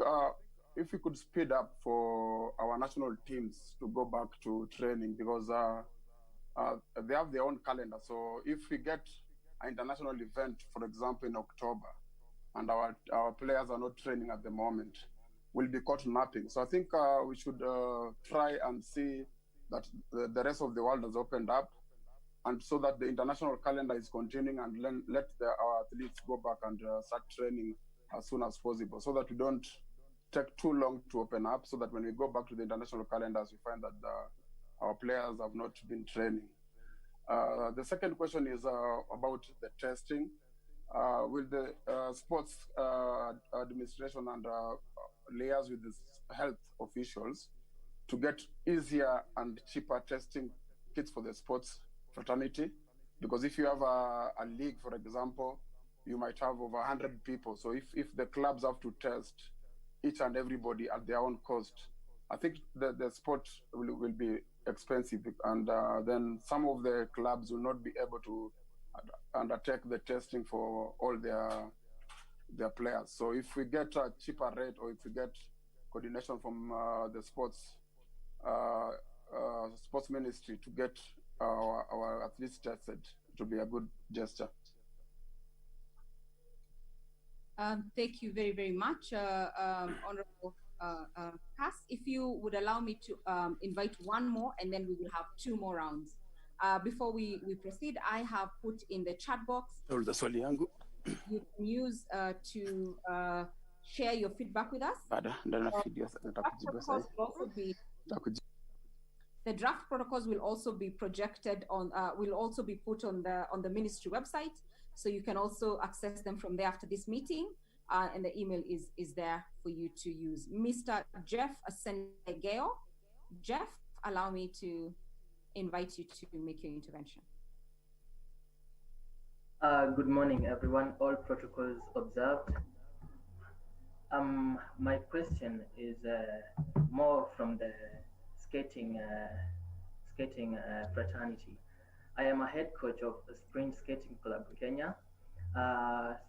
if we could speed up for our national teams to go back to training, because they have their own calendar. So if we get an international event, for example, in October, and our players are not training at the moment, we'll be caught napping. So I think we should try and see that the rest of the world has opened up, and so that the international calendar is continuing, and let our athletes go back and start training as soon as possible, so that we don't take too long to open up, so that when we go back to the international calendars, we find that our players have not been training. The second question is about the testing. Will the sports administration and liaise with the health officials to get easier and cheaper testing kits for the sports fraternity? Because if you have a league, for example, you might have over 100 people. So if the clubs have to test each and everybody at their own cost, I think the sport will be expensive, and then some of the clubs will not be able to undertake the testing for all their players. So if we get a cheaper rate, or if we get coordination from the sports ministry to get our athletes tested, it will be a good gesture.
Thank you very, very much, Honorable Cass. If you would allow me to invite one more, and then we will have 2 more rounds. Before we proceed, I have put in the chat box, you can use to share your feedback with us. The draft protocols will also be projected on, will also be put on the ministry website, so you can also access them from there after this meeting, and the email is there for you to use. Mr. Jeff Asengeo. Jeff, allow me to invite you to make your intervention.
Good morning, everyone. All protocols observed. My question is more from the skating fraternity. I am a head coach of Spring Skating Club Kenya.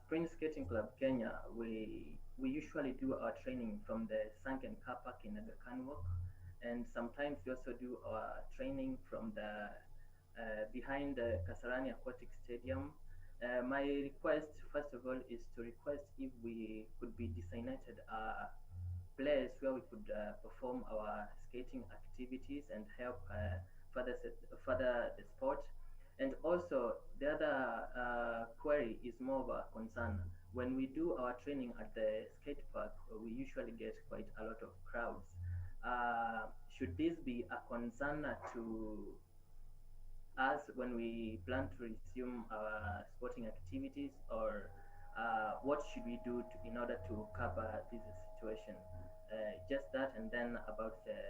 Spring Skating Club Kenya, we usually do our training from the sunken car park in Aga Khan Walk, and sometimes we also do our training from the behind the Kasarani Aquatic Stadium. My request, first of all, is to request if we could be designated a place where we could perform our skating activities and help further the sport. And also, the other query is more of a concern. When we do our training at the skate park, we usually get quite a lot of crowds. Should this be a concern to us when we plan to resume our sporting activities, or what should we do in order to cover this situation? Just that, and then about the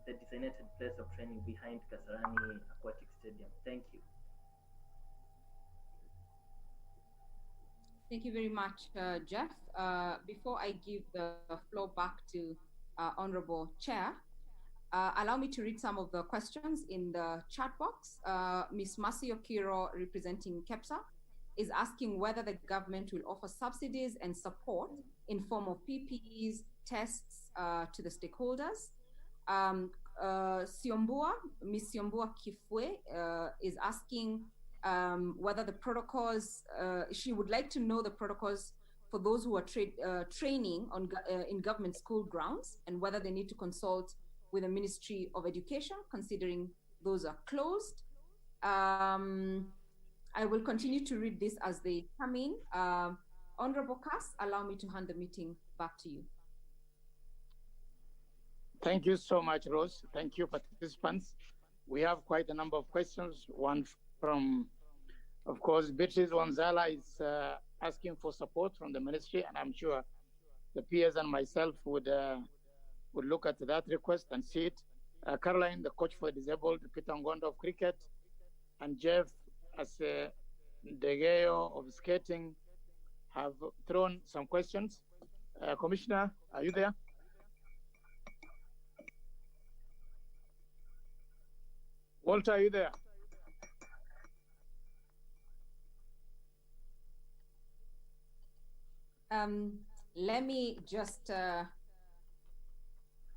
designated place of training behind Kasarani Aquatic Stadium. Thank you.
Thank you very much, Jeff. Before I give the floor back to Honorable Chair, allow me to read some of the questions in the chat box. Ms. Masio Kiro, representing KEPSA, is asking whether the government will offer subsidies and support in form of PPEs, tests to the stakeholders. Siombua, Ms. Siombua Kifwe is asking whether the protocols, she would like to know the protocols for those who are training on in government school grounds, and whether they need to consult with the Ministry of Education, considering those are closed. I will continue to read this as they come in. Honorable Cass, allow me to hand the meeting back to you.
Thank you so much, Rose. Thank you, participants. We have quite a number of questions. One from, of course, Beatrice Wanzala is asking for support from the ministry, and I'm sure the peers and myself would look at that request and see it. Caroline, the coach for the disabled, Peter Ngondo of cricket, and Jeff as Degeo of skating have thrown some questions. Commissioner, are you there? Walter, are you there?
Let me just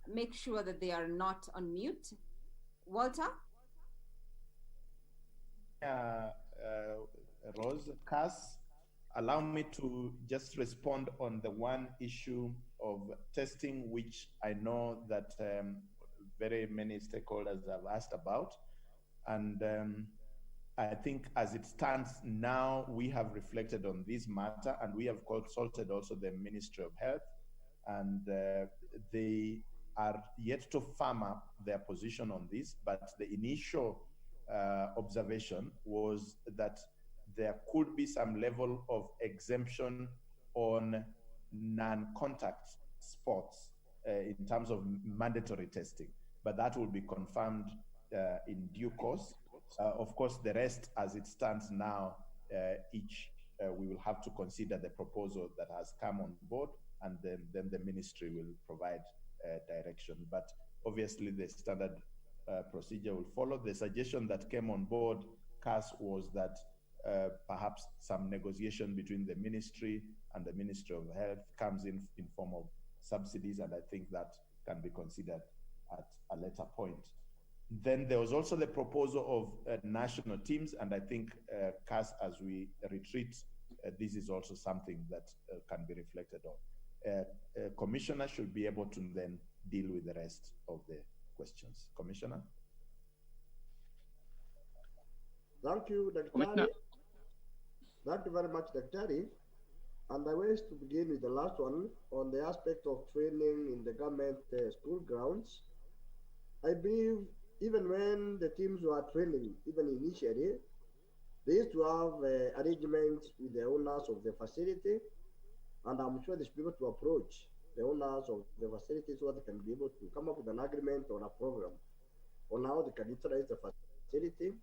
make sure that they are not on mute. Walter?
Rose, Cass, allow me to just respond on the one issue of testing, which I know that very many stakeholders have asked about. And I think as it stands now, we have reflected on this matter and we have consulted also the Ministry of Health, and they are yet to firm up their position on this, but the initial observation was that there could be some level of exemption on non-contact sports in terms of mandatory testing, but that will be confirmed in due course. Of course, the rest as it stands now, we will have to consider the proposal that has come on board, and then the ministry will provide direction. But obviously the standard procedure will follow. The suggestion that came on board, CAS, was that perhaps some negotiation between the ministry and the Ministry of Health comes in form of subsidies, and I think that can be considered at a later point. Then there was also the proposal of national teams, and I think CAS, as we retreat, this is also something that can be reflected on. Commissioner should be able to then deal with the rest of the questions. Commissioner?
Thank you, Dr. Thank you very much, Dr. And I wish to begin with the last one on the aspect of training in the government school grounds. I believe even when the teams were training, even initially, they used to have arrangements with the owners of the facility, and I'm sure they should be able to approach the owners of the facility so that they can be able to come up with an agreement or a program on how they can utilize the facility.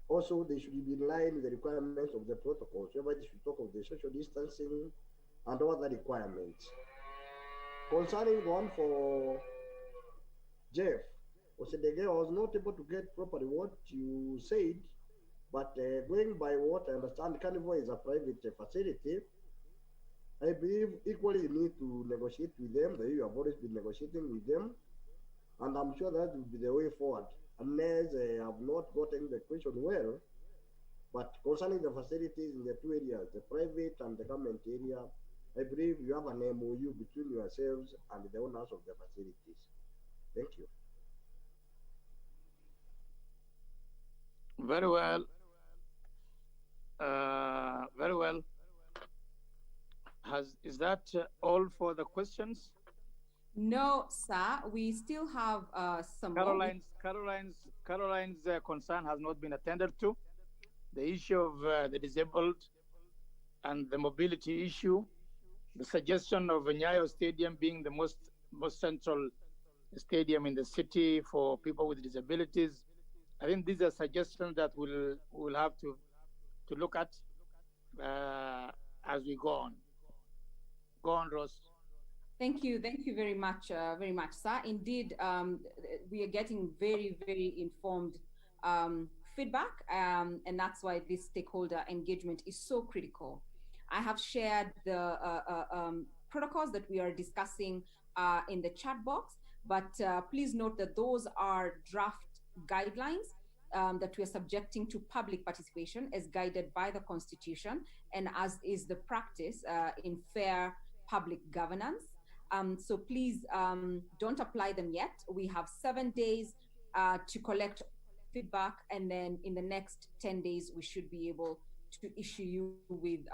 Also, they should be in line with the requirements of the protocols, whereby they should talk of the social distancing and other requirements. Concerning one for Jeff, I was not able to get properly what you said, but going by what I understand, Carnival is a private facility. I believe equally you need to negotiate with them, that you have always been negotiating with them, and I'm sure that will be the way forward, unless I have not gotten the question well. But concerning the facilities in the two areas, the private and the government area, I believe you have an MOU between yourselves and the owners of the facilities. Thank you.
Very well. Very well. Is that all for the questions?
No, sir. We still have some.
Caroline's concern has not been attended to. The issue of the disabled and the mobility issue, the suggestion of Nyayo Stadium being the most central stadium in the city for people with disabilities. I think these are suggestions that we'll have to look at as we go on. Go on, Rose.
Thank you very much, sir. Indeed, we are getting very, very informed feedback, and that's why this stakeholder engagement is so critical. I have shared the protocols that we are discussing in the chat box, but please note that those are draft guidelines that we are subjecting to public participation as guided by the Constitution and as is the practice in fair public governance. So please don't apply them yet. We have 7 days to collect feedback, and then in the next 10 days, we should be able to issue you with,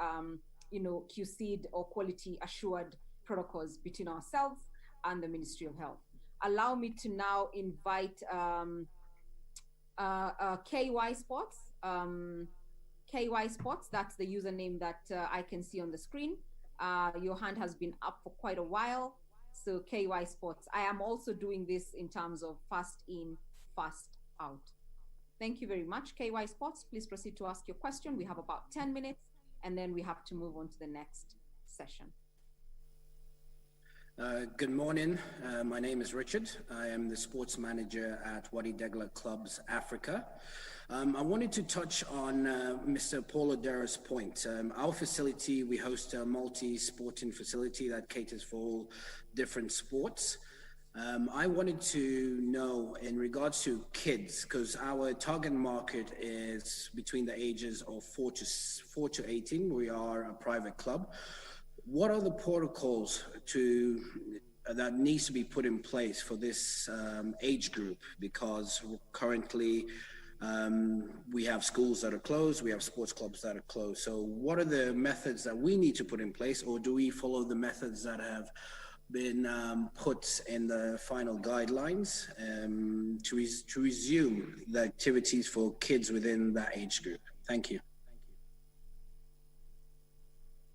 QC'd or quality assured protocols between ourselves and the Ministry of Health. Allow me to now invite KY Sports. KY Sports, that's the username that I can see on the screen. Your hand has been up for quite a while. So KY Sports, I am also doing this in terms of fast in, fast out. Thank you very much. KY Sports, please proceed to ask your question. We have about 10 minutes and then we have to move on to the next session.
Good morning. My name is Richard. I am the sports manager at Wadi Degla Clubs Africa. I wanted to touch on Mr. Paul Odera's point. Our facility, we host a multi-sporting facility that caters for all different sports. I wanted to know in regards to kids, because our target market is between the ages of 4 to 18. We are a private club. What are the protocols that needs to be put in place for this age group? Because currently we have schools that are closed, we have sports clubs that are closed. So what are the methods that we need to put in place, or do we follow the methods that have been put in the final guidelines to resume the activities for kids within that age group? Thank you.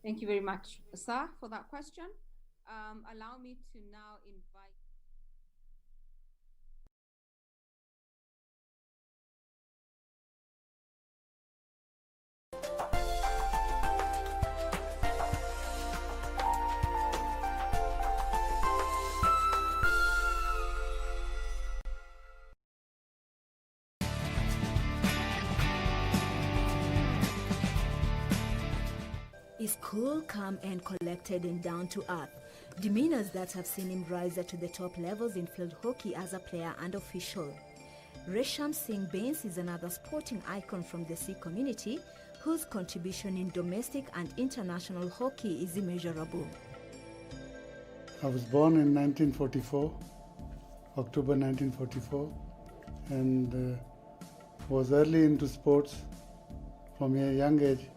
Thank you very much, sir, for that question. Allow me to now invite.
Is cool, calm, and collected and down to earth. Demeanors that have seen him rise to the top levels in field hockey as a player and official. Resham Singh Bains is another sporting icon from the Sikh community whose contribution in domestic and international hockey is immeasurable.
I was born in 1944, October 1944, and was early into sports from a young age.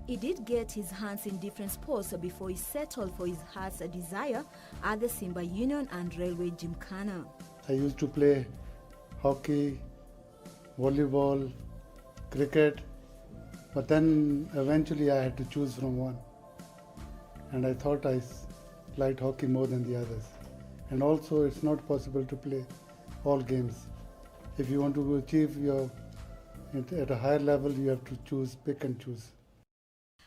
He did get his hands in different sports before he settled for his heart's desire at the Simba Union and Railway Gymkhana.
I used to play hockey, volleyball, cricket, but then eventually I had to choose from one. And I thought I liked hockey more than the others. And also it's not possible to play all games. If you want to achieve at a higher level, you have to pick and choose.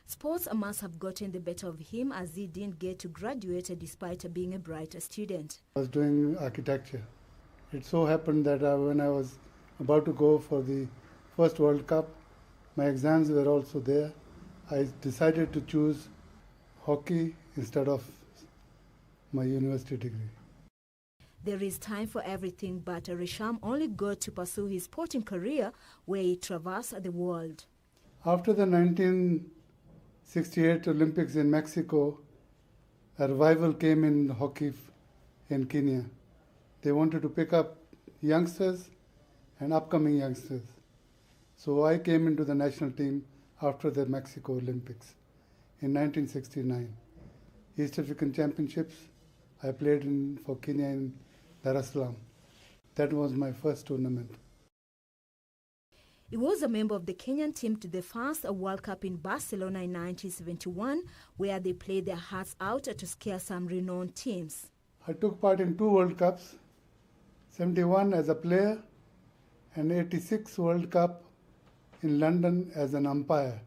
Sports must have gotten the better of him as he didn't get to graduate despite being a bright student.
I was doing architecture. It so happened that when I was about to go for the first World Cup, my exams were also there. I decided to choose hockey instead of my university degree.
There is time for everything, but Resham only got to pursue his sporting career where he traversed the world.
After the 1968 Olympics in Mexico, a revival came in hockey in Kenya. They wanted to pick up youngsters and upcoming youngsters. So I came into the national team after the Mexico Olympics in 1969. East African Championships, I played for Kenya in Dar es Salaam. That was my first tournament.
He was a member of the Kenyan team to the first World Cup in Barcelona in 1971, where they played their hearts out to scare some renowned teams.
I took part in 2 World Cups, 71 as a player and 86 World Cup in London as an umpire.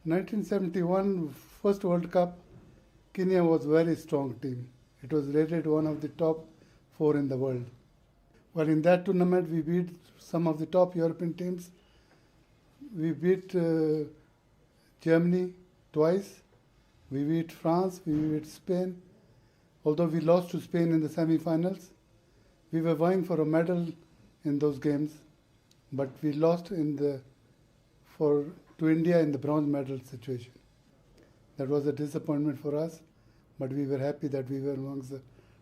1971 first World Cup, Kenya was a very strong team. It was rated one of the top 4 in the world. Well, in that tournament, we beat some of the top European teams. We beat Germany twice. We beat France. We beat Spain. Although we lost to Spain in the semi-finals, we were vying for a medal in those games, but we lost to India in the bronze medal situation. That was a disappointment for us, but we were happy that we were amongst the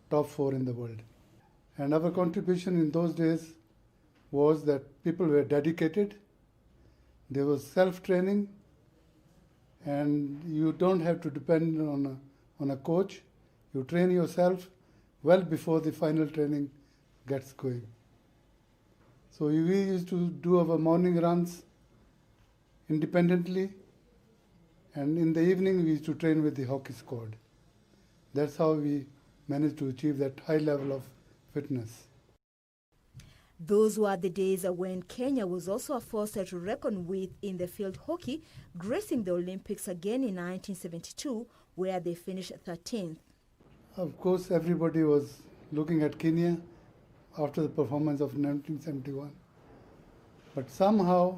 top 4 in the world. And our contribution in those days was that people were dedicated. There was self-training, and you don't have to depend on a coach. You train yourself well before the final training gets going. So we used to do our morning runs independently, And in the evening, we used to train with the hockey squad. That's how we managed to achieve that high level of fitness.
Those were the days when Kenya was also a force to reckon with in the field hockey, gracing the Olympics again in 1972, where they finished 13th.
Of course, everybody was looking at Kenya after the performance of 1971. But somehow,